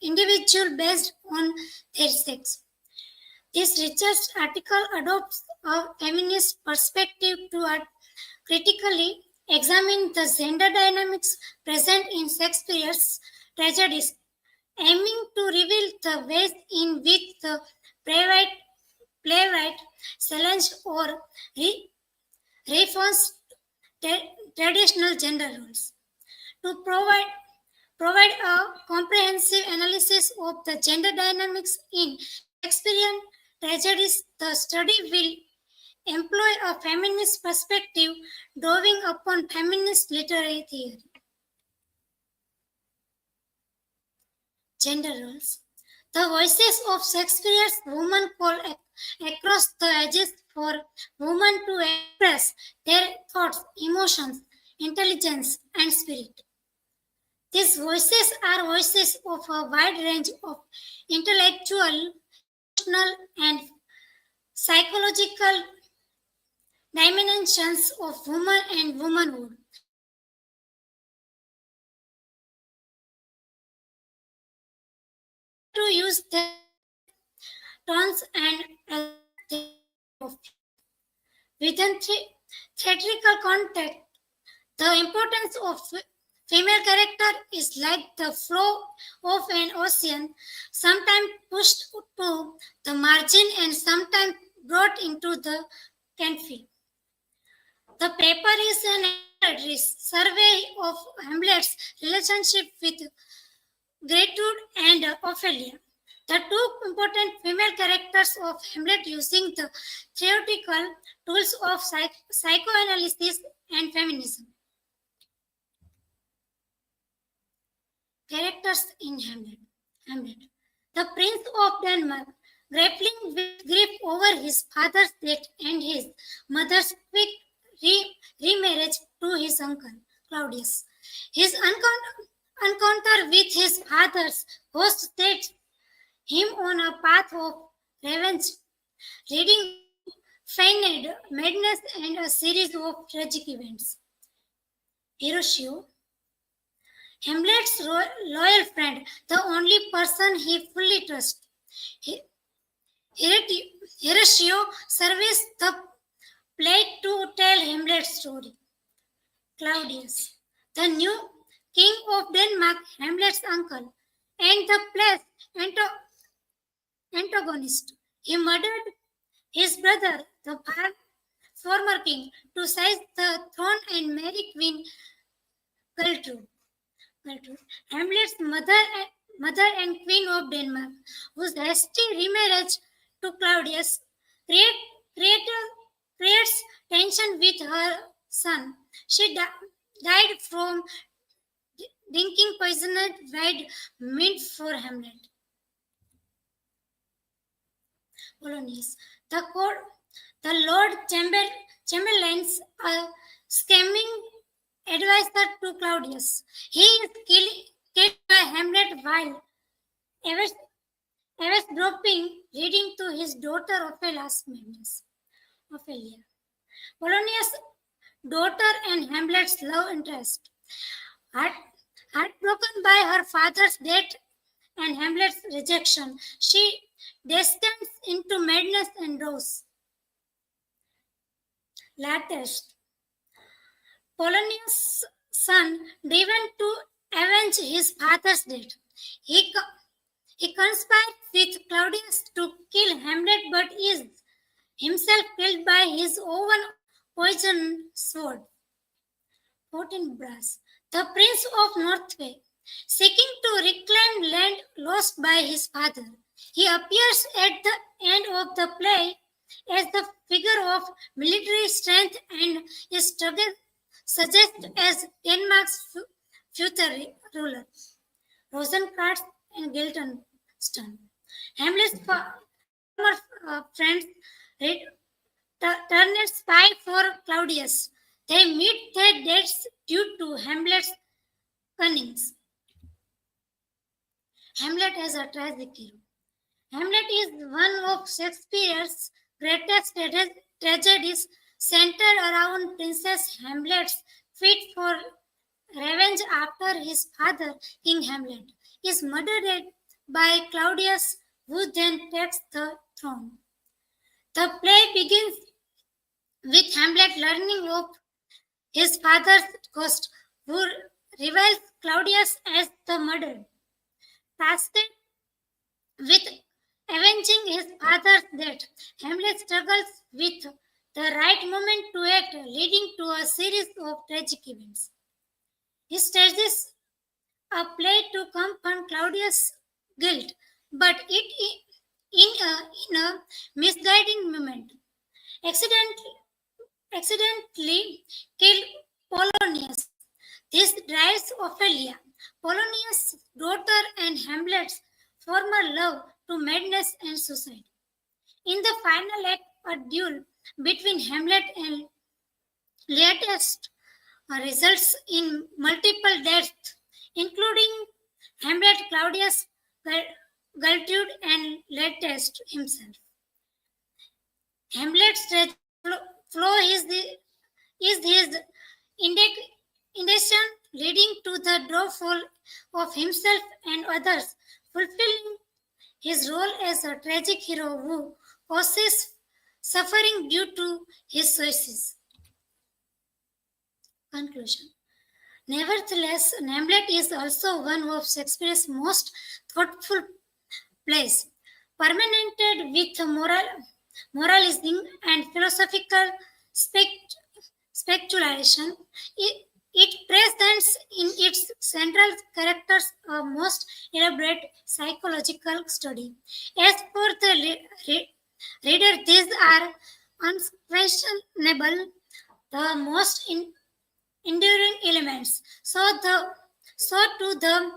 Speaker 11: individuals based on their sex. This research article adopts a feminist perspective to critically examine the gender dynamics present in Shakespeare's tragedies, aiming to reveal the ways in which the playwright challenged or reinforced traditional gender roles. To provide a comprehensive analysis of the gender dynamics in Shakespearean tragedies, the study will employ a feminist perspective drawing upon feminist literary theory. Gender roles. The voices of Shakespeare's women call across the ages for women to express their thoughts, emotions, intelligence, and spirit. These voices are voices of a wide range of intellectual, emotional, and psychological dimensions of woman and womanhood. To use their tones and within theatrical context, the importance of female character is like the flow of an ocean, sometimes pushed to the margin and sometimes brought into the canopy. The paper is an survey of Hamlet's relationship with Gertrude and Ophelia, the two important female characters of Hamlet, using the theoretical tools of psychoanalysis and feminism. Characters in Hamlet. The Prince of Denmark, grappling with grief over his father's death and his mother's quick remarriage to his uncle, Claudius. His encounter with his father's host set him on a path of revenge, leading to feigned madness and a series of tragic events. Horatio, Hamlet's loyal friend, the only person he fully trusts. Horatio serves the plate to tell Hamlet's story. Claudius, the new king of Denmark, Hamlet's uncle, and the play's antagonist. He murdered his brother, the former king, to seize the throne and marry Queen Gertrude. Hamlet's mother and Queen of Denmark, whose hasty remarriage to Claudius creates tension with her son. She died from drinking poisoned wine meant for Hamlet. Polonius. The Lord Chamberlain's scheming advisor to Claudius. He is killed by Hamlet while eavesdropping, leading to his daughter Ophelia's madness. Ophelia. Polonius' daughter and Hamlet's love interest. Heartbroken by her father's death and Hamlet's rejection, she descends into madness and rose. Latest. Polonius' son, driven to avenge his father's death, he conspires with Claudius to kill Hamlet, but is himself killed by his own poisoned sword. 14 Brass. The Prince of Norway, Seeking to reclaim land lost by his father, he appears at the end of the play as the figure of military strength and is suggested as Denmark's future ruler. Rosencrantz and Guildenstern. Hamlet's former friends turned spy for Claudius. They meet their deaths due to Hamlet's cunnings. Hamlet as a tragic hero. Hamlet is one of Shakespeare's greatest tragedies, centered around Princess Hamlet's fit for revenge after his father, King Hamlet, is murdered by Claudius, who then takes the throne. The play begins with Hamlet learning of his father's ghost, who reveals Claudius as the murderer. Tasked with avenging his father's death, Hamlet struggles with the right moment to act, leading to a series of tragic events. He stages a play to confront Claudius' guilt, but in a misguiding moment, accidentally killed Polonius. This drives Ophelia, Polonius' daughter, and Hamlet's former love to madness and suicide. In the final act, a duel between Hamlet and Leicester results in multiple deaths, including Hamlet, Claudius, Gertrude, and Leicester himself. Hamlet's flaw is his indignation, leading to the downfall of himself and others, fulfilling his role as a tragic hero who causes suffering due to his choices. Conclusion. Nevertheless, Hamlet is also one of Shakespeare's most thoughtful plays, permeated with moralism and philosophical speculation. It presents in its central characters a most elaborate psychological study. As for the reader, these are unquestionable, the most enduring elements. So to the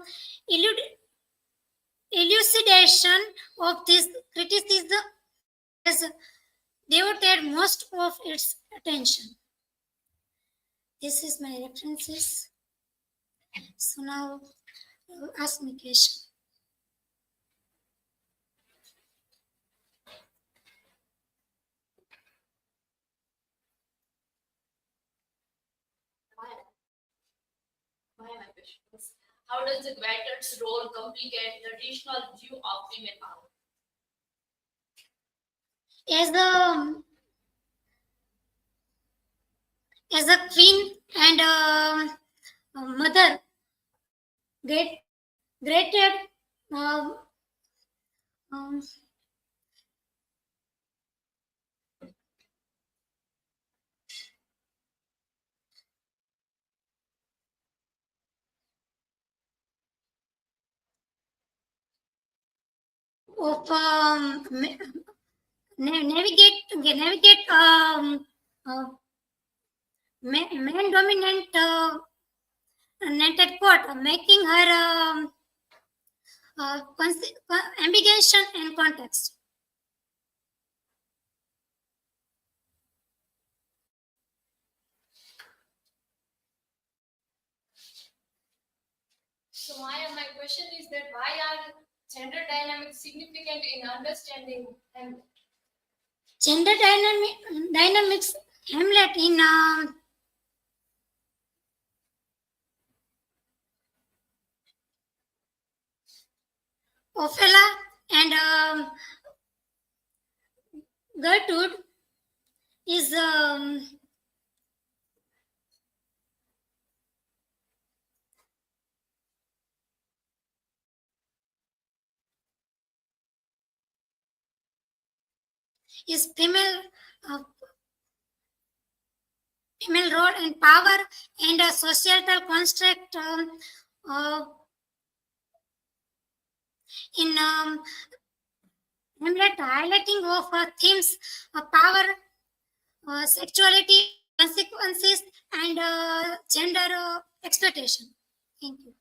Speaker 11: elucidation of this criticism has devoted most of its attention. This is my references. So now ask me question.
Speaker 6: My question is, how does the Grattan's role complicate the traditional view of women power?
Speaker 11: As a queen and a mother, granted of navigate man dominant court, making her ambiguation and context.
Speaker 6: So my question is that why are gender dynamics significant in understanding Hamlet?
Speaker 11: Gender dynamics Hamlet in Ophelia and Gertrude is female role and power and a societal construct In Hamlet, highlighting of themes of power, sexuality, consequences, and gender exploitation. Thank you.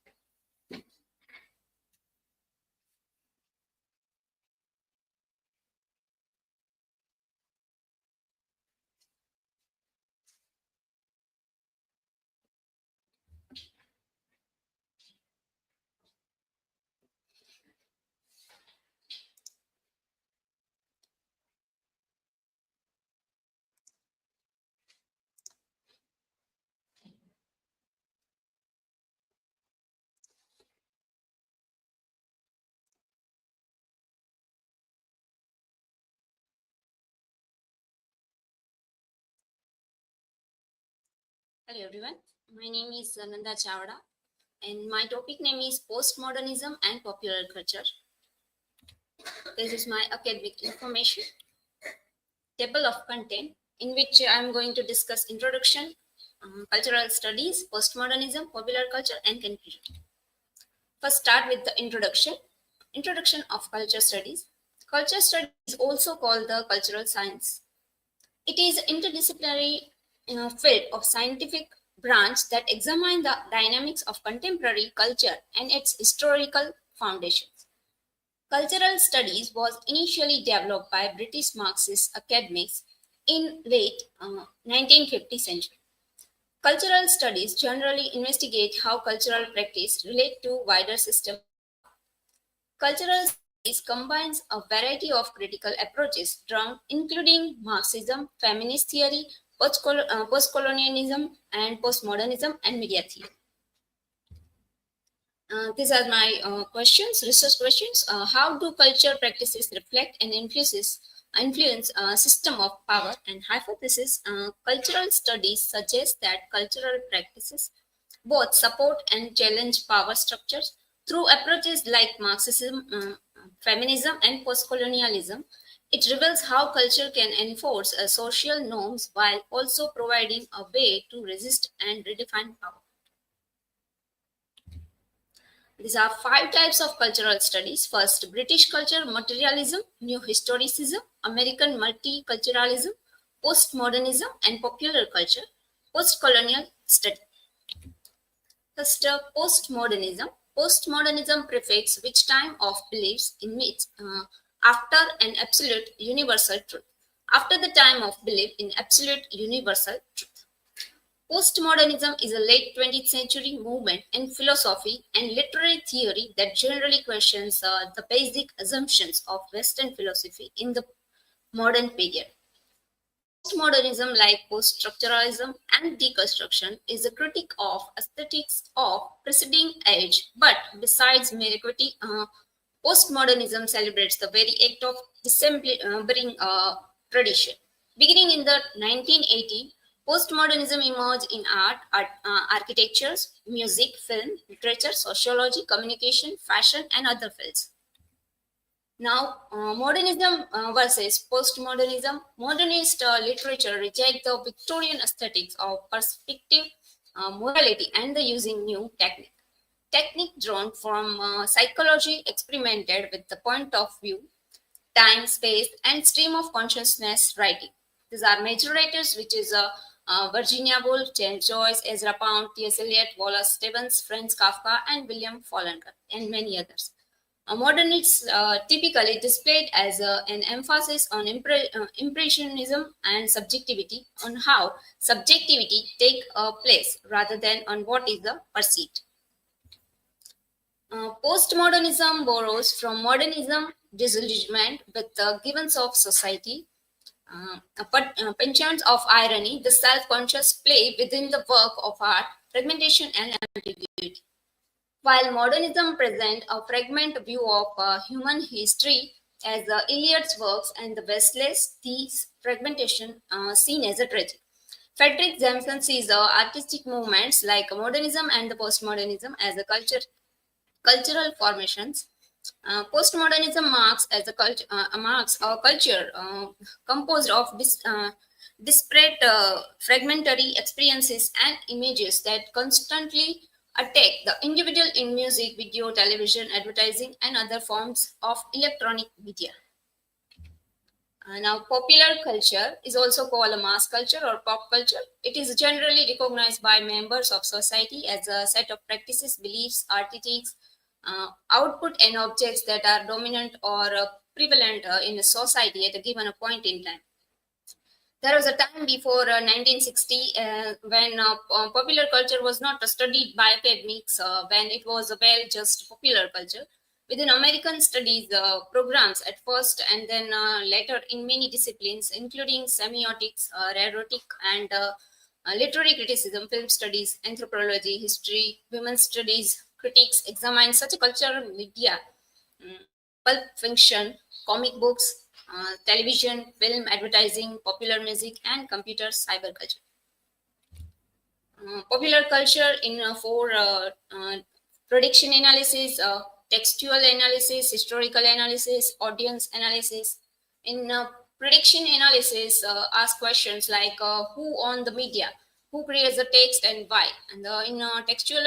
Speaker 6: Hello everyone, my name is NANDA CHAVDA and my topic name is Postmodernism and Popular Culture. This is my academic information, table of content in which I am going to discuss introduction, cultural studies, postmodernism, popular culture and conclusion. First start with the introduction. Introduction of culture studies. Culture studies is also called the cultural science. It is an interdisciplinary field of scientific branch that examines the dynamics of contemporary culture and its historical foundations. Cultural studies was initially developed by British Marxist academics in late 1950 century. Cultural studies generally investigate how cultural practice relate to wider system. Cultural studies combines a variety of critical approaches drawn including Marxism, feminist theory, postcolonialism, and postmodernism and media theory. These are my questions, research questions. How do culture practices reflect and influence system of power? And hypothesis, cultural studies suggest that cultural practices both support and challenge power structures through approaches like Marxism, feminism, and postcolonialism. It reveals how culture can enforce social norms while also providing a way to resist and redefine power. These are 5 types of cultural studies. First, British culture, materialism, new historicism, American multiculturalism, postmodernism, and popular culture, postcolonial study. First, postmodernism. Postmodernism prefix which time of beliefs in which after an absolute universal truth. After the time of belief in absolute universal truth. Postmodernism is a late 20th century movement in philosophy and literary theory that generally questions the basic assumptions of Western philosophy in the modern period. Postmodernism, like post-structuralism and deconstruction, is a critique of aesthetics of preceding age. But besides mediocrity, postmodernism celebrates the very act of dismembering tradition. Beginning in the 1980s, postmodernism emerged in art, architectures, music, film, literature, sociology, communication, fashion, and other fields. Now, modernism versus postmodernism. Modernist literature rejects the Victorian aesthetics of perspective, morality, and the using new technique. Technique drawn from psychology experimented with the point of view, time, space, and stream of consciousness writing. These are major writers, which is Virginia Woolf, James Joyce, Ezra Pound, T.S. Eliot, Wallace Stevens, Franz Kafka, and William Faulkner, and many others. Modernists typically displayed as an emphasis on impressionism and subjectivity, on how subjectivity take place rather than on what is the perceived. Postmodernism borrows from modernism disillusionment with the givens of society, penchants of irony, the self-conscious play within the work of art, fragmentation and ambiguity. While modernism presents a fragment view of human history as Eliot's works and the Westleys, these fragmentation seen as a tragedy. Frederick Jameson sees artistic movements like modernism and the postmodernism as a cultural formations. Postmodernism marks a culture composed of disparate fragmentary experiences and images that constantly attack the individual in music, video, television, advertising, and other forms of electronic media. Now, popular culture is also called a mass culture or pop culture. It is generally recognized by members of society as a set of practices, beliefs, artifacts, output, and objects that are dominant or prevalent in a society at a given point in time. There was a time before 1960 when popular culture was not studied by academics, when it was just popular culture. Within American studies programs at first and then later in many disciplines, including semiotics, rhetoric, and literary criticism, film studies, anthropology, history, women's studies, critics examine such a cultural media, pulp fiction, comic books, television, film, advertising, popular music, and computer cyberculture. Popular culture in four prediction analysis, textual analysis, historical analysis, audience analysis. In prediction analysis, ask questions like who owns the media, who creates the text, and why. And in textual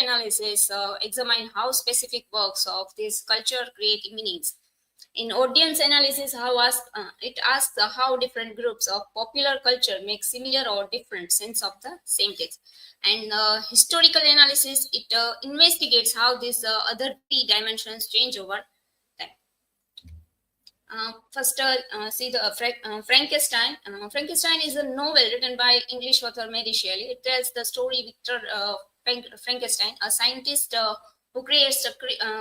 Speaker 6: analysis, examine how specific works of this culture create meanings. In audience analysis, it asks how different groups of popular culture make similar or different sense of the same text. And historical analysis, it investigates how these other three dimensions change over time. First, see the Frankenstein. Frankenstein is a novel written by English author Mary Shelley. It tells the story Victor Frankenstein, a scientist who creates a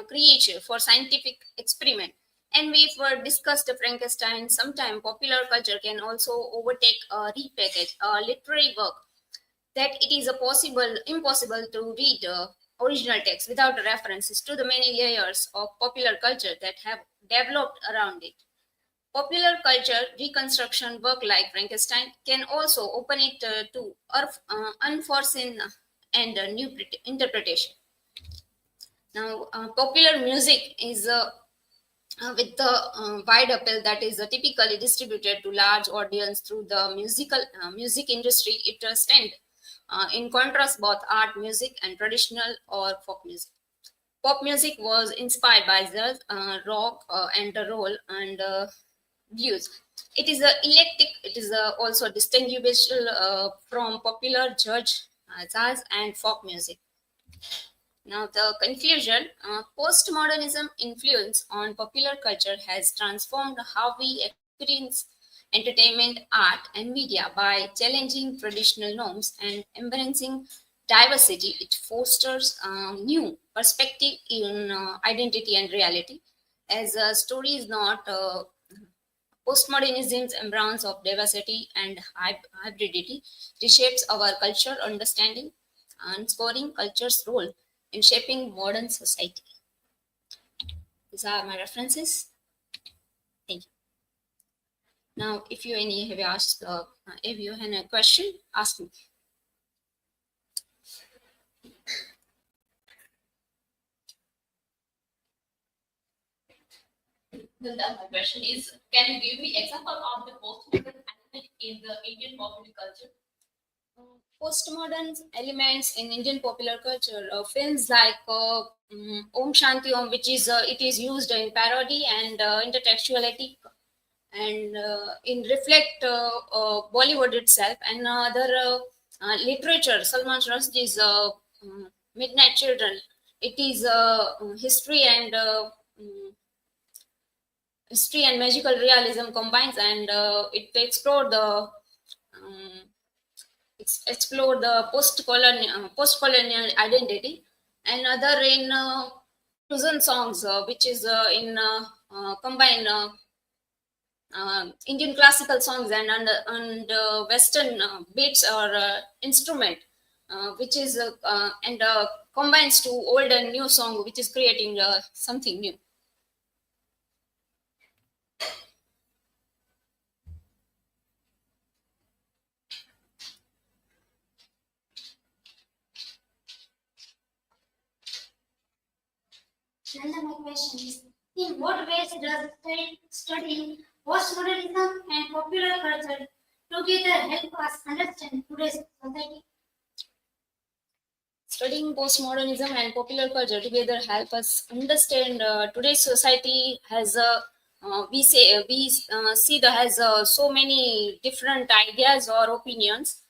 Speaker 6: creature for scientific experiment. And we've discussed Frankenstein. Sometime popular culture can also overtake a repackage a literary work that it is impossible to read original text without references to the many layers of popular culture that have developed around it. Popular culture reconstruction work like Frankenstein can also open it to unforeseen and new interpretation. Now, popular music is with the wide appeal that is typically distributed to large audience through the music industry, it stands in contrast both art music and traditional or folk music. Pop music was inspired by jazz, rock, and roll and blues. It is eclectic. It is also distinguishable from popular jazz and folk music. Now, the conclusion, postmodernism influence on popular culture has transformed how we experience entertainment, art, and media by challenging traditional norms and embracing diversity. It fosters new perspective in identity and reality. As a story is not postmodernism's embrace of diversity and hybridity reshapes our culture understanding and scoring culture's role in shaping modern society. These are my references. Thank you. Now, if you have a question, ask me. Well, my question is, can you give me example of the postmodern element in the Indian popular culture? Postmodern elements in Indian popular culture, films like Om Shanti Om, which is it is used in parody and intertextuality, and in reflect Bollywood itself, and other literature. Salman Rushdie's Midnight Children. It is history and magical realism combines, and it explored the post-colonial identity, and other in fusion songs, which is in combine Indian classical songs and Western beats or instrument, which is and combines to old and new song, which is creating something new.
Speaker 11: Nanda, my question is, in what ways does studying postmodernism and popular culture together help us understand today's society?
Speaker 12: Studying postmodernism and popular culture together help us understand today's society has a see that has so many different ideas or opinions.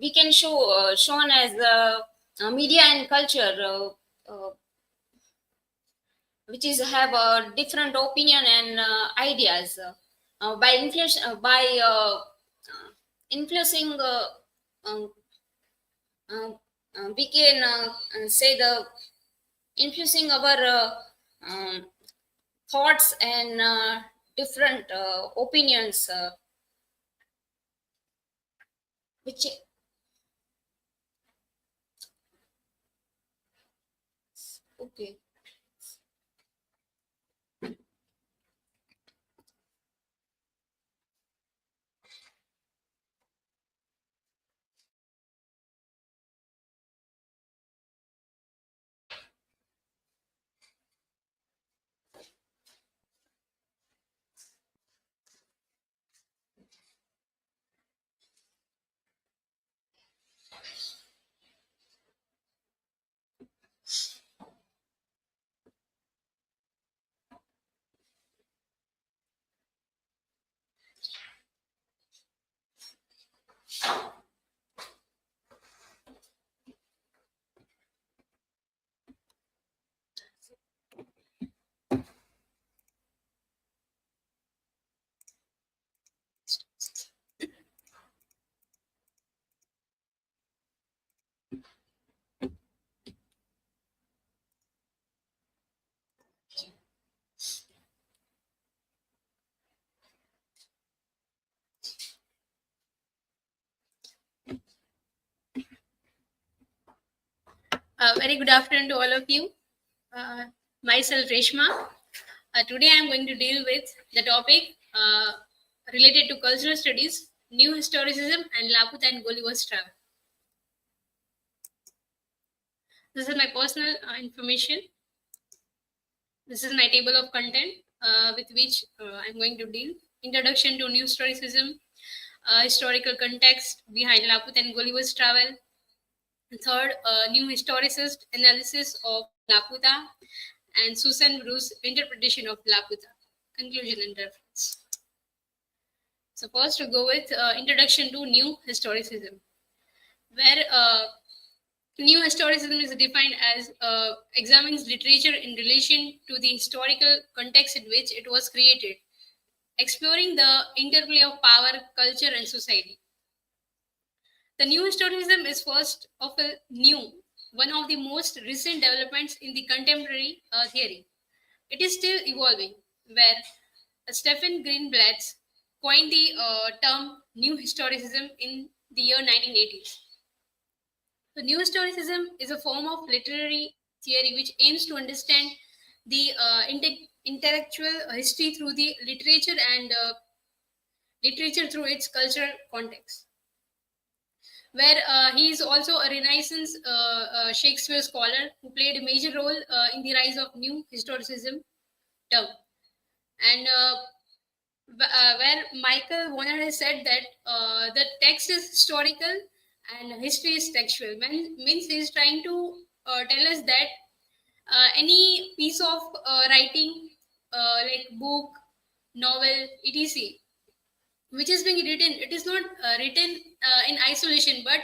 Speaker 12: We can shown as media and culture, which is have a different opinion and ideas by influencing. Um, uh, we can say the influencing our thoughts and different opinions, which okay.
Speaker 13: Very good afternoon to all of you. Myself, RESHMA. Today I am going to deal with the topic related to cultural studies, new historicism, and Laputa and Gulliver's travel. This is my personal information. This is my table of content with which I'm going to deal. Introduction to new historicism, historical context behind Laputa and Gulliver's travel. Third, new historicist analysis of Laputa and Susan Bruce's interpretation of Laputa. Conclusion and reference. So first, to go with introduction to new historicism, where new historicism is defined as examines literature in relation to the historical context in which it was created, exploring the interplay of power, culture, and society. The new historicism is first of a new, one of the most recent developments in the contemporary theory. It is still evolving, where Stephen Greenblatt coined the term new historicism in the year 1980s. So, new historicism is a form of literary theory which aims to understand the intellectual history through the literature and literature through its cultural context. Where he is also a Renaissance Shakespeare scholar who played a major role in the rise of new historicism term. And where Michael Warner has said that the text is historical and history is textual. Means he is trying to tell us that any piece of writing, like book, novel, etc., which is being written, it is not written in isolation, but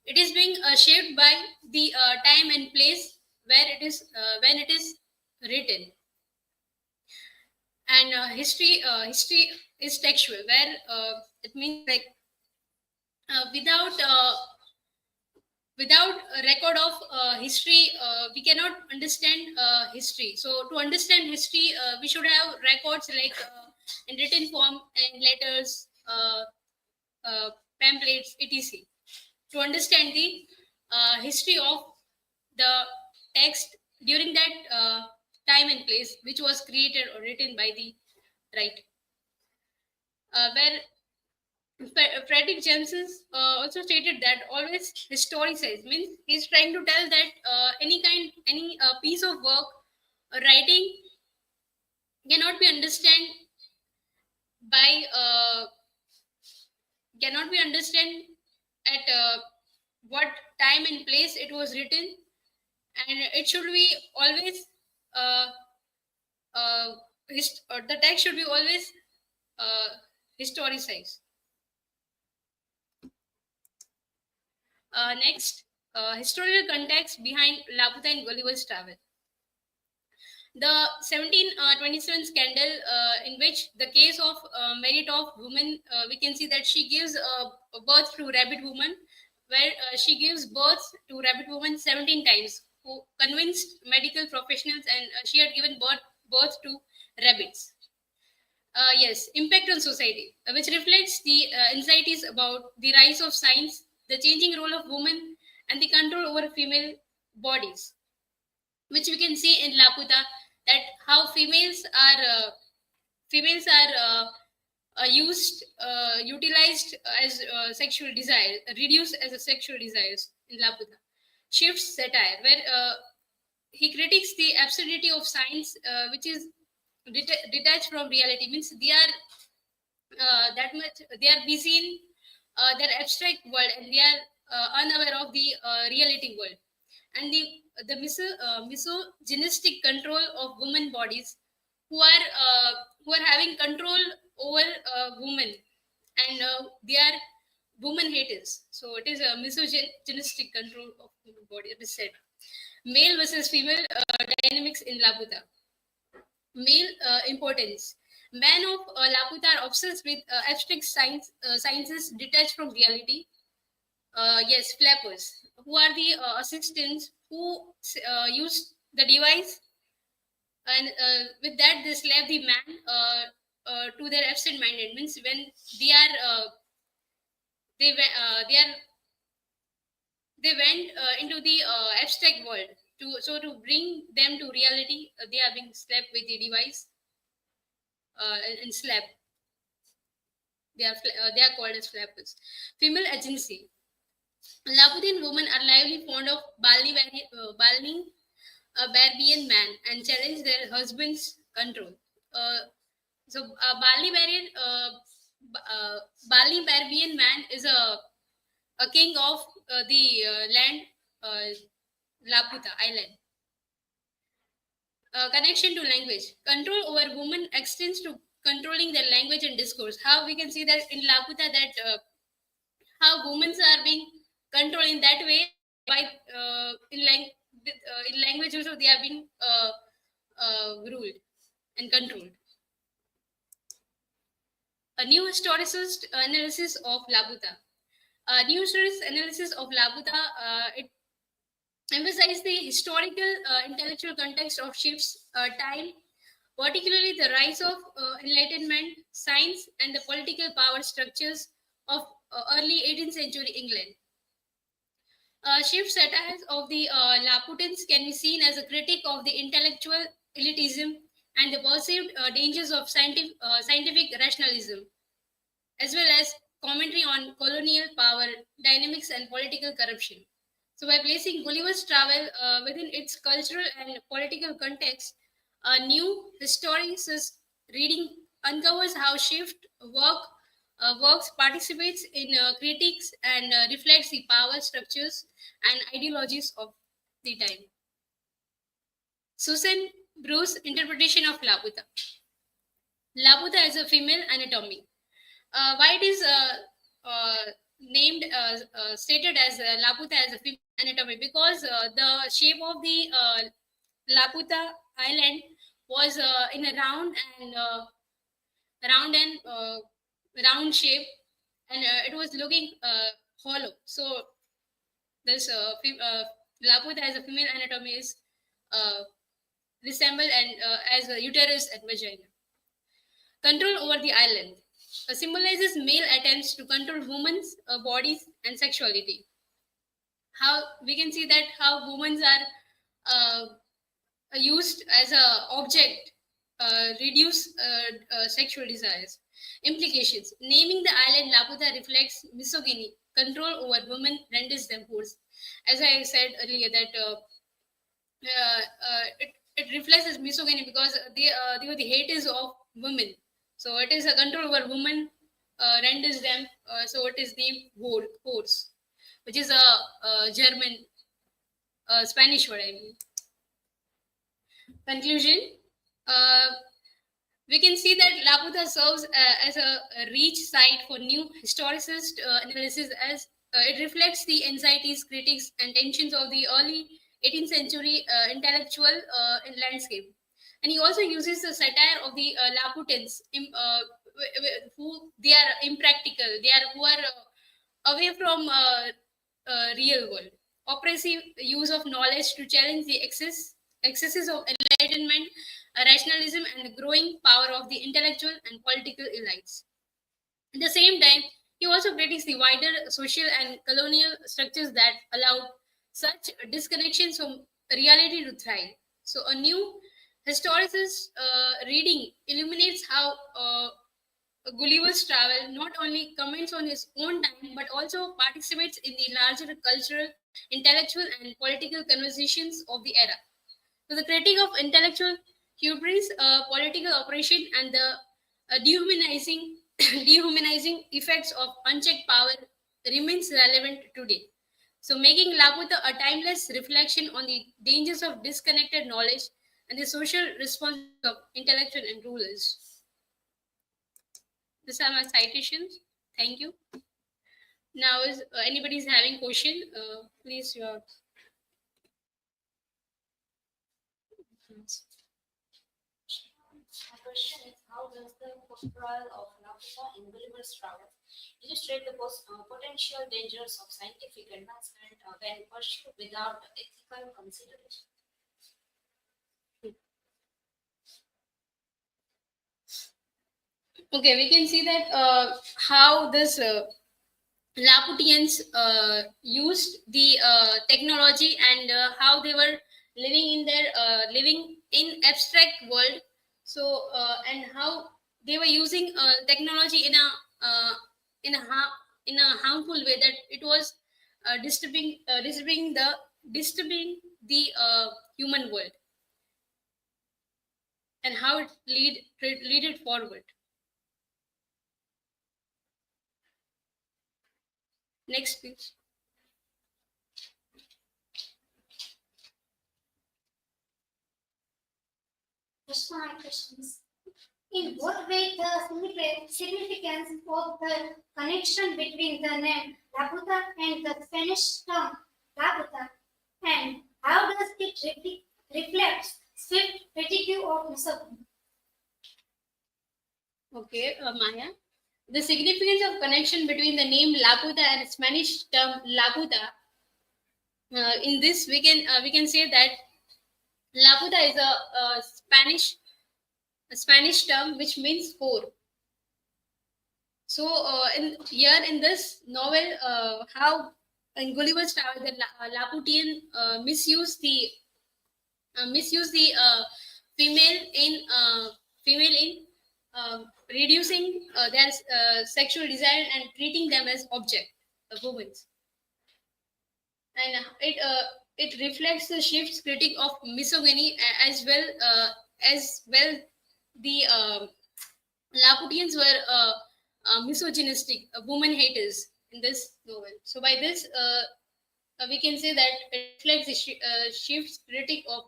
Speaker 13: it is being shaped by the time and place where it is when it is written. And history is textual, where it means like without a record of history, we cannot understand history. So to understand history, we should have records like in written form and letters, pamphlets, etc. To understand the history of the text during that time and place which was created or written by the writer. Where Frederick Jameson also stated that always historicize, means he's trying to tell that any piece of work or writing cannot be understand by cannot be understand at what time and place it was written, and it should be always the text should be always historicized. Next, historical context behind Laputa and Gulliver's travel. The 1727 scandal, in which the case of merit of woman, we can see that she gives birth to rabbit woman, where she gives birth to rabbit woman 17 times, who convinced medical professionals, and she had given birth to rabbits. Yes, impact on society, which reflects the anxieties about the rise of science, the changing role of women, and the control over female bodies, which we can see in Laputa, that how females are utilized as sexual desire, reduced as a sexual desires in Laputa. Shifts satire, where he critiques the absurdity of science, which is detached from reality. Means they are busy in their abstract world, and they are unaware of the reality world, and the misogynistic control of women bodies, who are having control over women, and they are woman haters. So it is a misogynistic control of women body. It is said male versus female dynamics in Laputa. Male importance. Men of Laputa are obsessed with abstract sciences detached from reality. Yes, flappers, who are the assistants who use the device, and with that they slap the man to their absent-minded. Means when they are they went into the abstract world, to bring them to reality, they are being slapped with the device and slap. They are called as flappers. Female agency. Laputian women are lively fond of Balni Barbarian man and challenge their husband's control. Balni Barbarian man is a king of the land Laputa island. Connection to language. Control over women extends to controlling their language and discourse. How we can see that in Laputa, that how women are being controlled in that way by in language also they are being ruled and controlled. A new historicist analysis of Laputa. New historicist analysis of Laputa, it emphasizes the historical intellectual context of shifts time, particularly the rise of enlightenment, science, and the political power structures of early 18th century England. Shift satires of the Laputans can be seen as a critic of the intellectual elitism and the perceived dangers of scientific rationalism, as well as commentary on colonial power dynamics and political corruption. So by placing Gulliver's travel within its cultural and political context, a new historicist reading uncovers how shift works, participates in critiques, and reflects the power structures and ideologies of the time. Susan Bruce's interpretation of Laputa. Laputa as a female anatomy. Why it is stated as Laputa as a female anatomy? Because the shape of the Laputa island was in a round shape, and it was looking hollow. So this Laputa as a female anatomy is resembled and as a uterus and vagina. Control over the island symbolizes male attempts to control women's bodies and sexuality. How we can see that how women are used as a object, reduce sexual desires. Implications. Naming the island Laputa reflects misogyny. Control over women renders them whores. As I said earlier, that it reflects as misogyny because they were the haters of women. So it is a control over women renders them. So it is the whores. which is a German, Spanish word, I mean. Conclusion. We can see that Laputa serves as a reach site for new historicist analysis, as it reflects the anxieties, critics, and tensions of the early 18th century intellectual landscape. And he also uses the satire of the Laputans, who they are impractical, who are away from real world. Oppressive use of knowledge to challenge the excesses of enlightenment, rationalism, and the growing power of the intellectual and political elites. At the same time, he also critiques the wider social and colonial structures that allowed such disconnections from reality to thrive. So, a new historicist reading illuminates how Gulliver's travel not only comments on his own time but also participates in the larger cultural, intellectual, and political conversations of the era. So, the critique of intellectual hubris, political oppression, and the dehumanizing dehumanizing effects of unchecked power remains relevant today. So, making Laputa a timeless reflection on the dangers of disconnected knowledge and the social responsibility of intellectual and rulers. These are my citations. Thank you. Now, is anybody's having question? Please, your.
Speaker 12: My question is, how does the portrayal of Laputa in Gulliver's Travels illustrate the potential dangers of scientific advancement when pursued without ethical consideration?
Speaker 13: Okay, we can see that how this Laputians used the technology and how they were living in their living in abstract world. So and how they were using technology in a in a harmful way, that it was disturbing the human world, and how it lead it forward. Next, please.
Speaker 11: That's my questions. In what way the significance of the connection between the name Laputa and the Spanish term Laputa, and how does it reflect swift critique of misogyny?
Speaker 13: Okay, Maya. The significance of connection between the name Laputa and Spanish term Laputa. In this, we can say that Laputa is a Spanish term which means four. So, in this novel, how in Gulliver's Travels, the Laputian misuse the female in reducing their sexual desire and treating them as object, women. And it reflects the shift's critique of misogyny, as well the Laputians were misogynistic, woman haters in this novel. So by this, we can say that it reflects the shift's critique of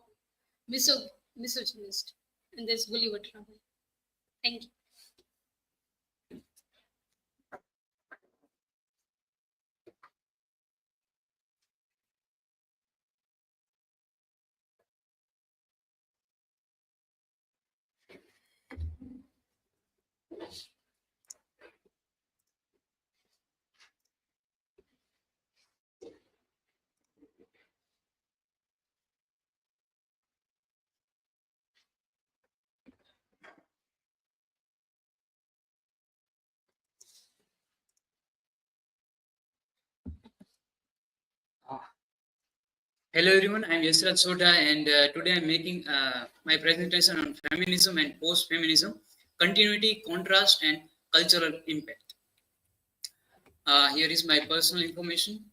Speaker 13: misogynist in this Gulliver travel. Thank you.
Speaker 14: Hello everyone, I'm Yasraj Soda, and today I'm making my presentation on feminism and post-feminism, continuity, contrast, and cultural impact. Here is my personal information.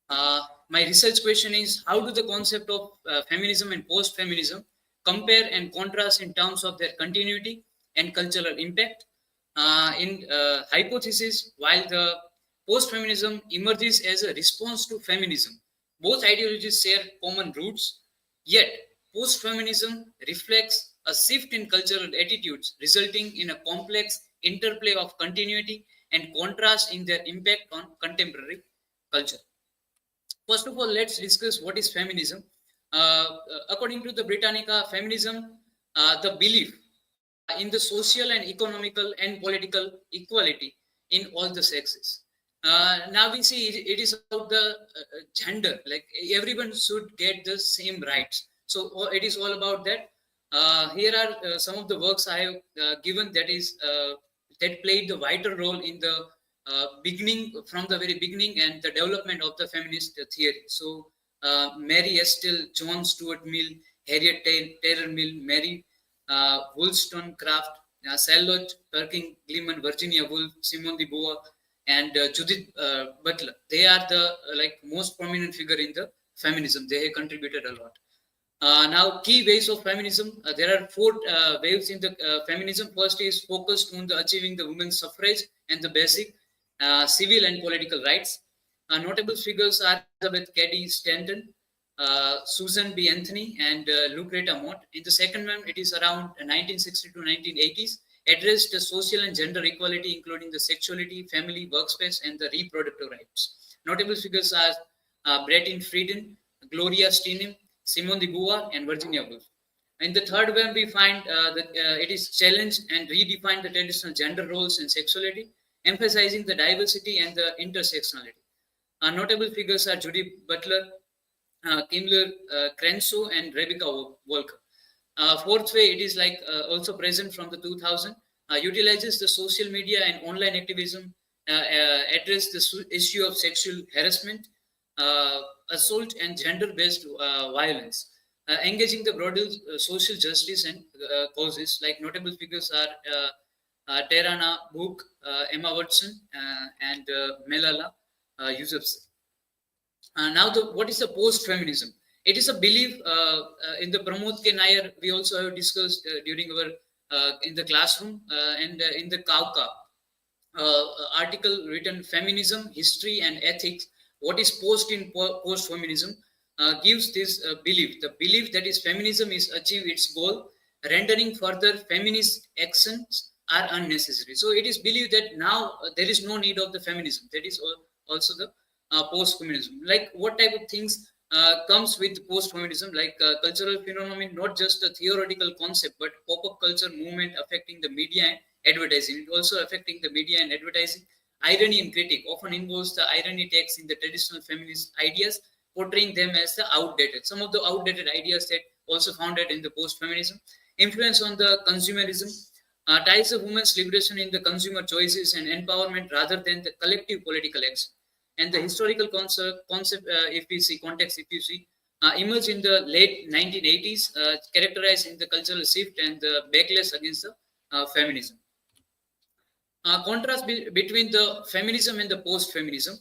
Speaker 14: My research question is, how do the concept of feminism and post-feminism compare and contrast in terms of their continuity and cultural impact? In hypothesis, while the post-feminism emerges as a response to feminism. Both ideologies share common roots, yet post-feminism reflects a shift in cultural attitudes, resulting in a complex interplay of continuity and contrast in their impact on contemporary culture. First of all, let's discuss what is feminism. According to the Britannica, feminism, the belief in the social and economical and political equality in all the sexes. Now we see it is about the gender, like everyone should get the same rights. So it is all about that. Here are some of the works I have given that played the vital role in the beginning, from the very beginning, and the development of the feminist theory. So Mary Estelle, John Stuart Mill, Harriet Taylor Mill, Mary Wollstonecraft, Charlotte Perkins Gilman, Virginia Woolf, Simone de Beauvoir, and Judith Butler. They are the most prominent figure in the feminism. They have contributed a lot. Now, key waves of feminism. There are four waves in the feminism. First is focused on the achieving the women's suffrage and the basic civil and political rights. Notable figures are Elizabeth Cady Stanton, Susan B. Anthony, and Lucretia Mott. In the second one, it is around 1960 to 1980s, addressed the social and gender equality, including the sexuality, family, workspace, and the reproductive rights. Notable figures are Bretton Friedan, Gloria Steinem, Simone de Beauvoir, and Virginia Woolf. In the third one, we find that it is challenged and redefined the traditional gender roles and sexuality, emphasizing the diversity and the intersectionality. Notable figures are Judith Butler, Kimler Crenshaw, and Rebecca Walker. Fourth way, it is also present from the 2000, utilizes the social media and online activism, address the issue of sexual harassment, assault, and gender-based violence, engaging the broader social justice and causes. Like notable figures are Tarana Book, Emma Watson, and Malala Yousafzai. Now, what is the post-feminism? It is a belief in the Pramod K. Nair. We also have discussed during our in the classroom and in the KAVITA article written "Feminism, History, and Ethics." What is post-feminism? Gives this belief. The belief that is feminism is achieve its goal, rendering further feminist actions are unnecessary. So it is believed that now there is no need of the feminism. That is also the post-feminism. Like what type of things comes with post-feminism, like cultural phenomenon, not just a theoretical concept, but pop-up culture movement affecting the media and advertising. It also affecting the media and advertising. Irony and critique often involves the irony takes in the traditional feminist ideas, portraying them as the outdated. Some of the outdated ideas that also founded in the post-feminism. Influence on the consumerism, ties of women's liberation in the consumer choices and empowerment rather than the collective political action. And the historical concept if you see, emerged in the late 1980s, characterized in the cultural shift and the backlash against the feminism. Contrast between the feminism and the post-feminism.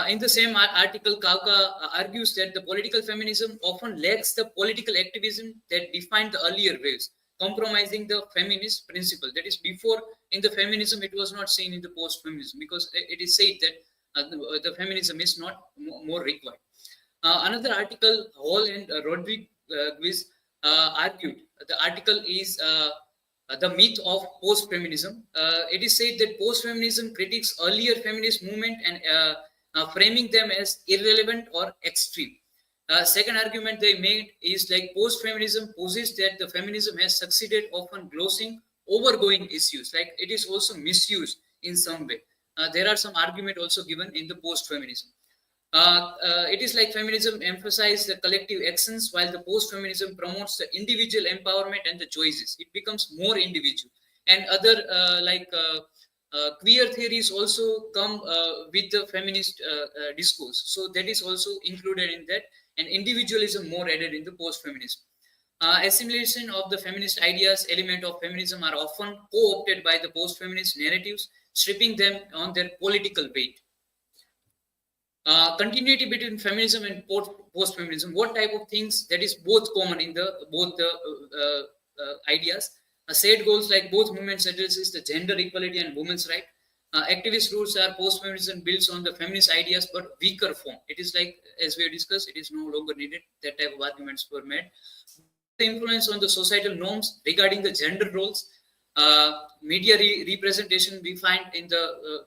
Speaker 14: In the same article, Kafka argues that the political feminism often lacks the political activism that defined the earlier waves, compromising the feminist principle. That is, before in the feminism, it was not seen in the post-feminism, because it is said that the feminism is not more required. Another article, Hall and Rodriguez argued. The article is the myth of post-feminism. It is said that post-feminism critiques earlier feminist movement and framing them as irrelevant or extreme. Second argument they made is like post-feminism poses that the feminism has succeeded often glossing overgoing issues, like it is also misused in some way. There are some argument also given in the post-feminism. It is like feminism emphasizes the collective actions while the post-feminism promotes the individual empowerment and the choices. It becomes more individual. And other queer theories also come with the feminist discourse. So that is also included in that, and individualism more added in the post-feminism. Assimilation of the feminist ideas, element of feminism are often co-opted by the post-feminist narratives, stripping them on their political weight. Continuity between feminism and post-feminism. What type of things that is both common in the both the ideas? Said goals like both movements addresses the gender equality and women's right. Activist roots are post-feminism builds on the feminist ideas but weaker form. It is like, as we discussed, it is no longer needed. That type of arguments were made. The influence on the societal norms regarding the gender roles, media representation we find in the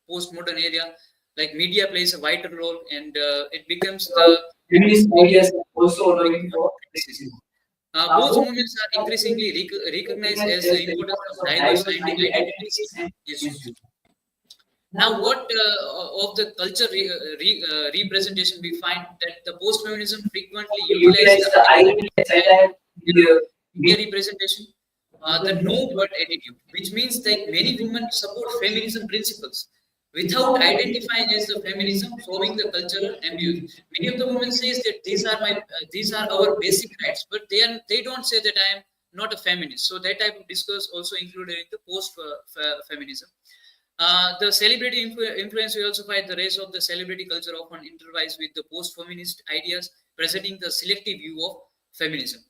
Speaker 14: postmodern area, like media plays a vital role, and it becomes the feminist ideas also allowing for criticism. Both movements are increasingly recognized as the importance of diverse identities and issues. Now, what of the culture representation we find that the post-feminism frequently utilize the irony and satire in the media representation, the no but attitude, which means that many women support feminism principles without identifying as the feminism, solving the cultural abuse. Many of the women says that these are our basic rights, but they don't say that I am not a feminist. So that type of discourse also included in the post-feminism. The celebrity influence, we also find the rise of the celebrity culture often intertwines with the post-feminist ideas, presenting the selective view of feminism.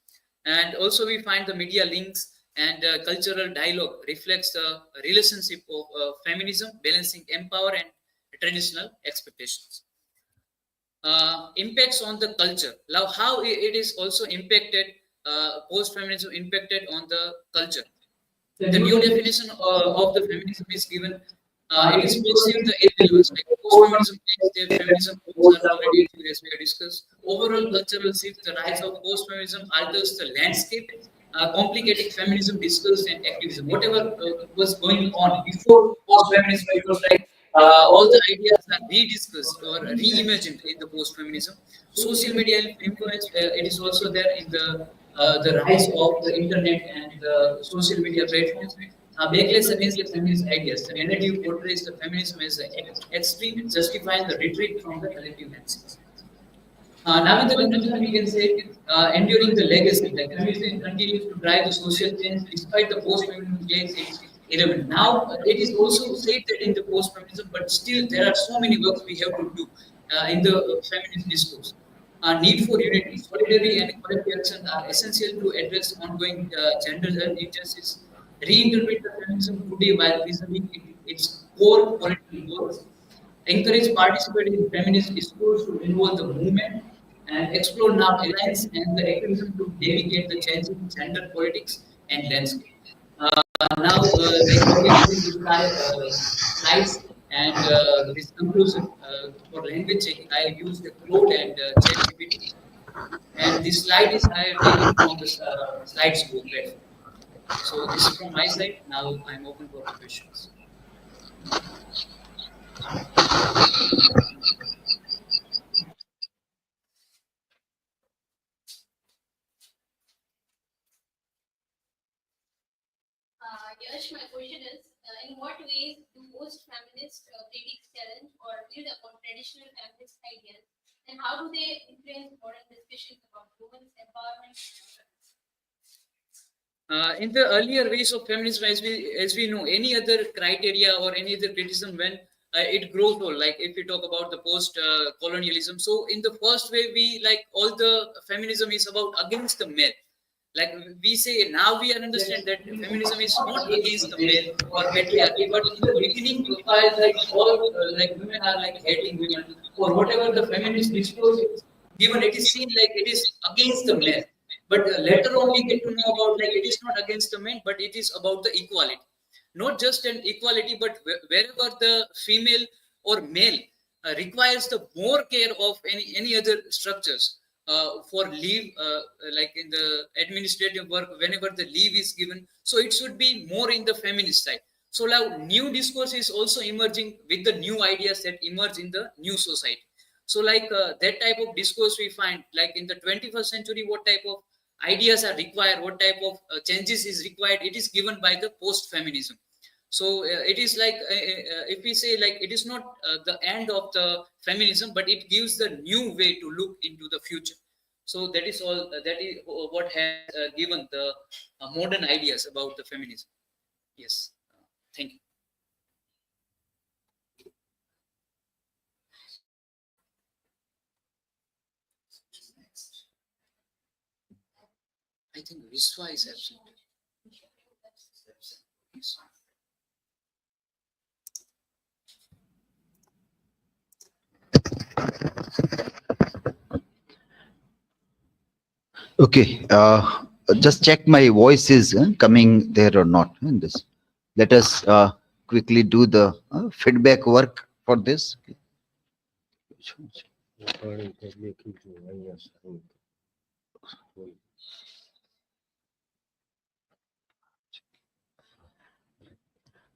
Speaker 14: And also we find the media links and cultural dialogue reflects the relationship of feminism, balancing empower and traditional expectations. Impacts on the culture. Now, how it is also impacted, post-feminism impacted on the culture. The new definition of the feminism is given. It is perceived the irrelevance. Like post-feminism takes their feminism roots are already, as we have discussed. Overall cultural shift, the rise of post-feminism alters the landscape, complicating feminism discourse and activism. Whatever was going on before post-feminism, it was like all the ideas are rediscussed or reimagined in the post-feminism. Social media influence, it is also there in the rise of the internet and the social media platforms. Backlash against the feminist ideas. The narrative portrays the feminism as an extreme, justifying the retreat from the collective landscape. Now, in the conclusion, we can say enduring the legacy, the feminism continues to drive the social change despite the post-feminism change is irrelevant. Now, it is also said that in the post-feminism, but still there are so many works we have to do in the feminist discourse. Need for unity, solidarity, and collective action are essential to address ongoing gender injustice. Reinterpret the feminism today while preserving its core political goals. Encourage participation in feminist discourse to involve the movement and explore now alliance and the activism to navigate the changing gender politics and landscape. Now, like we are going to try slides and this conclusion for language checking. I have used the Claude and ChatGPT, and this slide is I have taken from the slides book platform. So this is from my side. Now I'm open for questions.
Speaker 13: Yash, my question is, in what ways do post-feminist critics challenge or build upon traditional feminist ideas, and how do they influence modern discussions about women's empowerment?
Speaker 14: In the earlier ways of feminism, as we know, any other criteria or any other criticism when it grows old, like if we talk about the post-colonialism. So in the first way, we like all the feminism is about against the male. Like we say now we understand that feminism is not against the male or patriarchy, but in the beginning while like all like women are like hating women or whatever the feminist discourse is given, it is seen like it is against the male. But later on we get to know about like it is not against the men, but it is about the equality. Not just an equality, but wherever the female or male requires the more care of any other structures. For leave, like in the administrative work, whenever the leave is given, so it should be more in the feminist side. So now new discourse is also emerging with the new ideas that emerge in the new society. So like that type of discourse we find like in the 21st century, what type of ideas are required, what type of changes is required, it is given by the post-feminism. So it is like if we say like it is not the end of the feminism, but it gives the new way to look into the future. So that is all. That is what has given the modern ideas about the feminism. Yes, thank you. I think Vishwa is absent. Yes.
Speaker 4: Okay, just check my voice is coming there or not in this. Let us quickly do the feedback work for this.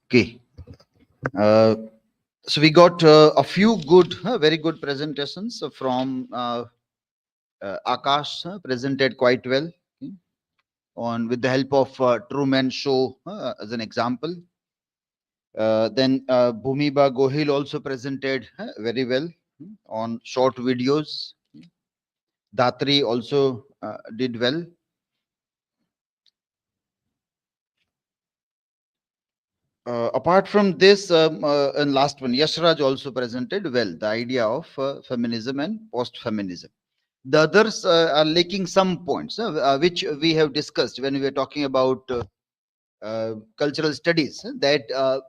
Speaker 4: Okay. So we got a few good, very good presentations from AKASH, presented quite well on with the help of Truman show as an example. Then BHUMIBA GOHIL also presented very well on short videos. DHATRI also did well. Apart from this, and last one, Yashraj also presented well the idea of feminism and post-feminism. The others are lacking some points, which we have discussed when we were talking about cultural studies, that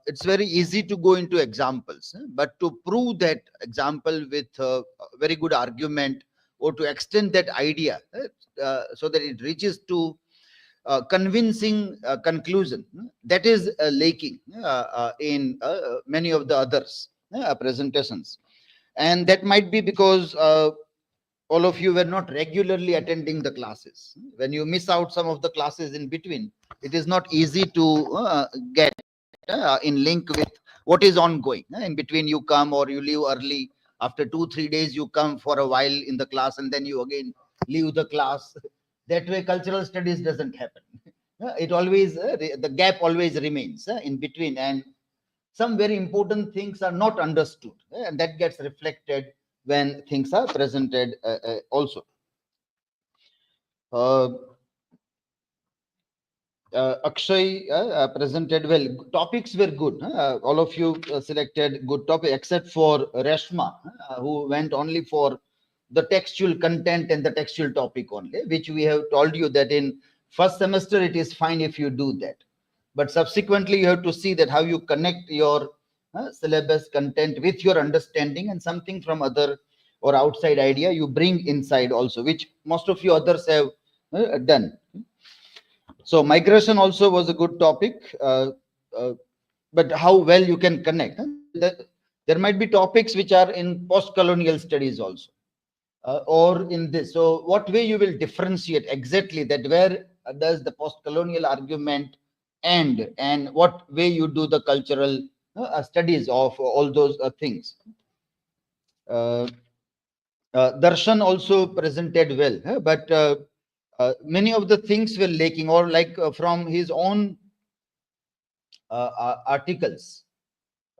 Speaker 4: it's very easy to go into examples, but to prove that example with a very good argument or to extend that idea so that it reaches to convincing conclusion, that is lacking in many of the others presentations. And that might be because all of you were not regularly attending the classes. When you miss out some of the classes in between, it is not easy to get in link with what is ongoing. In between, you come or you leave early. After 2-3 days, you come for a while in the class, and then you again leave the class. That way, cultural studies doesn't happen. It always the gap always remains in between, and some very important things are not understood, and that gets reflected when things are presented also. Akshay presented well. Topics were good. All of you selected good topic, except for RESHMA, who went only for the textual content and the textual topic only, which we have told you that in first semester it is fine if you do that. But subsequently, you have to see that how you connect your syllabus content with your understanding, and something from other or outside idea you bring inside also, which most of you others have done. So migration also was a good topic, but how well you can connect. There might be topics which are in post-colonial studies also, or in this. So what way you will differentiate exactly that where does the post-colonial argument end, and what way you do the cultural studies of all those things. Darshan also presented well, but many of the things were lacking, or like from his own articles,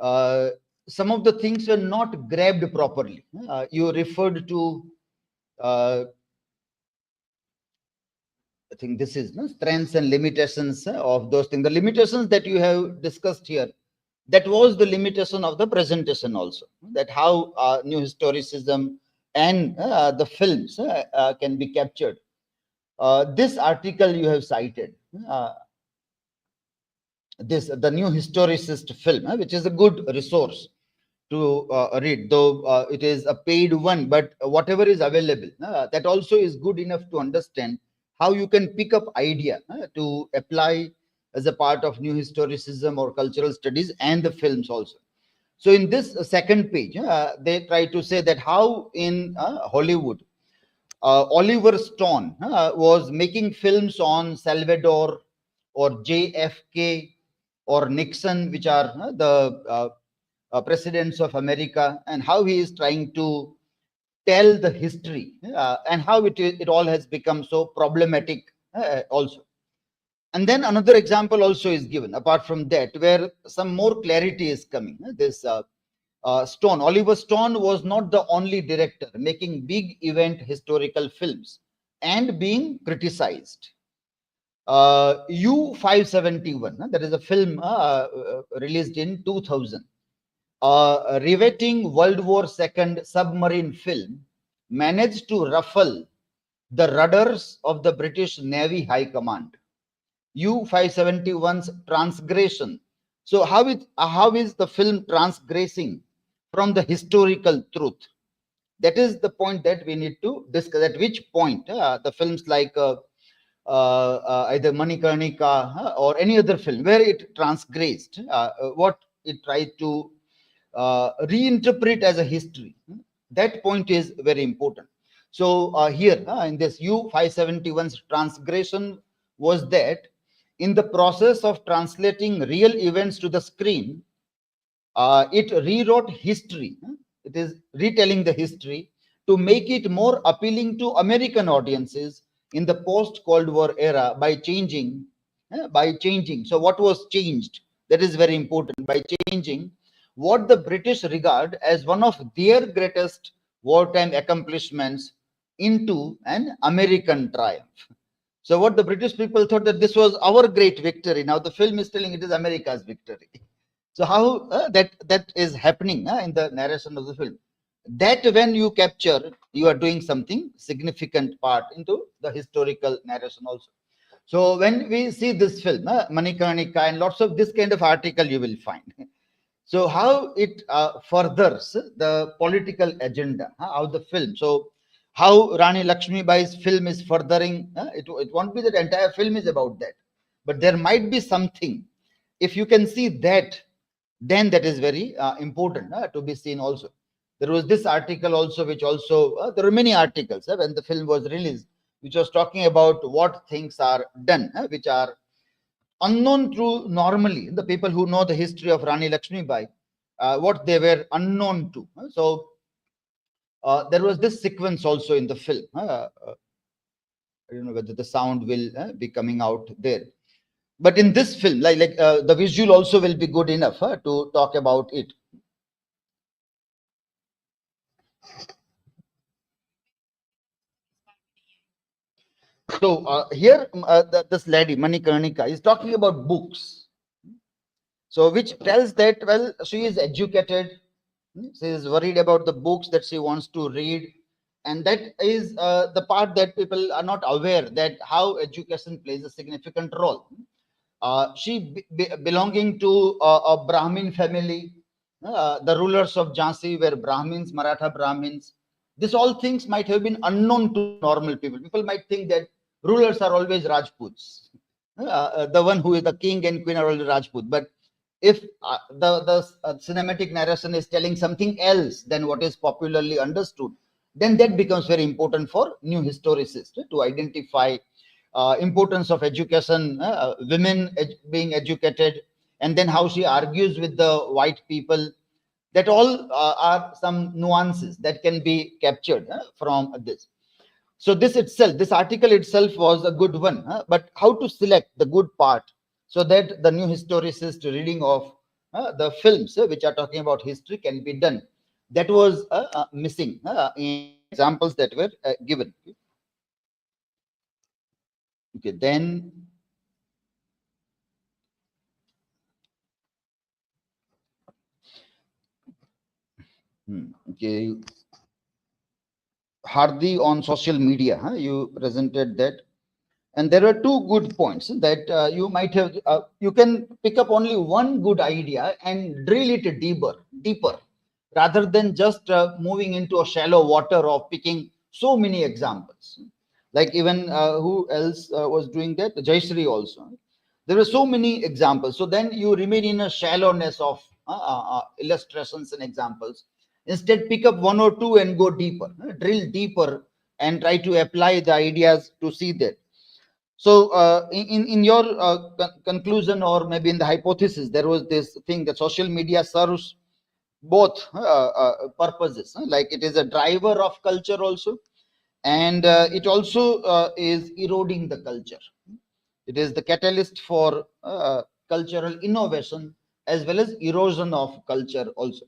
Speaker 4: some of the things were not grabbed properly. You referred to I think this is strengths and limitations of those things. The limitations that you have discussed here, that was the limitation of the presentation also, that how new historicism and the films can be captured. This article you have cited, the new historicist film, which is a good resource to read, though it is a paid one, but whatever is available, that also is good enough to understand how you can pick up idea to apply as a part of new historicism or cultural studies and the films also. So in this second page, they try to say that how in Hollywood, Oliver Stone was making films on Salvador or JFK or Nixon, which are the presidents of America, and how he is trying to tell the history and how it all has become so problematic also. And then another example also is given apart from that, where some more clarity is coming. This Stone, Oliver Stone was not the only director making big event historical films and being criticized. U-571, that is a film released in 2000. Riveting World War II submarine film managed to ruffle the rudders of the British Navy High Command. U-571's transgression. So how is the film transgressing from the historical truth? That is the point that we need to discuss. At which point the films like either Manikarnika or any other film where it transgressed what it tried to reinterpret as a history. That point is very important. So here in this U571's transgression was that in the process of translating real events to the screen, it rewrote history. It is retelling the history to make it more appealing to American audiences in the post-Cold War era by changing. So what was changed? That is very important. By changing what the British regard as one of their greatest wartime accomplishments into an American triumph. So what the British people thought that this was our great victory. Now the film is telling it is America's victory. So how that is happening in the narration of the film? That when you capture, you are doing something significant part into the historical narration also. So when we see this film, Manikarnika and lots of this kind of article you will find. So how it furthers the political agenda, how the film. So how Rani Lakshmibai's film is furthering, it won't be that entire film is about that. But there might be something. If you can see that, then that is very important to be seen also. There was this article also, which also, there were many articles when the film was released, which was talking about what things are done, which are unknown to normally the people who know the history of Rani Lakshmibai, what they were unknown to. So there was this sequence also in the film. I don't know whether the sound will be coming out there. But in this film, like the visual also will be good enough to talk about it. So here, this lady Manikarnika is talking about books. So which tells that, well, she is educated. She is worried about the books that she wants to read. And that is the part that people are not aware, that how education plays a significant role. She belonging to a Brahmin family. The rulers of Jhansi were Brahmins, Maratha Brahmins. This all things might have been unknown to normal people. People might think that rulers are always Rajputs. The one who is the king and queen are always Rajput. But if the cinematic narration is telling something else than what is popularly understood, then that becomes very important for new historicists to identify importance of education, women being educated, and then how she argues with the white people. That all are some nuances that can be captured from this. So this itself, this article itself was a good one, but how to select the good part so that the new historicist reading of the films which are talking about history can be done. That was missing in examples that were given. Okay, then okay, Hardi on social media, you presented that, and there are two good points that you might have. You can pick up only one good idea and drill it deeper, rather than just moving into a shallow water of picking so many examples. Like even who else was doing that? Jayashree also. There were so many examples. So then you remain in a shallowness of illustrations and examples. Instead, pick up one or two and go deeper, drill deeper, and try to apply the ideas to see that. So in your conclusion, or maybe in the hypothesis, there was this thing that social media serves both purposes, like it is a driver of culture also, and it also is eroding the culture. It is the catalyst for cultural innovation as well as erosion of culture also.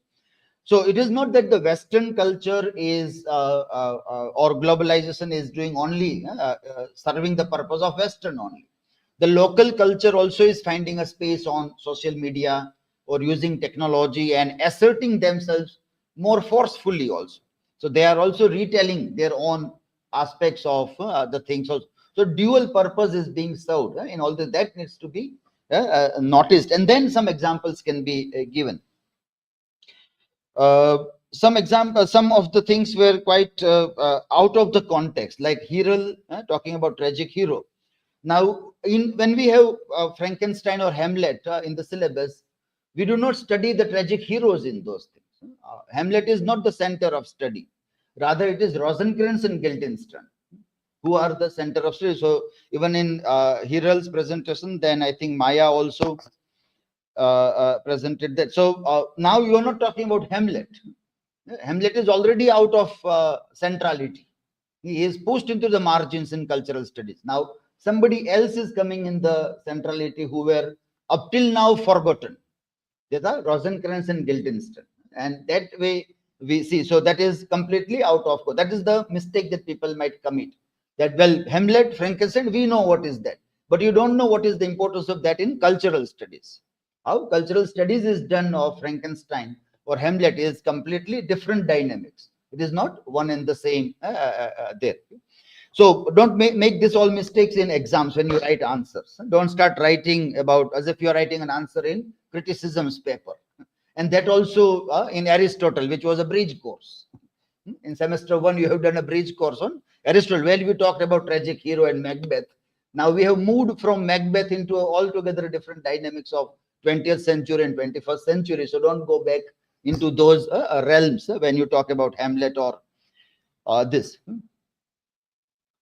Speaker 4: So it is not that the Western culture is or globalization is doing only serving the purpose of Western only. The local culture also is finding a space on social media or using technology and asserting themselves more forcefully also. So they are also retelling their own aspects of the things also. So dual purpose is being served in all this. That needs to be noticed, and then some examples can be given. some of the things were quite out of the context, like HIRAL talking about tragic hero. Now, when we have Frankenstein or Hamlet in the syllabus, we do not study the tragic heroes in those things. Hamlet is not the center of study. Rather, it is Rosencrantz and Guildenstern who are the center of study. So even in HIRAL's presentation, then I think Maya also presented that. So now you are not talking about Hamlet. Hamlet is already out of centrality. He is pushed into the margins in cultural studies. Now somebody else is coming in the centrality who were up till now forgotten. These are Rosencrantz and Guildenstern. And that way we see. So that is completely out of. That is the mistake that people might commit. That, well, Hamlet, Frankenstein, we know what is that. But you don't know what is the importance of that in cultural studies. How cultural studies is done of Frankenstein or Hamlet is completely different dynamics. It is not one and the same there. So don't make this all mistakes in exams when you write answers. Don't start writing about as if you're writing an answer in criticisms paper. And that also in Aristotle, which was a bridge course. In semester 1, you have done a bridge course on Aristotle, where we talked about tragic hero and Macbeth. Now we have moved from Macbeth into altogether different dynamics of 20th century and 21st century. So don't go back into those realms when you talk about Hamlet or this.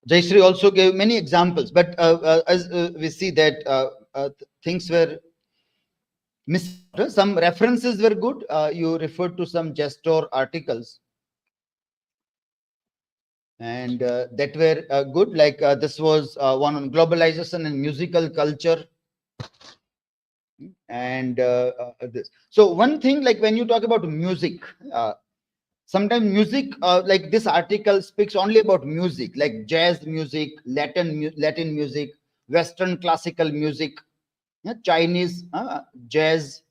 Speaker 4: Jayashree also gave many examples, but as we see that things were missed. Some references were good. You referred to some Gestor articles. And that were good. Like this was one on globalization and musical culture. And this. So one thing, like when you talk about music, sometimes music, like this article speaks only about music, like jazz music, Latin music, Western classical music, Chinese jazz,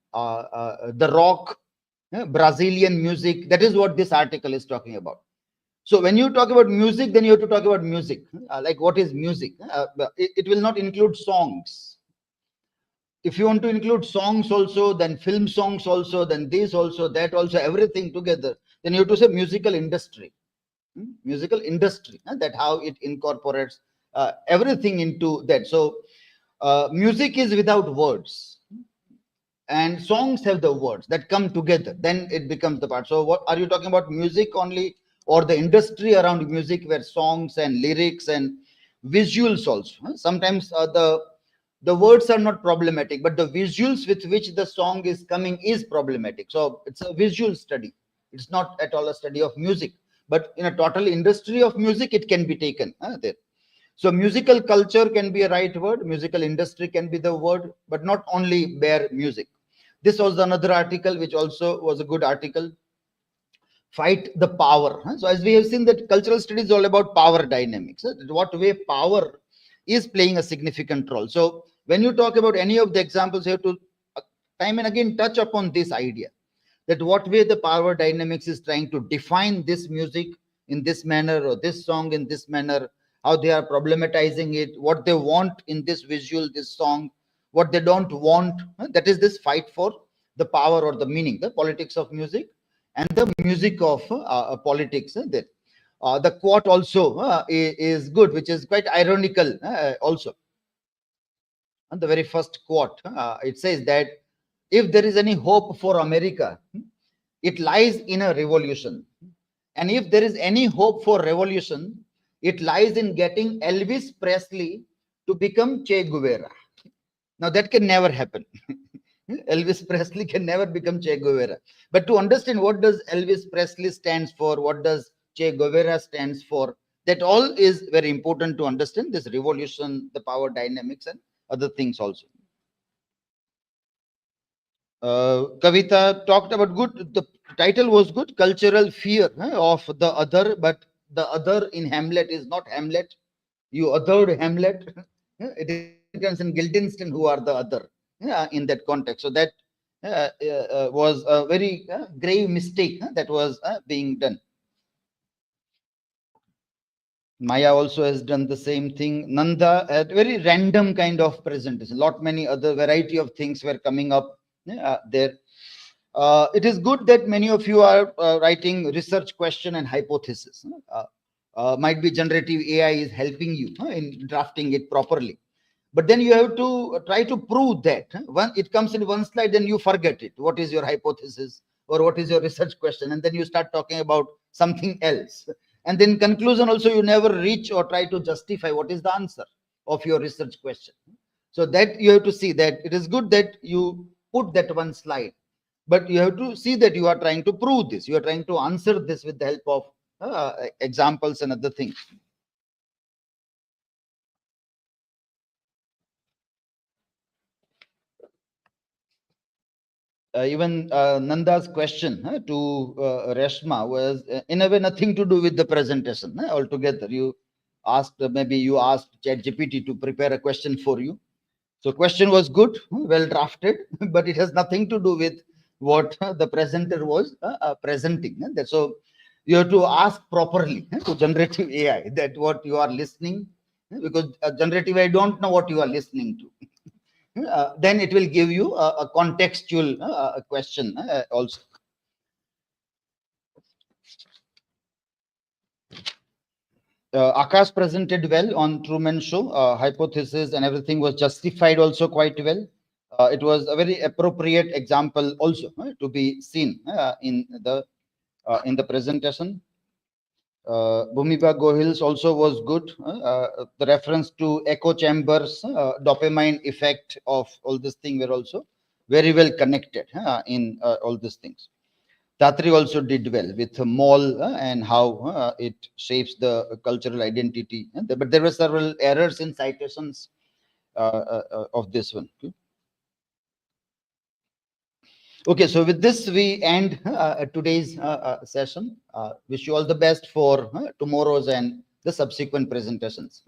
Speaker 4: the rock, Brazilian music. That is what this article is talking about. So when you talk about music, then you have to talk about music. Like what is music? It will not include songs. If you want to include songs also, then film songs also, then this also, that also, everything together, then you have to say musical industry. Musical industry, that how it incorporates everything into that. So music is without words. And songs have the words that come together. Then it becomes the part. So what are you talking about? Music only, or the industry around music where songs and lyrics and visuals also. Sometimes the words are not problematic, but the visuals with which the song is coming is problematic. So it's a visual study. It's not at all a study of music. But in a total industry of music, it can be taken there. So musical culture can be a right word. Musical industry can be the word, but not only bare music. This was another article, which also was a good article. Fight the power. So as we have seen that cultural studies is all about power dynamics. What way power is playing a significant role. So when you talk about any of the examples, you have to time and again touch upon this idea. That what way the power dynamics is trying to define this music in this manner or this song in this manner, how they are problematizing it, what they want in this visual, this song, what they don't want. That is this fight for the power or the meaning, the politics of music and the music of politics. The quote also is good, which is quite ironical also. And the very first quote, it says that if there is any hope for America, it lies in a revolution. And if there is any hope for revolution, it lies in getting Elvis Presley to become Che Guevara. Now that can never happen. Elvis Presley can never become Che Guevara. But to understand what does Elvis Presley stands for, what does Che Guevara stands for, that all is very important to understand this revolution, the power dynamics and other things also. KAVITA talked about good, the title was good, cultural fear of the other, but the other in Hamlet is not Hamlet. You othered Hamlet. It is in Guildenstern who are the other in that context. So that was a very grave mistake that was being done. Maya also has done the same thing. Nanda had very random kind of presentation. Many other variety of things were coming up there. It is good that many of you are writing research question and hypothesis. Might be generative AI is helping you in drafting it properly. But then you have to try to prove that. When it comes in one slide, then you forget it. What is your hypothesis or what is your research question? And then you start talking about something else. And then conclusion also, you never reach or try to justify what is the answer of your research question. So that you have to see that it is good that you put that one slide, but you have to see that you are trying to prove this. You are trying to answer this with the help of examples and other things. Even Nanda's question to Reshma was in a way nothing to do with the presentation altogether. You asked, maybe you asked ChatGPT to prepare a question for you. So question was good, well drafted, but it has nothing to do with what the presenter was presenting. So you have to ask properly to generative AI that what you are listening, because generative AI don't know what you are listening to. Then it will give you a contextual question also. Akash presented well on Truman Show. Hypothesis and everything was justified also quite well. It was a very appropriate example also to be seen in the presentation. BHUMIBA GOHIL's also was good. The reference to echo chambers, dopamine effect of all this thing were also very well connected in all these things. DHATRI also did well with the mall and how it shapes the cultural identity. But there were several errors in citations of this one. Okay, so with this, we end today's session. Wish you all the best for tomorrow's and the subsequent presentations.